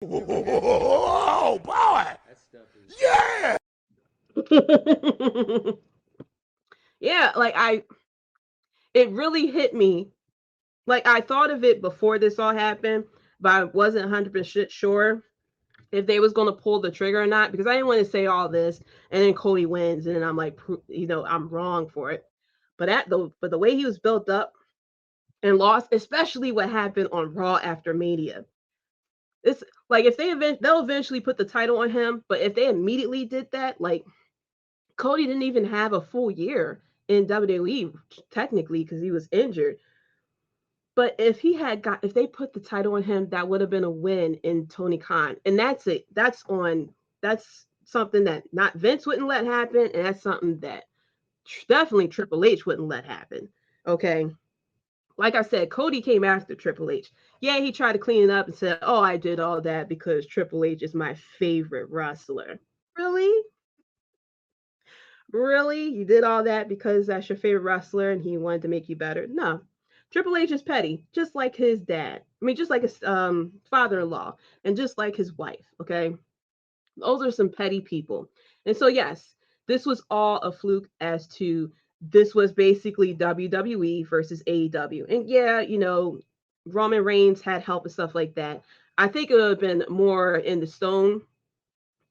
Oh, boy! Yeah! Yeah, like it really hit me. Like I thought of it before this all happened, but I wasn't 100% sure if they was going to pull the trigger or not, because I didn't want to say all this and then Cody wins and then I'm like, you know, I'm wrong for it. But the way he was built up and lost, especially what happened on Raw after Mania. It's like if they'll eventually put the title on him, but if they immediately did that, like Cody didn't even have a full year in WWE technically because he was injured. But if they put the title on him, that would have been a win in Tony Khan. And that's it. That's something that not Vince wouldn't let happen. And that's something that definitely Triple H wouldn't let happen. Okay. Like I said, Cody came after Triple H. Yeah, he tried to clean it up and said, oh, I did all that because Triple H is my favorite wrestler. Really? Really? You did all that because that's your favorite wrestler and he wanted to make you better? No. Triple H is petty, just like his dad. I mean, just like his father-in-law and just like his wife, okay? Those are some petty people. And so, yes, this was all a fluke as to this was basically WWE versus AEW. And yeah, you know, Roman Reigns had help and stuff like that. I think it would have been more in the stone.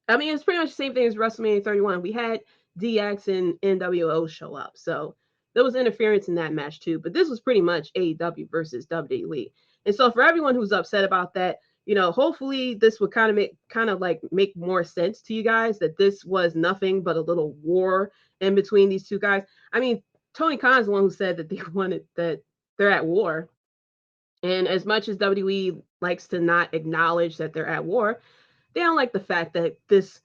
I mean, it's pretty much the same thing as WrestleMania 31. We had DX and NWO show up. So there was interference in that match too. But this was pretty much AEW versus WWE. And so for everyone who's upset about that, you know, hopefully this would kind of make more sense to you guys that this was nothing but a little war in between these two guys. I mean, Tony Khan's the one who said that they're at war. And as much as WWE likes to not acknowledge that they're at war, they don't like the fact that this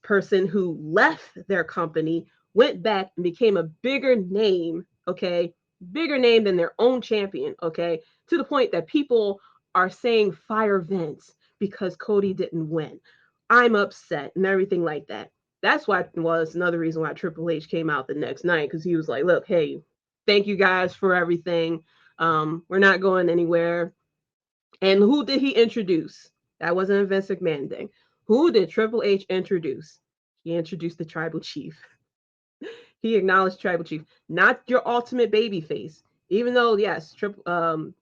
person who left their company went back and became a bigger name, okay? Bigger name than their own champion, okay? To the point that people are saying fire Vince because Cody didn't win. I'm upset and everything like that. That's why was another reason why Triple H came out the next night because he was like, look, hey, thank you guys for everything. We're not going anywhere. And who did he introduce? That wasn't a Vince McMahon thing. Who did Triple H introduce? He introduced the tribal chief. He acknowledged tribal chief, not your ultimate baby face. Even though, yes, even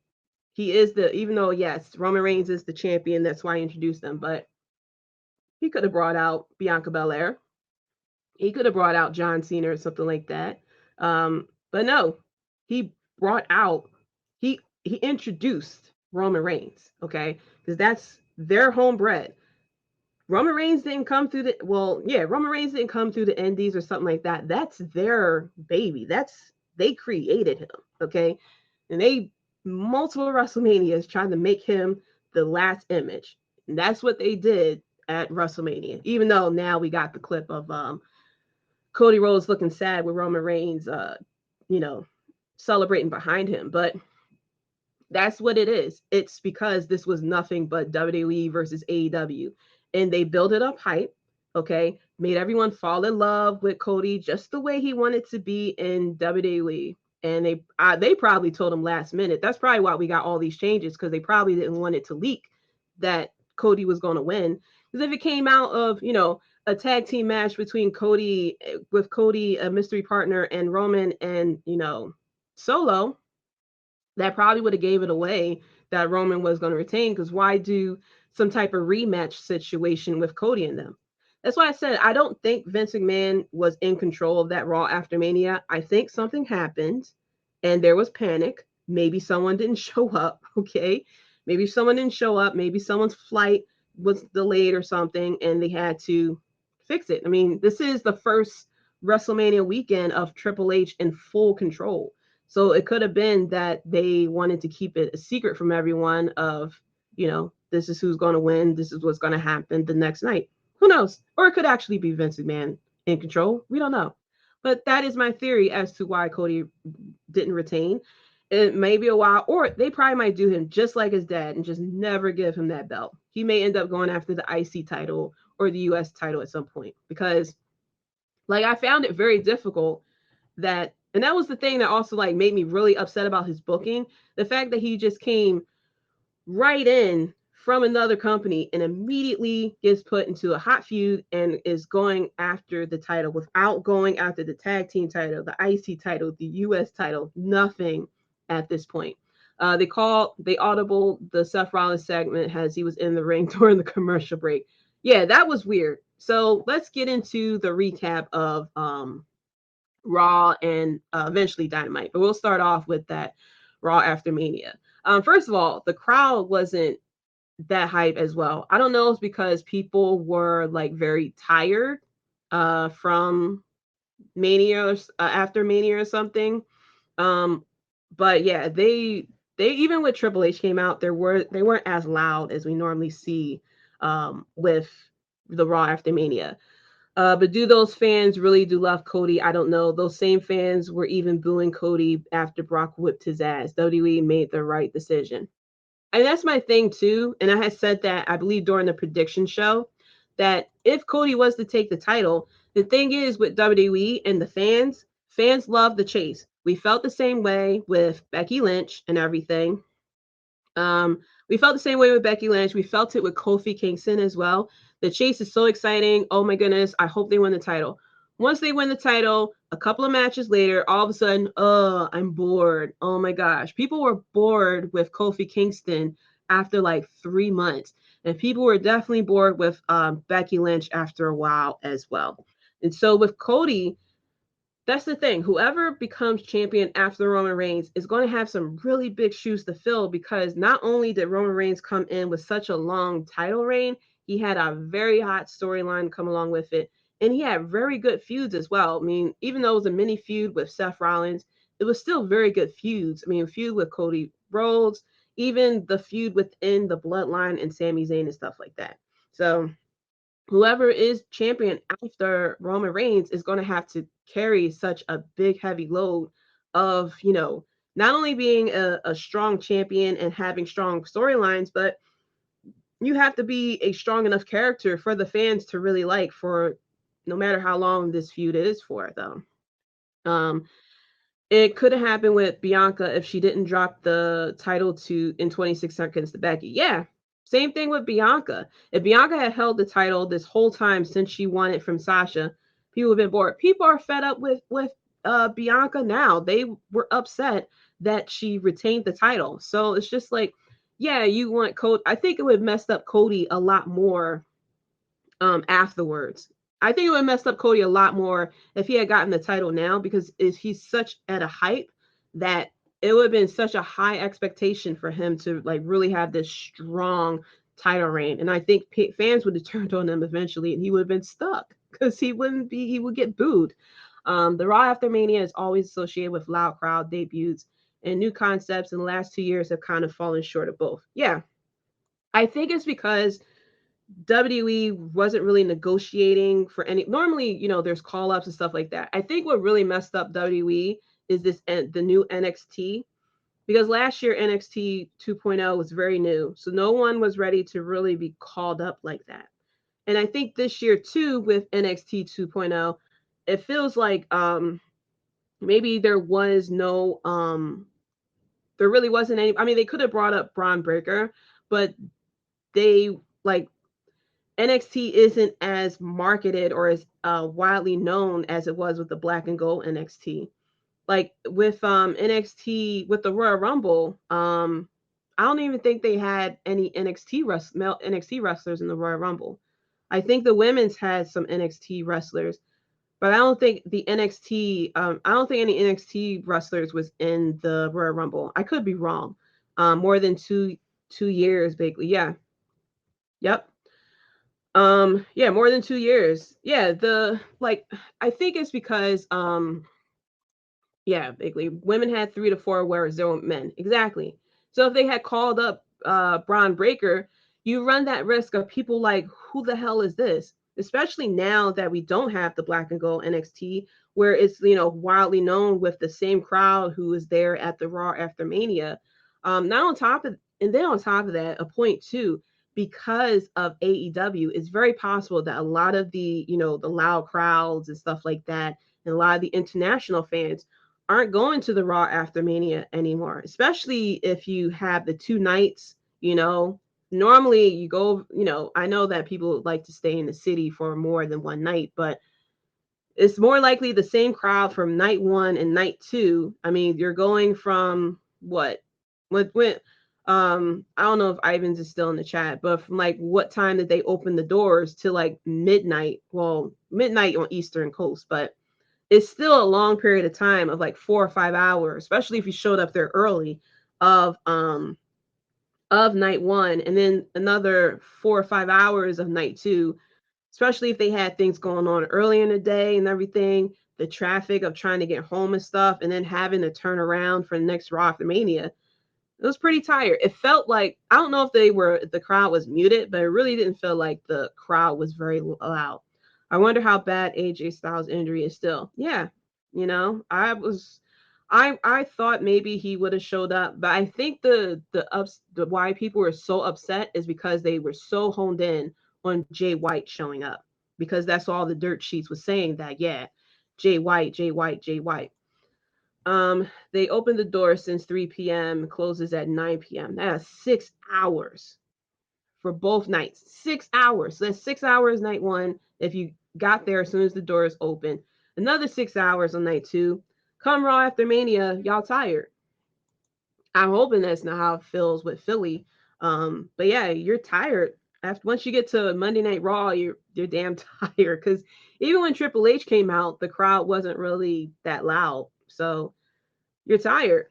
though, yes, Roman Reigns is the champion, that's why he introduced them. But he could have brought out Bianca Belair. He could have brought out John Cena or something like that. But no, he brought out, he introduced Roman Reigns, okay? Because that's their homebred. Roman Reigns didn't come through Roman Reigns didn't come through the indies or something like that. That's their baby. They created him, okay? And they multiple WrestleManias trying to make him the last image. And that's what they did at WrestleMania. Even though now we got the clip of Cody Rhodes looking sad with Roman Reigns celebrating behind him, but that's what it is. It's because this was nothing but WWE versus AEW. And they built it up hype, okay? Made everyone fall in love with Cody just the way he wanted to be in WWE. and they probably told him last minute. That's probably why we got all these changes, because they probably didn't want it to leak that Cody was going to win. Because if it came out of, a tag team match between Cody, a mystery partner, and Roman and, Solo, that probably would have gave it away that Roman was going to retain, because why do some type of rematch situation with Cody and them? That's why I said I don't think Vince McMahon was in control of that Raw after Mania. I think something happened and there was panic. Maybe someone didn't show up, okay? Maybe someone didn't show up. Maybe someone's flight was delayed or something and they had to fix it. I mean, this is the first WrestleMania weekend of Triple H in full control. So it could have been that they wanted to keep it a secret from everyone of, this is who's going to win. This is what's going to happen the next night. Who knows? Or it could actually be Vince McMahon in control. We don't know. But that is my theory as to why Cody didn't retain. It may be a while, or they probably might do him just like his dad and just never give him that belt. He may end up going after the IC title or the US title at some point, because I found it very difficult and that was the thing that also made me really upset about his booking. The fact that he just came right in from another company and immediately gets put into a hot feud and is going after the title without going after the tag team title, the IC title, the US title, nothing at this point. They audible the Seth Rollins segment as he was in the ring during the commercial break. Yeah, that was weird. So let's get into the recap of Raw and eventually Dynamite. But we'll start off with that Raw after Mania. First of all, the crowd wasn't that hype as well. I don't know if it's because people were very tired from Mania or after Mania or something. But yeah, they even with Triple H came out, they weren't as loud as we normally see with the Raw after Mania. But do those fans really do love Cody? I don't know. Those same fans were even booing Cody after Brock whipped his ass. WWE made the right decision. And that's my thing too. And I had said that, I believe, during the prediction show, that if Cody was to take the title, the thing is with WWE and the fans love the chase. We felt the same way with Becky Lynch and everything. We felt the same way with Becky Lynch. We felt it with Kofi Kingston as well. The chase is so exciting. Oh my goodness. I hope they win the title. Once they win the title, a couple of matches later, all of a sudden, I'm bored. Oh my gosh. People were bored with Kofi Kingston after 3 months. And people were definitely bored with Becky Lynch after a while as well. And so with Cody, that's the thing. Whoever becomes champion after Roman Reigns is going to have some really big shoes to fill, because not only did Roman Reigns come in with such a long title reign, he had a very hot storyline come along with it. And he had very good feuds as well. I mean, even though it was a mini feud with Seth Rollins, it was still very good feuds. I mean, feud with Cody Rhodes, even the feud within the Bloodline and Sami Zayn and stuff like that. So whoever is champion after Roman Reigns is going to have to carry such a big, heavy load of, not only being a strong champion and having strong storylines, but you have to be a strong enough character for the fans to really like, for no matter how long this feud is for them. It could have happened with Bianca if she didn't drop the title in 26 seconds to Becky. Yeah, same thing with Bianca. If Bianca had held the title this whole time since she won it from Sasha, people have been bored. People are fed up with Bianca now. They were upset that she retained the title. So it's just yeah, you want Cody. I think it would have messed up Cody a lot more afterwards. I think it would have messed up Cody a lot more if he had gotten the title now, because he's such at a hype that it would have been such a high expectation for him to really have this strong title reign. And I think fans would have turned on him eventually, and he would have been stuck because he would get booed. The Raw after Mania is always associated with loud crowd debuts, and new concepts in the last 2 years have kind of fallen short of both. Yeah, I think it's because WWE wasn't really negotiating for any. Normally, there's call ups and stuff like that. I think what really messed up WWE is the new NXT, because last year NXT 2.0 was very new, so no one was ready to really be called up like that. And I think this year too, with NXT 2.0, it feels like maybe there was no there really wasn't any. I mean, they could have brought up Braun Breaker, but they like NXT isn't as marketed or as widely known as it was with the Black and Gold NXT. Like with NXT with the Royal Rumble, I don't even think they had any male NXT wrestlers in the Royal Rumble. I think the women's had some NXT wrestlers, but I don't think the NXT. I don't think any NXT wrestlers was in the Royal Rumble. I could be wrong. More than 2 years, basically. Yeah. Yep. Yeah, more than 2 years. Yeah, the like I think it's because yeah, basically women had 3 to 4 whereas there were men. Exactly. So if they had called up Braun Breaker, you run that risk of people like, who the hell is this? Especially now that we don't have the Black and Gold NXT, where it's widely known with the same crowd who was there at the Raw after Mania. Not on top of and then on top of that, a point too, because of AEW, it's very possible that a lot of the loud crowds and stuff like that, and a lot of the international fans aren't going to the Raw after Mania anymore, especially if you have the 2 nights. Normally you go, I know that people like to stay in the city for more than one night, but it's more likely the same crowd from night 1 and night 2. I mean, you're going from when I don't know if Ivans is still in the chat, but from like what time did they open the doors to like midnight? Well, midnight on Eastern Coast, but it's still a long period of time of like 4 or 5 hours, especially if you showed up there early of night 1, and then another 4 or 5 hours of night 2, especially if they had things going on early in the day and everything, the traffic of trying to get home and stuff, and then having to turn around for the next Raw after Mania. It was pretty tired. It felt like, I don't know if the crowd was muted, but it really didn't feel like the crowd was very loud. I wonder how bad AJ Styles' injury is still. Yeah, I thought maybe he would have showed up, but I think the why people were so upset is because they were so honed in on Jay White showing up, because that's all the dirt sheets was saying, that yeah, Jay White, Jay White, Jay White. They opened the door since 3 p.m., closes at 9 p.m. That's 6 hours for both nights. 6 hours. So that's 6 hours night 1 if you got there as soon as the doors open. Another 6 hours on night 2. Come Raw after Mania, y'all tired. I'm hoping that's not how it feels with Philly. But yeah, you're tired. Once you get to Monday Night Raw, you're damn tired, because even when Triple H came out, the crowd wasn't really that loud. So you're tired.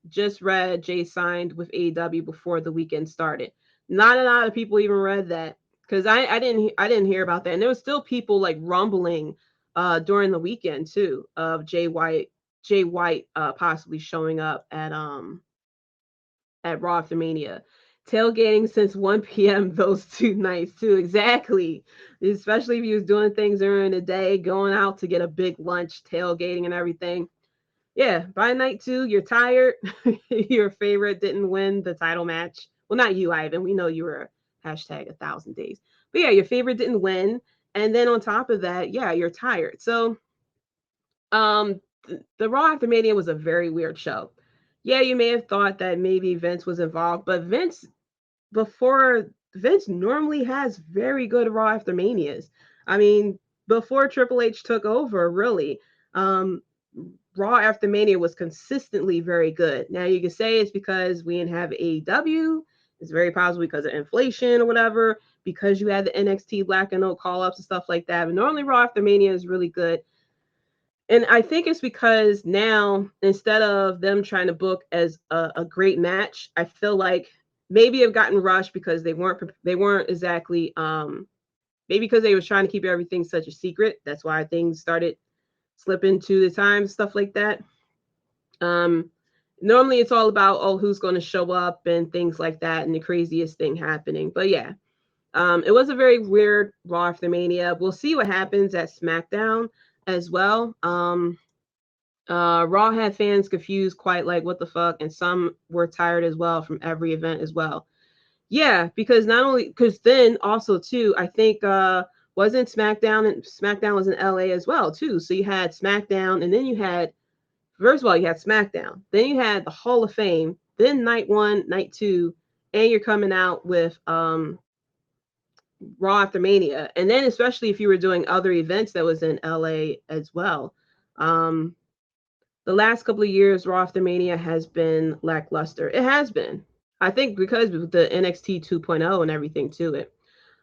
Just read Jay signed with AEW before the weekend started. Not a lot of people even read that, because I didn't hear about that, and there was still people like rumbling during the weekend too of Jay White possibly showing up at Raw after Mania. Tailgating since 1 p.m. those 2 nights too. Exactly. Especially if you was doing things during the day, going out to get a big lunch, tailgating and everything. Yeah, by night 2, you're tired. Your favorite didn't win the title match. Well, not you, Ivan. We know you were hashtag 1,000 days. But yeah, your favorite didn't win. And then on top of that, yeah, you're tired. So the Raw after Mania was a very weird show. Yeah, you may have thought that maybe Vince was involved, but Vince normally has very good Raw after Manias. I mean, before Triple H took over, really, Raw after Mania was consistently very good. Now you can say it's because we didn't have AEW. It's very possible because of inflation or whatever, because you had the NXT Black and No call-ups and stuff like that. But normally Raw after Mania is really good. And I think it's because now, instead of them trying to book as a great match, I feel like maybe have gotten rushed because they weren't exactly maybe because they was trying to keep everything such a secret. That's why things started slipping to the time, stuff like that. Normally it's all about who's going to show up and things like that, and the craziest thing happening. But yeah, it was a very weird Raw after Mania. We'll see what happens at SmackDown as well. Raw had fans confused, quite like what the fuck, and some were tired as well from every event as well. Yeah, because then also too, I think wasn't SmackDown, and SmackDown was in LA as well too. So you had SmackDown, and then you had, first of all, you had SmackDown, then you had the Hall of Fame, then night 1, night 2, and you're coming out with Raw after Mania, and then especially if you were doing other events that was in LA as well. Um, the last couple of years, Raw after Mania has been lackluster. It has been, I think, because of the NXT 2.0 and everything to it.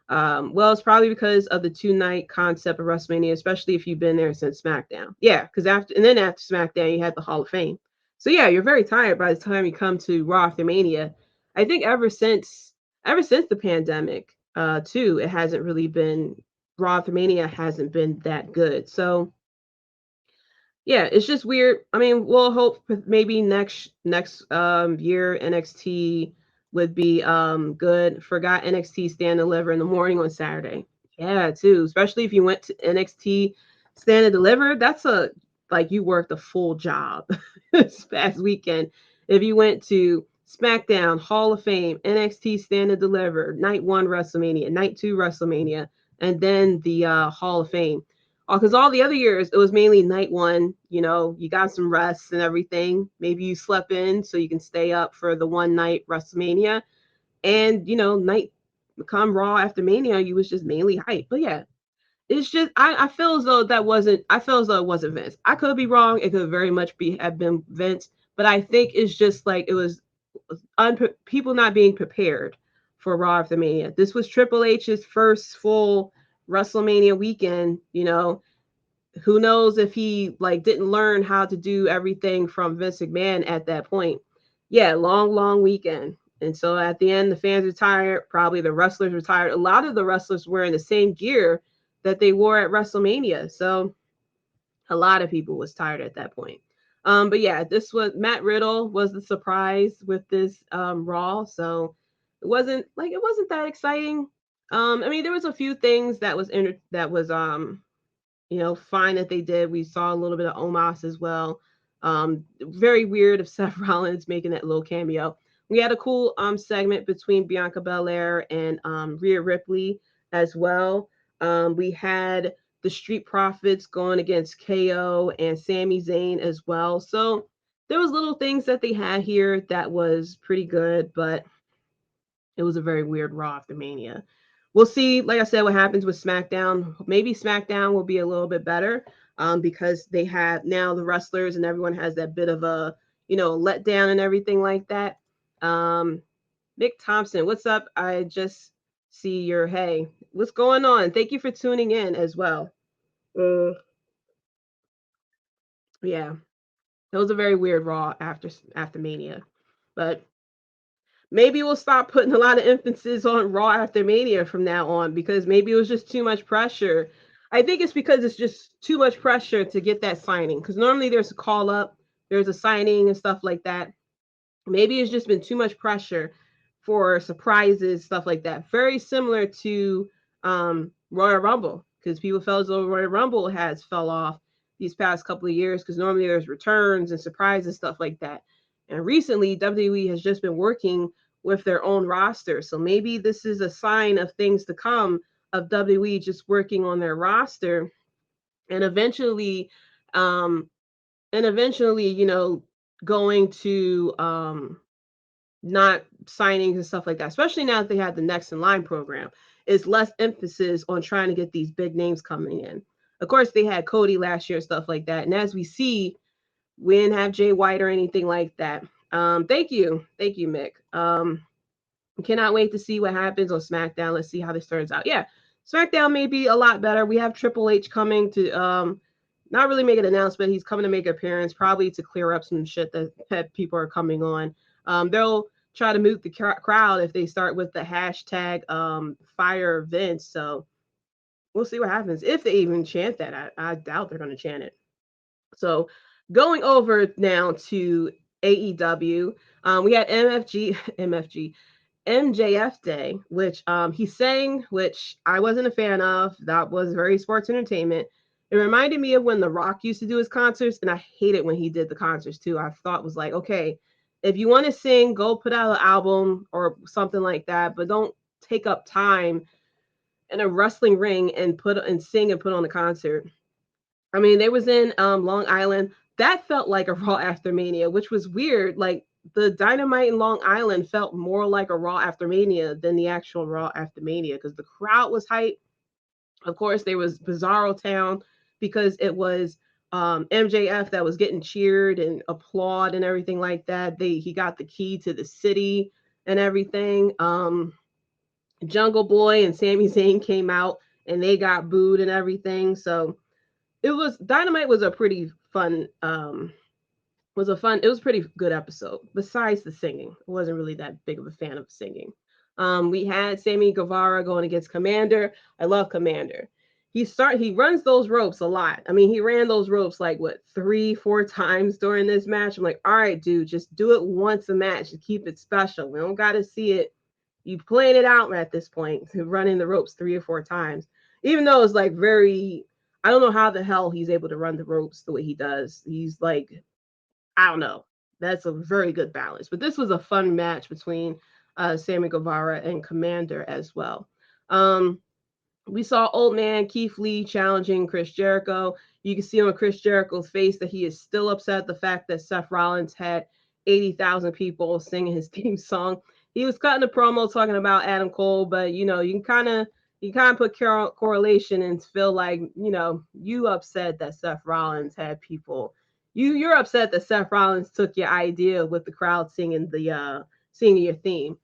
Well, it's probably because of the 2-night concept of WrestleMania, especially if you've been there since SmackDown. Yeah, because after SmackDown, you had the Hall of Fame. So yeah, you're very tired by the time you come to Raw after Mania. I think ever since the pandemic, too, it hasn't really been, Raw after Mania hasn't been that good. So yeah, it's just weird. I mean, we'll hope maybe next year NXT would be good. Forgot NXT Stand and Deliver in the morning on Saturday. Yeah, too. Especially if you went to NXT Stand and Deliver, that's a, like, you worked a full job this past weekend. If you went to SmackDown, Hall of Fame, NXT Stand and Deliver, night 1 WrestleMania, night 2 WrestleMania, and then the Hall of Fame, because all the other years it was mainly night 1, you got some rest and everything, maybe you slept in so you can stay up for the one night WrestleMania, and night come Raw after Mania, you was just mainly hype. But yeah, it's just, I feel as though it wasn't Vince. I could be wrong, it could very much have been Vince, but I think it's just like it was people not being prepared for Raw after Mania. This was Triple H's first full WrestleMania weekend. Who knows if he didn't learn how to do everything from Vince McMahon at that point. Yeah, long weekend. And so at the end, the fans are tired. Probably the wrestlers were tired. A lot of the wrestlers were in the same gear that they wore at WrestleMania. So a lot of people was tired at that point. But yeah, this was Matt Riddle was the surprise with this Raw. So it wasn't that exciting. I mean, there was a few things that was fine that they did. We saw a little bit of Omos as well. Very weird of Seth Rollins making that little cameo. We had a cool segment between Bianca Belair and Rhea Ripley as well. We had the Street Profits going against KO and Sami Zayn as well. So there was little things that they had here that was pretty good, but it was a very weird Raw after Mania. We'll see, like I said, what happens with SmackDown. Maybe SmackDown will be a little bit better because they have now the wrestlers and everyone has that bit of a, letdown and everything like that. Mick Thompson, what's up? I just see your, hey, what's going on? Thank you for tuning in as well. Yeah, it was a very weird Raw after Mania, but maybe we'll stop putting a lot of emphasis on Raw after Mania from now on, because maybe it was just too much pressure. I think it's because it's just too much pressure to get that signing, because normally there's a call up, there's a signing and stuff like that. Maybe it's just been too much pressure for surprises, stuff like that. Very similar to Royal Rumble, because people felt as though Royal Rumble has fell off these past couple of years, because normally there's returns and surprises, stuff like that. And recently, WWE has just been working with their own roster. So maybe this is a sign of things to come, of WWE just working on their roster and eventually, going to not signings and stuff like that, especially now that they have the Next in Line program, is less emphasis on trying to get these big names coming in. Of course, they had Cody last year, stuff like that. And as we see, we didn't have Jay White or anything like that. Thank you, Mick. Cannot wait to see what happens on SmackDown. Let's see how this turns out. Yeah, SmackDown may be a lot better. We have Triple H coming to not really make an announcement. He's coming to make an appearance, probably to clear up some shit that people are coming on. They'll try to move the crowd if they start with the hashtag fire Vince. So we'll see what happens, if they even chant that. I doubt they're going to chant it. So going over now to AEW, we had MJF Day, which he sang, which I wasn't a fan of. That was very sports entertainment. It reminded me of when The Rock used to do his concerts, and I hated when he did the concerts too. I thought it was like, okay, if you want to sing, go put out an album or something like that, but don't take up time in a wrestling ring and sing and put on a concert. I mean, they was in Long Island. That felt like a Raw after Mania, which was weird. Like the Dynamite in Long Island felt more like a Raw after Mania than the actual Raw after Mania because the crowd was hype. Of course, there was Bizarro Town because it was MJF that was getting cheered and applaud and everything like that. He got the key to the city and everything. Jungle Boy and Sami Zayn came out and they got booed and everything. So it was Dynamite was a pretty fun it was a pretty good episode. Besides the singing, I wasn't really that big of a fan of singing. We had Sammy Guevara going against Commander. I love Commander. He runs those ropes a lot. I mean, he ran those ropes like what 3-4 times during this match. I'm like, all right, dude, just do it once a match to keep it special. We don't got to see it. You playing it out at this point, running the ropes 3 or 4 times. Even though it's like very, I don't know how the hell he's able to run the ropes the way he does. He's like, I don't know. That's a very good balance. But this was a fun match between Sammy Guevara and Commander as well. We saw Old Man Keith Lee challenging Chris Jericho. You can see on Chris Jericho's face that he is still upset the fact that Seth Rollins had 80,000 people singing his theme song. He was cutting a promo talking about Adam Cole, but you know, you kind of put correlation and feel like, you know, you upset that Seth Rollins had people. You're upset that Seth Rollins took your idea with the crowd singing your theme.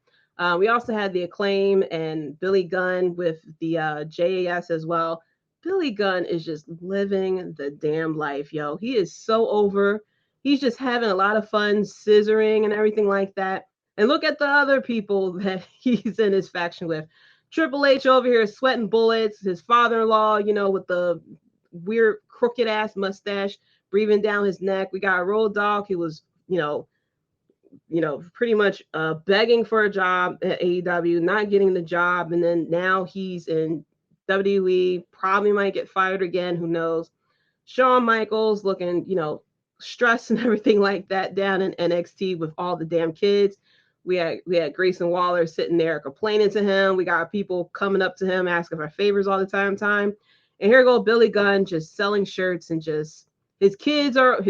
We also had the Acclaim and Billy Gunn with the JAS as well. Billy Gunn is just living the damn life, yo. He is so over. He's just having a lot of fun scissoring and everything like that. And look at the other people that he's in his faction with. Triple H over here sweating bullets. His father-in-law, you know, with the weird crooked ass mustache breathing down his neck. We got a Road Dogg who was, you know, pretty much begging for a job at AEW, not getting the job, and then now he's in WWE. Probably might get fired again. Who knows? Shawn Michaels looking, you know, stressed and everything like that down in NXT with all the damn kids. We had Grayson Waller sitting there complaining to him. We got people coming up to him asking for favors all the time. And here go Billy Gunn just selling shirts and just his kids are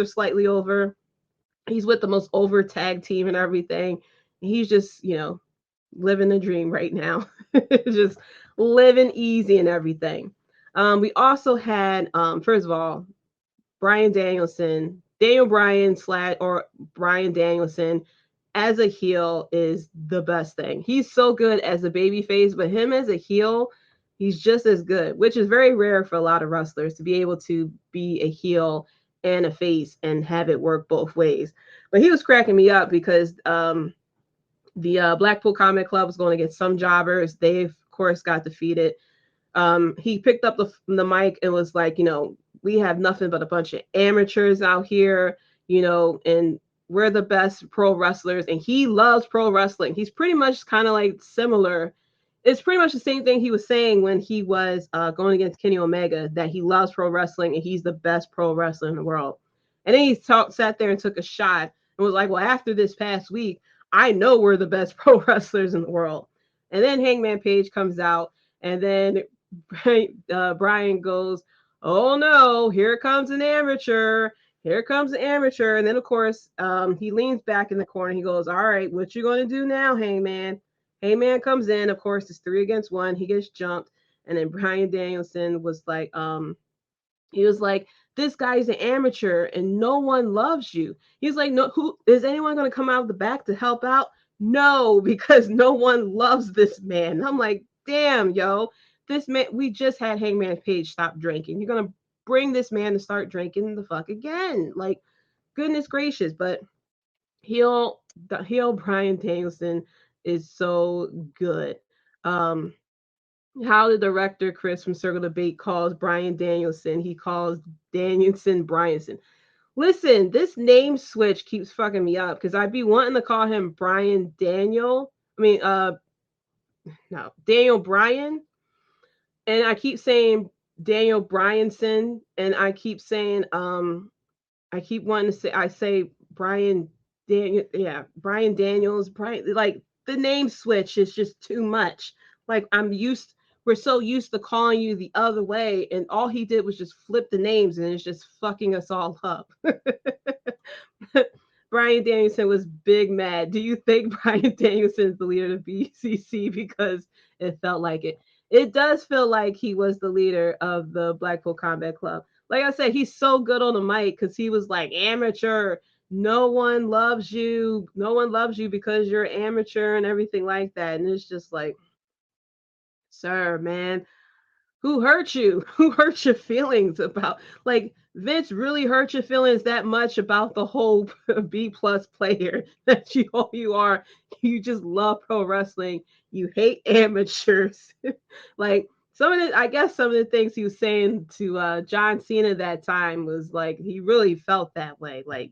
slightly over. He's with the most over tag team and everything. He's just, you know, living the dream right now. Just living easy and everything. We also had, first of all, Bryan Danielson, Daniel Bryan Bryan Danielson as a heel is the best thing. He's so good as a babyface, but him as a heel, he's just as good, which is very rare for a lot of wrestlers to be able to be a heel and a face and have it work both ways. But he was cracking me up because the Blackpool Combat Club was going against some jobbers. They, of course, got defeated. He picked up the mic and was like, you know, we have nothing but a bunch of amateurs out here, you know, and we're the best pro wrestlers. And he loves pro wrestling. He's pretty much kind of like similar. It's pretty much the same thing he was saying when he was going against Kenny Omega, that he loves pro wrestling and he's the best pro wrestler in the world. And then he sat there and took a shot and was like, well, after this past week, I know we're the best pro wrestlers in the world. And then Hangman Page comes out, and then Brian goes, oh no, here comes an amateur. Here comes an amateur. And then, of course, he leans back in the corner. He goes, all right, what you going to do now, Hangman? Hangman comes in. Of course, it's 3 against 1. He gets jumped. And then Bryan Danielson was like, he was like, this guy's an amateur and no one loves you. He's like, no, who is anyone going to come out of the back to help out? No, because no one loves this man. And I'm like, damn, yo, this man, we just had Hangman Page stop drinking. You're going to bring this man to start drinking the fuck again. Like, goodness gracious. But heel Bryan Danielson is so good. How the director Chris from Circle Debate calls Bryan Danielson, he calls Danielson Bryanson. Listen, this name switch keeps fucking me up because I'd be wanting to call him Bryan Daniel. Daniel Bryan. And I keep saying Daniel Bryanson, and I keep saying I keep wanting to say Bryan Daniels, Brian, like the name switch is just too much. Like I'm used we're so used to calling you the other way, and all he did was just flip the names, and it's just fucking us all up. Brian Danielson was big mad. Do you think Brian Danielson is the leader of BCC? Because it felt like it. It does feel like he was the leader of the Blackpool Combat Club. Like I said, he's so good on the mic because he was like, amateur. No one loves you. No one loves you because you're amateur and everything like that. And it's just like, sir, man, who hurt you? Who hurt your feelings about, like, Vince really hurt your feelings that much about the whole B plus player that you are. You just love pro wrestling. You hate amateurs. Like, some of the, I guess some of the things he was saying to John Cena that time was like he really felt that way. Like,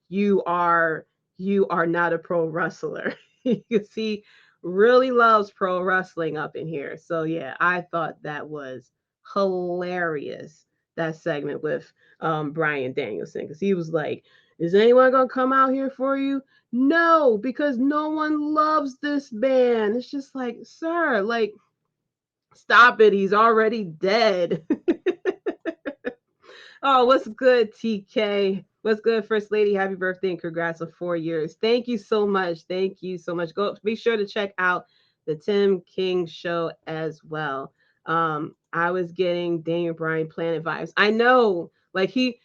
you are you are not a pro wrestler. You see, really loves pro wrestling up in here. So yeah, I thought that was hilarious, that segment with Brian Danielson, because he was like, "Is anyone gonna come out here for you?" No, because no one loves this man. It's just like, sir, like, stop it. He's already dead. Oh, what's good, TK? What's good, First Lady? Happy birthday and congrats on 4 years. Thank you so much. Thank you so much. Go be sure to check out the Tim King show as well. I was getting Daniel Bryan Planet vibes. I know, like he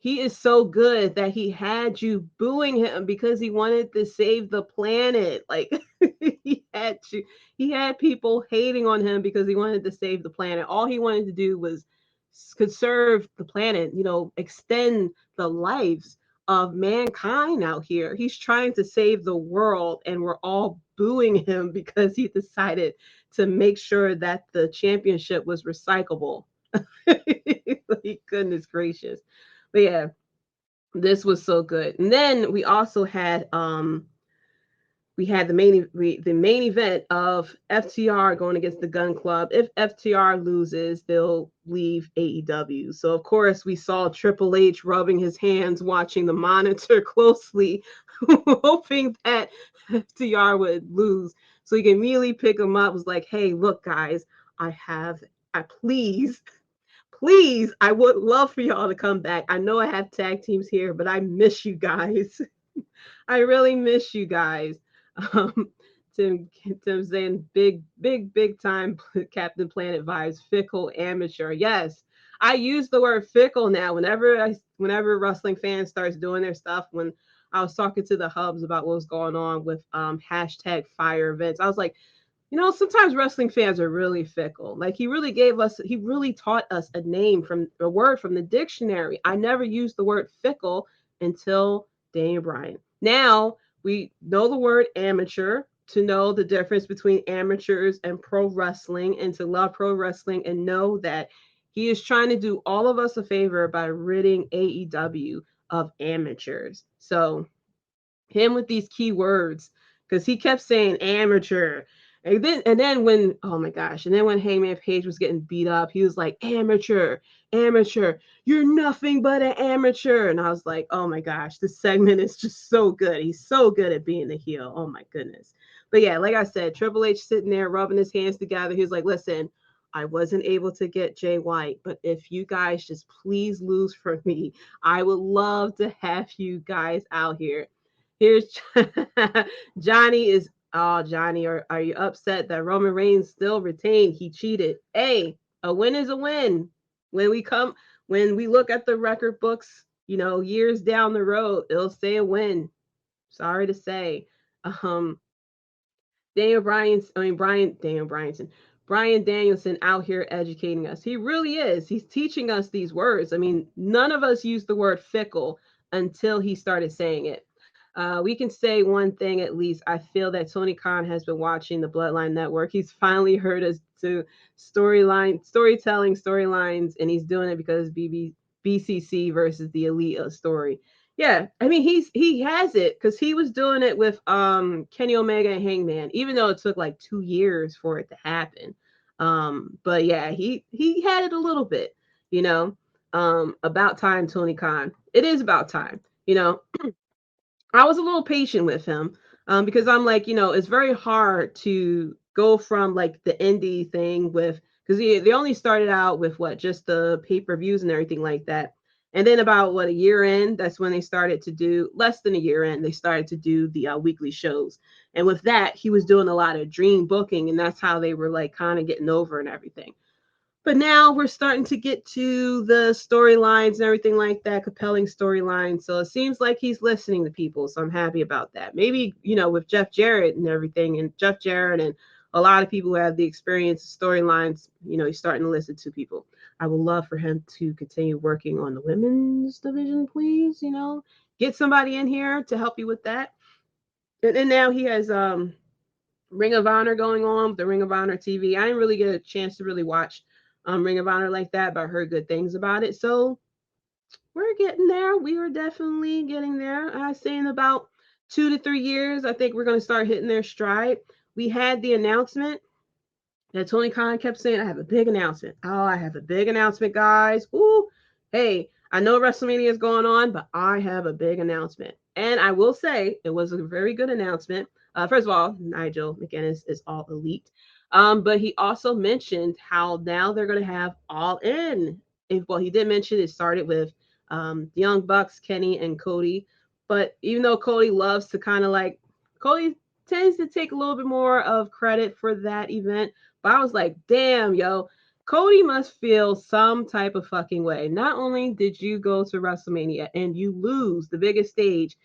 is so good that he had you booing him because he wanted to save the planet. Like he had people hating on him because he wanted to save the planet. All he wanted to do was conserve the planet, extend the lives of mankind out here. He's trying to save the world, and we're all booing him because he decided to make sure that the championship was recyclable. Like, goodness gracious. But yeah, this was so good. And then we had the main event of FTR going against the Gun Club. If FTR loses, they'll leave AEW. So of course we saw Triple H rubbing his hands, watching the monitor closely, hoping that FTR would lose, so he can immediately pick him up. Was like, "Hey, look, guys, please, I would love for y'all to come back. I know I have tag teams here, but I miss you guys. I really miss you guys." Um, Tim saying big time Captain Planet vibes, fickle amateur. Yes, I use the word fickle now whenever wrestling fans starts doing their stuff. When I was talking to the hubs about what was going on with hashtag fire events, I was like, sometimes wrestling fans are really fickle. Like, he really taught us a word from the dictionary. I never used the word fickle until Daniel Bryan. Now we know the word amateur, to know the difference between amateurs and pro wrestling, and to love pro wrestling and know that he is trying to do all of us a favor by ridding AEW of amateurs. So him with these key words, because he kept saying amateur. And then when, oh my gosh, and then when Hangman Page was getting beat up, he was like, amateur, you're nothing but an amateur. And I was like, oh my gosh, this segment is just so good. He's so good at being the heel. Oh my goodness. But yeah, like I said, Triple H sitting there rubbing his hands together. He was like, listen, I wasn't able to get Jay White, but if you guys just please lose for me, I would love to have you guys out here. Here's Johnny is, oh, Johnny, are you upset that Roman Reigns still retained? He cheated. Hey, a win is a win. When we look at the record books, years down the road, it'll say a win. Sorry to say. Brian Danielson out here educating us. He really is. He's teaching us these words. I mean, none of us used the word fickle until he started saying it. We can say one thing at least. I feel that Tony Khan has been watching the Bloodline Network. He's finally heard us to storylines, and he's doing it because BCC versus the Elite story. Yeah, I mean, he has it because he was doing it with Kenny Omega and Hangman, even though it took like 2 years for it to happen. But yeah, he had it a little bit, about time, Tony Khan. It is about time, I was a little patient with him because I'm like, it's very hard to go from like the indie thing with, because they only started out with what, just the pay-per-views and everything like that. And then about what, a year in, that's when they started to do, less than a year in, they started to do the weekly shows. And with that, he was doing a lot of dream booking, and that's how they were like kind of getting over and everything. But now we're starting to get to the storylines and everything like that, compelling storylines. So it seems like he's listening to people. So I'm happy about that. Maybe, with Jeff Jarrett and everything, and Jeff Jarrett and a lot of people who have the experience of storylines, he's starting to listen to people. I would love for him to continue working on the women's division, please. Get somebody in here to help you with that. And now he has Ring of Honor going on with the Ring of Honor TV. I didn't really get a chance to really watch Ring of Honor like that, but I heard good things about it. So we're getting there. We are definitely getting there. I say in about 2 to 3 years, I think we're going to start hitting their stride. We had the announcement that Tony Khan kept saying, I have a big announcement. Oh, I have a big announcement, guys. Ooh, hey, I know WrestleMania is going on, but I have a big announcement. And I will say it was a very good announcement. First of all, Nigel McGuinness is all elite. But he also mentioned how now they're going to have All In. Well, he did mention it started with the Young Bucks, Kenny and Cody. But even though Cody loves to kind of like, Cody tends to take a little bit more of credit for that event. But I was like, damn, yo, Cody must feel some type of fucking way. Not only did you go to WrestleMania and you lose the biggest stage,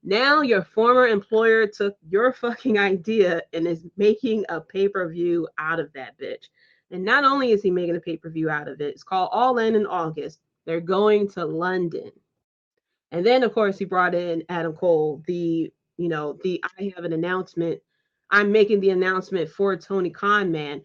now your former employer took your fucking idea and is making a pay-per-view out of that bitch. And not only is he making a pay-per-view out of it, it's called All In August. They're going to London. And then, of course, he brought in Adam Cole, I have an announcement. I'm making the announcement for Tony Khan, man.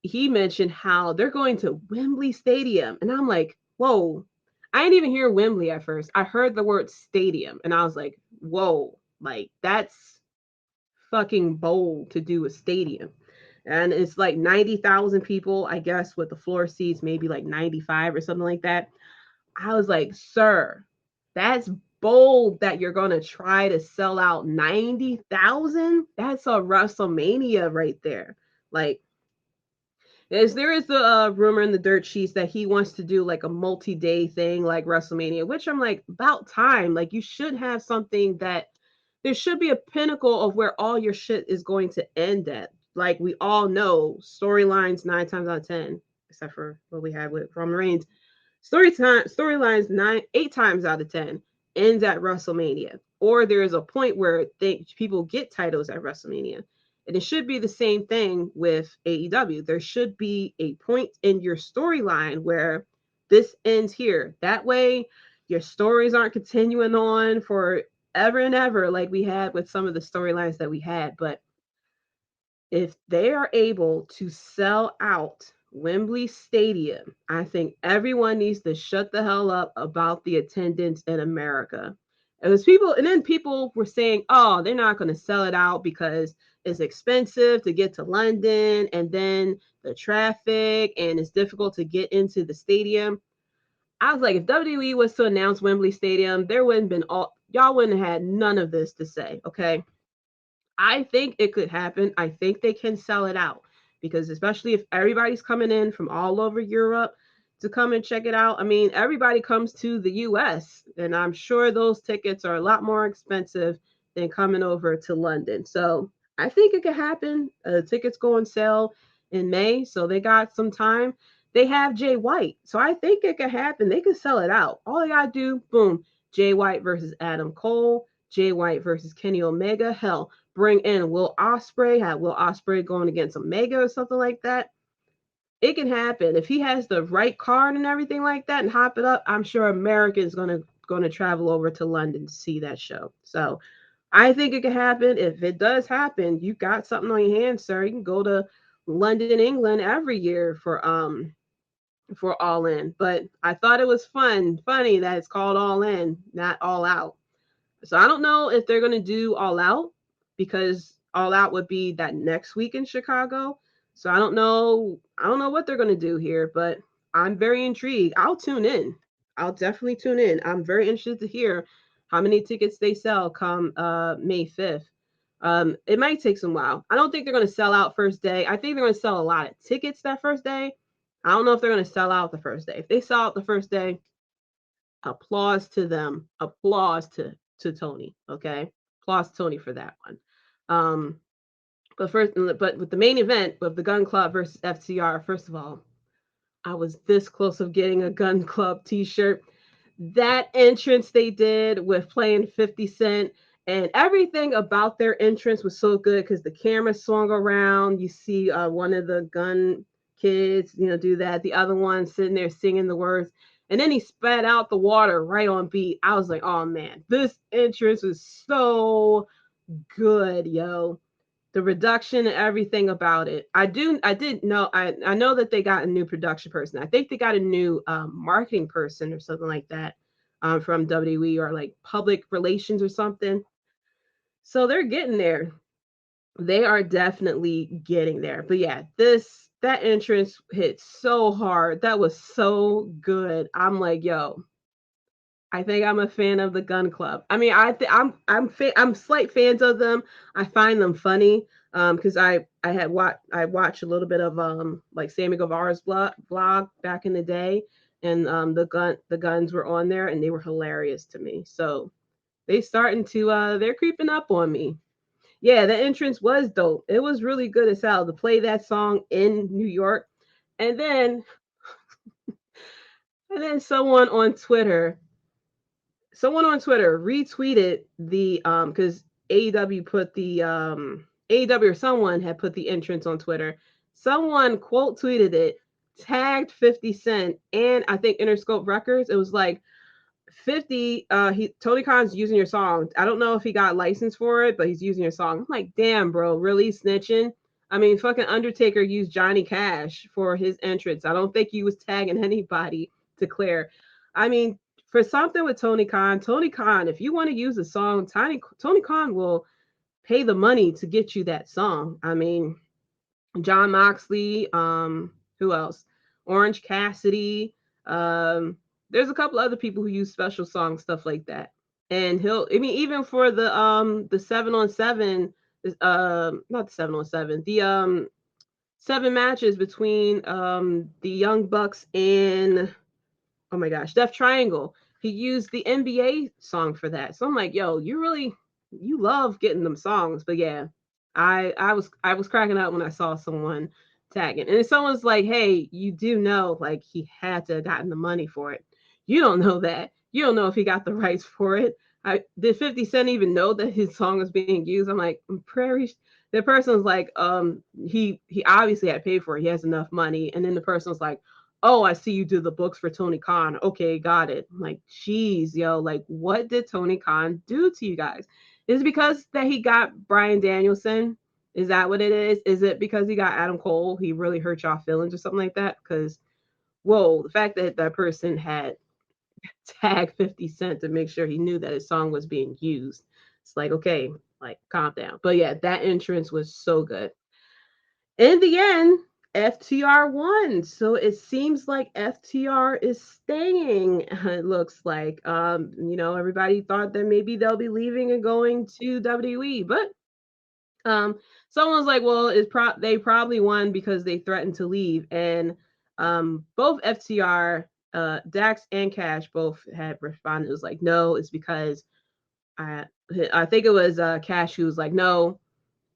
He mentioned how they're going to Wembley Stadium. And I'm like, whoa. I didn't even hear Wembley at first. I heard the word stadium and I was like, whoa, like that's fucking bold to do a stadium. And it's like 90,000 people, I guess, with the floor seats, maybe like 95 or something like that. I was like, sir, that's bold that you're going to try to sell out 90,000. That's a WrestleMania right there. Like, there is the rumor in the dirt sheets that he wants to do like a multi-day thing like WrestleMania, which I'm like, about time. Like, you should have something that there should be a pinnacle of where all your shit is going to end at. Like, we all know storylines 9 times out of 10, except for what we had with Roman Reigns. Storylines 8 times out of 10 ends at WrestleMania, or there is a point where people get titles at WrestleMania. And it should be the same thing with AEW. There should be a point in your storyline where this ends here. That way, your stories aren't continuing on for ever and ever like we had with some of the storylines that we had. But if they are able to sell out Wembley Stadium, I think everyone needs to shut the hell up about the attendance in America. And then people were saying, oh, they're not going to sell it out because it's expensive to get to London and then the traffic and it's difficult to get into the stadium. I was like, if WWE was to announce Wembley Stadium, there wouldn't been y'all wouldn't have had none of this to say. Okay. I think it could happen. I think they can sell it out because especially if everybody's coming in from all over Europe to come and check it out. I mean, everybody comes to the US and I'm sure those tickets are a lot more expensive than coming over to London. So I think it could happen. Tickets go on sale in May, so they got some time. They have Jay White, so I think it could happen. They could sell it out. All they gotta do, boom, Jay White versus Adam Cole, Jay White versus Kenny Omega. Hell, bring in Will Ospreay, have Will Ospreay going against Omega or something like that. It can happen if he has the right card and everything like that, and hop it up. I'm sure Americans gonna travel over to London to see that show. So I think it can happen. If it does happen, you got something on your hands, sir. You can go to London, England every year for All In. But I thought it was funny that it's called All In, not All Out. So I don't know if they're gonna do All Out because All Out would be that next week in Chicago. So I don't know what they're gonna do here, but I'm very intrigued. I'll tune in. I'll definitely tune in. I'm very interested to hear how many tickets they sell come May 5th. It might take some while. I don't think they're going to sell out first day. I think they're going to sell a lot of tickets that first day. I don't know if they're going to sell out the first day. If they sell out the first day, applause to them. Applause to Tony. Okay, applause to Tony for that one. But with the main event of the Gun Club versus FTR, first of all, I was this close of getting a Gun Club T-shirt. That entrance they did with playing 50 Cent and everything about their entrance was so good because the camera swung around. You see one of the Gun kids, do that. The other one sitting there singing the words. And then he spat out the water right on beat. I was like, oh man, this entrance was so good, yo. The reduction and everything about it. I did know. I know that they got a new production person. I think they got a new marketing person or something like that from WWE or like public relations or something. So they're getting there. They are definitely getting there. But yeah, that entrance hit so hard. That was so good. I'm like, yo, I think I'm a fan of the Gun Club. I mean, I'm slight fans of them. I find them funny because I watched a little bit of like Sammy Guevara's vlog back in the day, and the Guns were on there and they were hilarious to me. So they're creeping up on me. Yeah, the entrance was dope. It was really good as hell to play that song in New York, and then someone on Twitter retweeted the because AEW put the AEW or someone had put the entrance on Twitter. Someone quote tweeted it, tagged 50 Cent and I think Interscope Records. It was like 50 Tony Khan's using your song. I don't know if he got licensed for it, but he's using your song. I'm like, damn, bro, really snitching? I mean, fucking Undertaker used Johnny Cash for his entrance. I don't think he was tagging anybody to clear. I mean, for something with Tony Khan, if you want to use a song, Tony Khan will pay the money to get you that song. I mean, John Moxley, who else? Orange Cassidy. There's a couple other people who use special songs, stuff like that. And even for the 7-on-7, not the 7-on-7, the 7 matches between the Young Bucks and oh my gosh, Death Triangle. He used the NBA song for that. So I'm like, yo, you love getting them songs. But yeah, I was cracking up when I saw someone tagging. And if someone's like, hey, you do know like he had to have gotten the money for it. You don't know that. You don't know if he got the rights for it. Did 50 Cent even know that his song was being used? I'm like, the person was like, he obviously had paid for it. He has enough money. And then the person was like, oh, I see you do the books for Tony Khan. Okay, got it. I'm like, geez, yo, like, what did Tony Khan do to you guys? Is it because that he got Bryan Danielson? Is that what it is? Is it because he got Adam Cole? He really hurt y'all feelings or something like that? Because, whoa, the fact that that person had tagged 50 Cent to make sure he knew that his song was being used. It's like, okay, like, calm down. But yeah, that entrance was so good. In the end, FTR won. So it seems like FTR is staying. It looks like everybody thought that maybe they'll be leaving and going to WWE, but someone's like, well, they probably won because they threatened to leave. And both FTR, Dax and Cash both had responded. It was like, no, it's because I think it was Cash who was like, no,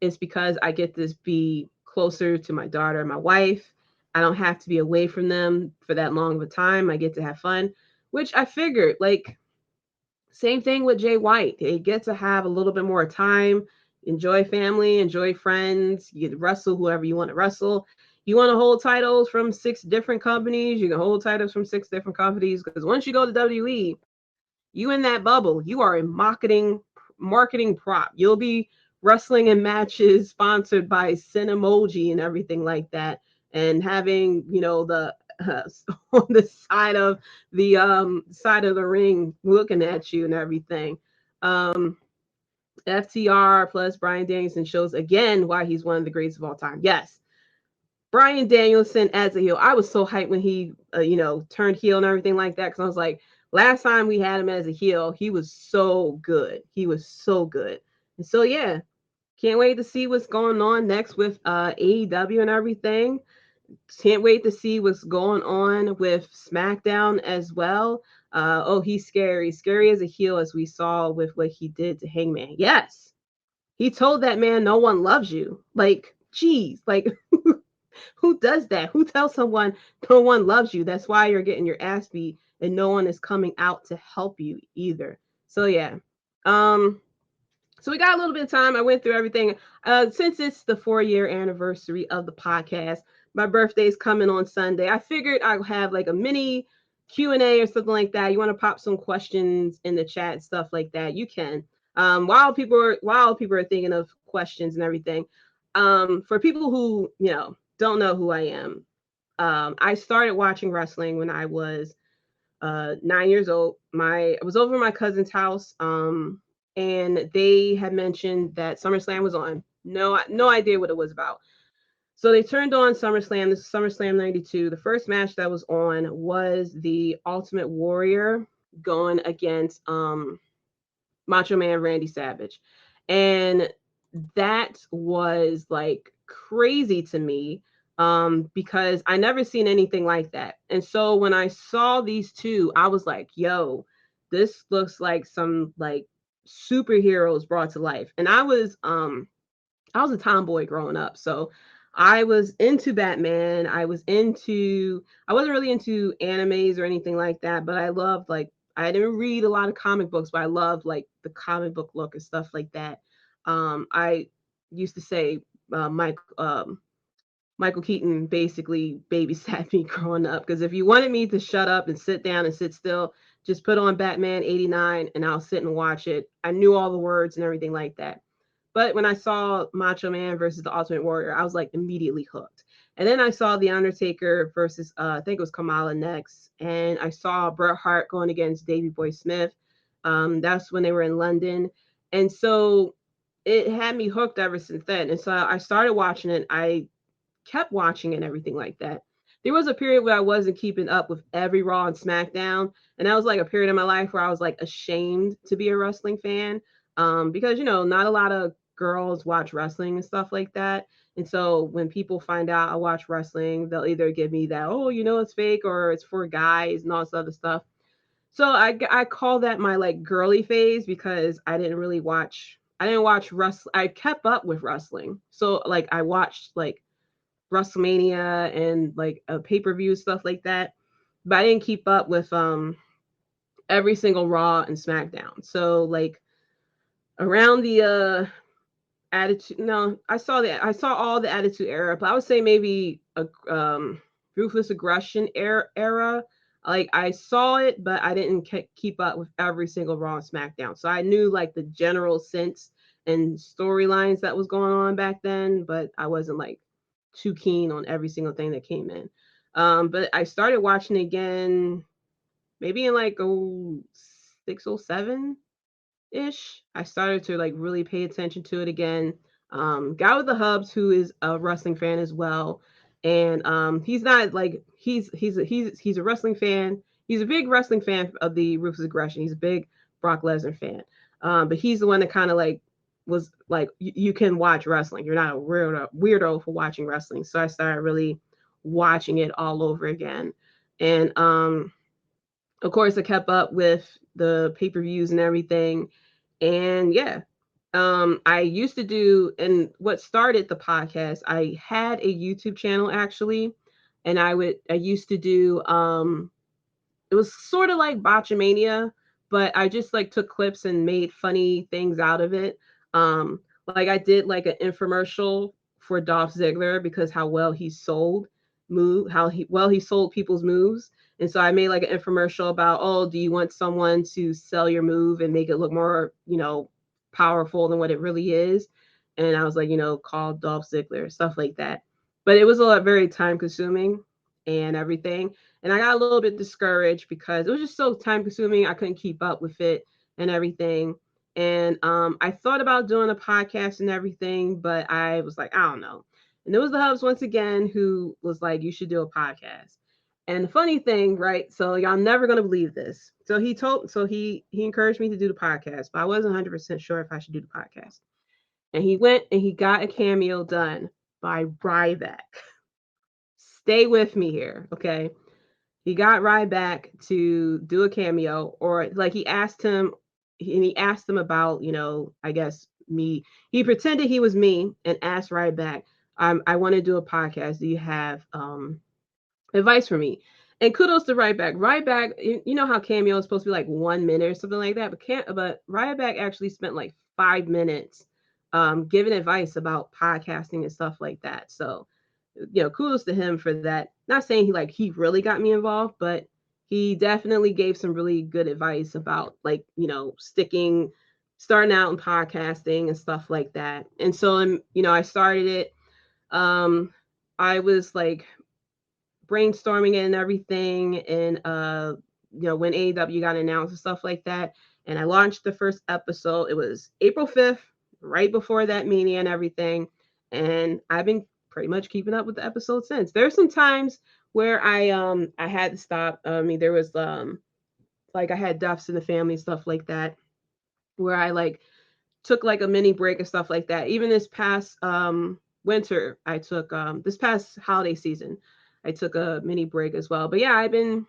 it's because I get to be closer to my daughter and my wife. I don't have to be away from them for that long of a time. I get to have fun, which I figured, like, same thing with Jay White. They get to have a little bit more time, enjoy family, enjoy friends. You get to wrestle whoever you want to wrestle. You want to hold titles from 6 different companies, you can hold titles from 6 different companies, because once you go to WWE, you in that bubble, you are a marketing prop. You'll be wrestling in matches sponsored by Cinemoji and everything like that, and having the on the side of the ring looking at you and everything. FTR plus Bryan Danielson shows again why he's one of the greatest of all time. Yes, Bryan Danielson as a heel. I was so hyped when he turned heel and everything like that, because I was like, last time we had him as a heel, he was so good. He was so good. And so yeah, Can't wait to see what's going on next with AEW and everything. Can't wait to see what's going on with SmackDown as well. Oh, he's scary. Scary as a heel, as we saw with what he did to Hangman. Yes. He told that man no one loves you. Like, geez, like who does that? Who tells someone no one loves you? That's why you're getting your ass beat and no one is coming out to help you either. So yeah. Um so we got a little bit of time. I went through everything. Since it's the 4-year anniversary of the podcast, my birthday's coming on Sunday. I figured I'll have like a mini Q&A or something like that. You want to pop some questions in the chat, stuff like that, you can. While people are thinking of questions and everything, for people who don't know who I am, I started watching wrestling when I was 9 years old. I was over at my cousin's house, and they had mentioned that SummerSlam was on. No idea what it was about. So they turned on SummerSlam. This is SummerSlam '92. The first match that was on was the Ultimate Warrior going against Macho Man Randy Savage, and that was like crazy to me, because I never seen anything like that. And so when I saw these two, I was like, yo, this looks like some like superheroes brought to life. And I was a tomboy growing up, so I was into Batman. I wasn't really into animes or anything like that, but I loved, like, I didn't read a lot of comic books, but I loved like the comic book look and stuff like that. I used to say Michael Keaton basically babysat me growing up, because if you wanted me to shut up and sit down and sit still, just put on Batman '89 and I'll sit and watch it. I knew all the words and everything like that. But when I saw Macho Man versus the Ultimate Warrior, I was like immediately hooked. And then I saw the Undertaker versus I think it was Kamala next, and I saw Bret Hart going against Davey Boy Smith. That's when they were in London, and so it had me hooked ever since then. And so I started watching it. I kept watching it and everything like that. There was a period where I wasn't keeping up with every Raw and SmackDown, and that was like a period in my life where I was like ashamed to be a wrestling fan, because not a lot of girls watch wrestling and stuff like that. And so when people find out I watch wrestling, they'll either give me that, oh, it's fake, or it's for guys and all this other stuff. So I call that my like girly phase, because I didn't watch wrestling. I kept up with wrestling. So like I watched like Wrestlemania and like a pay-per-view, stuff like that. But I didn't keep up with every single Raw and SmackDown. So like around the attitude, no, I saw all the Attitude Era, but I would say maybe a Ruthless Aggression era. Like I saw it, but I didn't keep up with every single Raw and SmackDown. So I knew like the general sense and storylines that was going on back then, but I wasn't like too keen on every single thing that came in. But I started watching again maybe in like 06, 07 ish. I started to like really pay attention to it again. Guy with the Hubs, who is a wrestling fan as well, and he's not like he's a wrestling fan. He's a big wrestling fan of the Ruthless Aggression. He's a big Brock Lesnar fan, but he's the one that kind of like was like you can watch wrestling. You're not a weirdo for watching wrestling. So I started really watching it all over again, and of course I kept up with the pay-per-views and everything. And yeah, I used to do, and what started the podcast, I had a YouTube channel actually, and I used to do, it was sort of like Botchamania, but I just like took clips and made funny things out of it. Like I did like an infomercial for Dolph Ziggler, because how well he sold he sold people's moves. And so I made like an infomercial about, oh, do you want someone to sell your move and make it look more, powerful than what it really is? And I was like, call Dolph Ziggler, stuff like that. But it was a lot very time consuming and everything. And I got a little bit discouraged because it was just so time consuming. I couldn't keep up with it and everything. And I thought about doing a podcast and everything, but I was like, I don't know. And it was the Hubs once again who was like, you should do a podcast. And the funny thing, right? So y'all never gonna believe this. So he encouraged me to do the podcast, but I wasn't 100% sure if I should do the podcast. and he went and he got a cameo done by Ryback. Stay with me here, okay? He got Ryback to do a cameo, or like he asked him, and he asked him about, I guess me. He pretended he was me and asked Ryback, I want to do a podcast. Do you have advice for me? And kudos to Ryback. Ryback, you know how cameo is supposed to be like 1 minute or something like that, but Ryback actually spent like 5 minutes giving advice about podcasting and stuff like that. So, kudos to him for that. Not saying he really got me involved, but he definitely gave some really good advice about starting out in podcasting and stuff like that. And so, I started it. I was like brainstorming it and everything, and when AEW got announced and stuff like that, and I launched the first episode. It was April 5th, right before that Mania and everything, and I've been pretty much keeping up with the episode since. There's some times where I had to stop. I mean, there was I had deaths in the family, stuff like that, where I took a mini break and stuff like that. Even this past winter, I took this past holiday season, I took a mini break as well. But yeah, I've been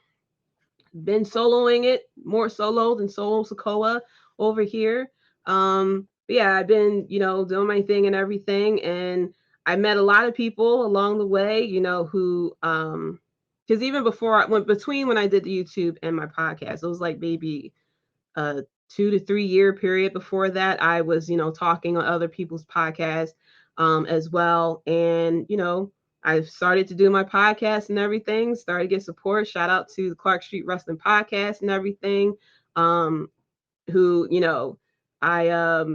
soloing it, more solo than solo Sokoa over here. But yeah, I've been, doing my thing and everything. And I met a lot of people along the way, who, because even before when I did the YouTube and my podcast, it was maybe a 2 to 3 year period before that. I was, talking on other people's podcasts as well. And, I started to do my podcast and everything, started to get support. Shout out to the Clark Street Wrestling Podcast and everything. Who, I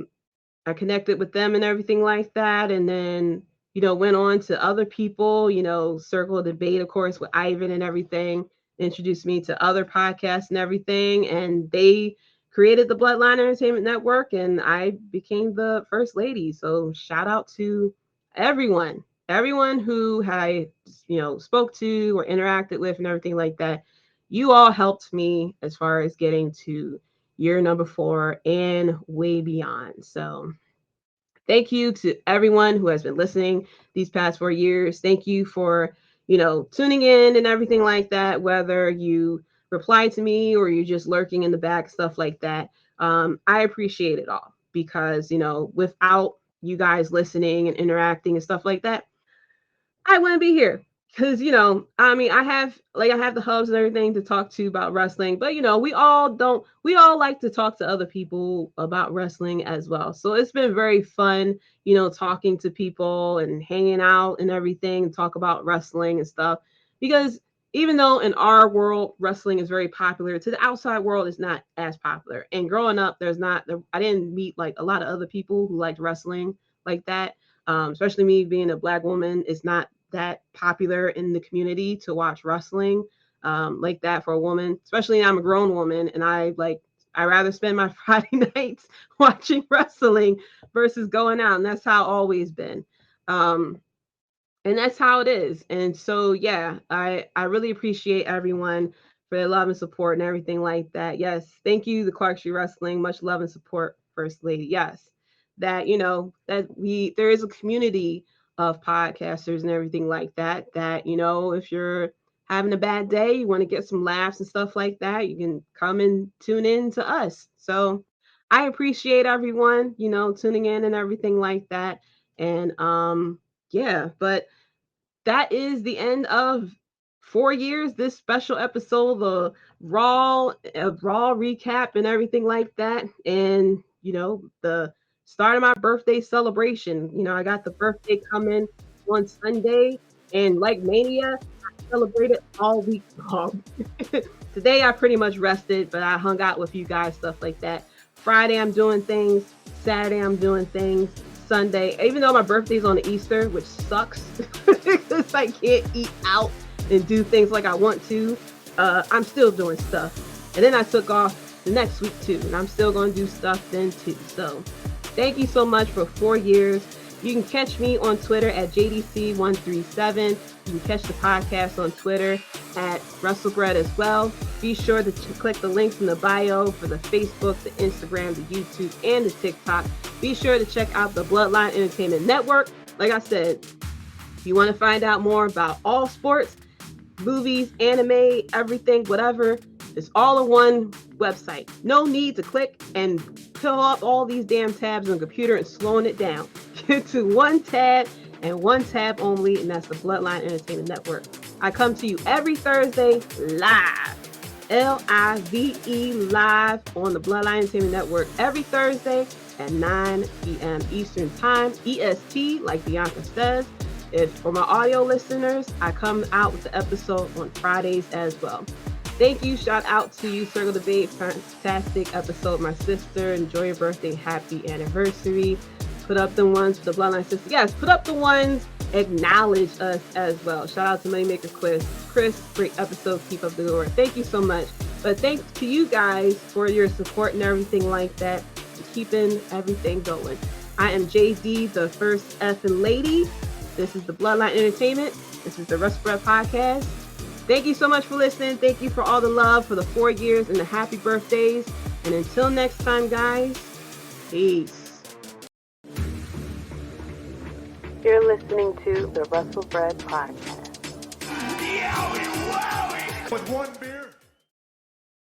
connected with them and everything like that. And then, went on to other people, Circle of Debate, of course, with Ivan and everything, introduced me to other podcasts and everything. And they created the Bloodline Entertainment Network, and I became the first lady. So shout out to everyone who I, spoke to or interacted with and everything like that. You all helped me as far as getting to year number 4 and way beyond. So thank you to everyone who has been listening these past 4 years. Thank you for, tuning in and everything like that, whether you reply to me or you're just lurking in the back, stuff like that. I appreciate it all because, without you guys listening and interacting and stuff like that, I wouldn't be here. Because, I have the hubs and everything to talk to about wrestling, but, we all like to talk to other people about wrestling as well. So it's been very fun, talking to people and hanging out and everything, and talk about wrestling and stuff. Because even though in our world, wrestling is very popular, to the outside world, it's not as popular. And growing up, I didn't meet a lot of other people who liked wrestling like that. Especially me being a Black woman, it's not that popular in the community to watch wrestling like that for a woman, especially I'm a grown woman, and I rather spend my Friday nights watching wrestling versus going out. And that's how it's always been. And that's how it is. And so, yeah, I really appreciate everyone for their love and support and everything like that. Yes. Thank you, the Clark Street Wrestling. Much love and support, First Lady. Yes. That, there is a community of podcasters and everything like that, if you're having a bad day, you want to get some laughs and stuff like that, you can come and tune in to us. So I appreciate everyone, tuning in and everything like that. And yeah, but that is the end of 4 years, this special episode, the raw recap and everything like that. And the start of my birthday celebration. I got the birthday coming on Sunday, and like Mania, I celebrated all week long. Today I pretty much rested, but I hung out with you guys, stuff like that. Friday I'm doing things. Saturday I'm doing things. Sunday, even though my birthday's on Easter, which sucks because I can't eat out and do things like I want to, I'm still doing stuff. And then I took off the next week too, and I'm still going to do stuff then too. So thank you so much for 4 years. You can catch me on Twitter at JDC137. You can catch the podcast on Twitter at Wrestlebread as well. Be sure to click the links in the bio for the Facebook, the Instagram, the YouTube, and the TikTok. Be sure to check out the Bloodline Entertainment Network. Like I said, if you want to find out more about all sports, movies, anime, everything, whatever, it's all in one website. No need to click and fill up all these damn tabs on the computer and slowing it down. Get to one tab and one tab only, and that's the Bloodline Entertainment Network. I come to you every Thursday live, L-I-V-E, live on the Bloodline Entertainment Network every Thursday at 9 p.m. Eastern Time, EST, like Bianca says. If for my audio listeners, I come out with the episode on Fridays as well. Thank you. Shout out to you, Circle the Babe. Fantastic episode, my sister. Enjoy your birthday. Happy anniversary. Put up the ones for the Bloodline sister. Yes, put up the ones. Acknowledge us as well. Shout out to Moneymaker Chris, great episode. Keep up the good work. Thank you so much. But thanks to you guys for your support and everything like that. Keeping everything going. I am Jaydee, the first effing lady. This is the Bloodline Entertainment. This is the Wrestlebread podcast. Thank you so much for listening. Thank you for all the love for the 4 years and the happy birthdays. And until next time, guys, peace. You're listening to the Wrestlebread podcast. Yowie wowie! With one beer.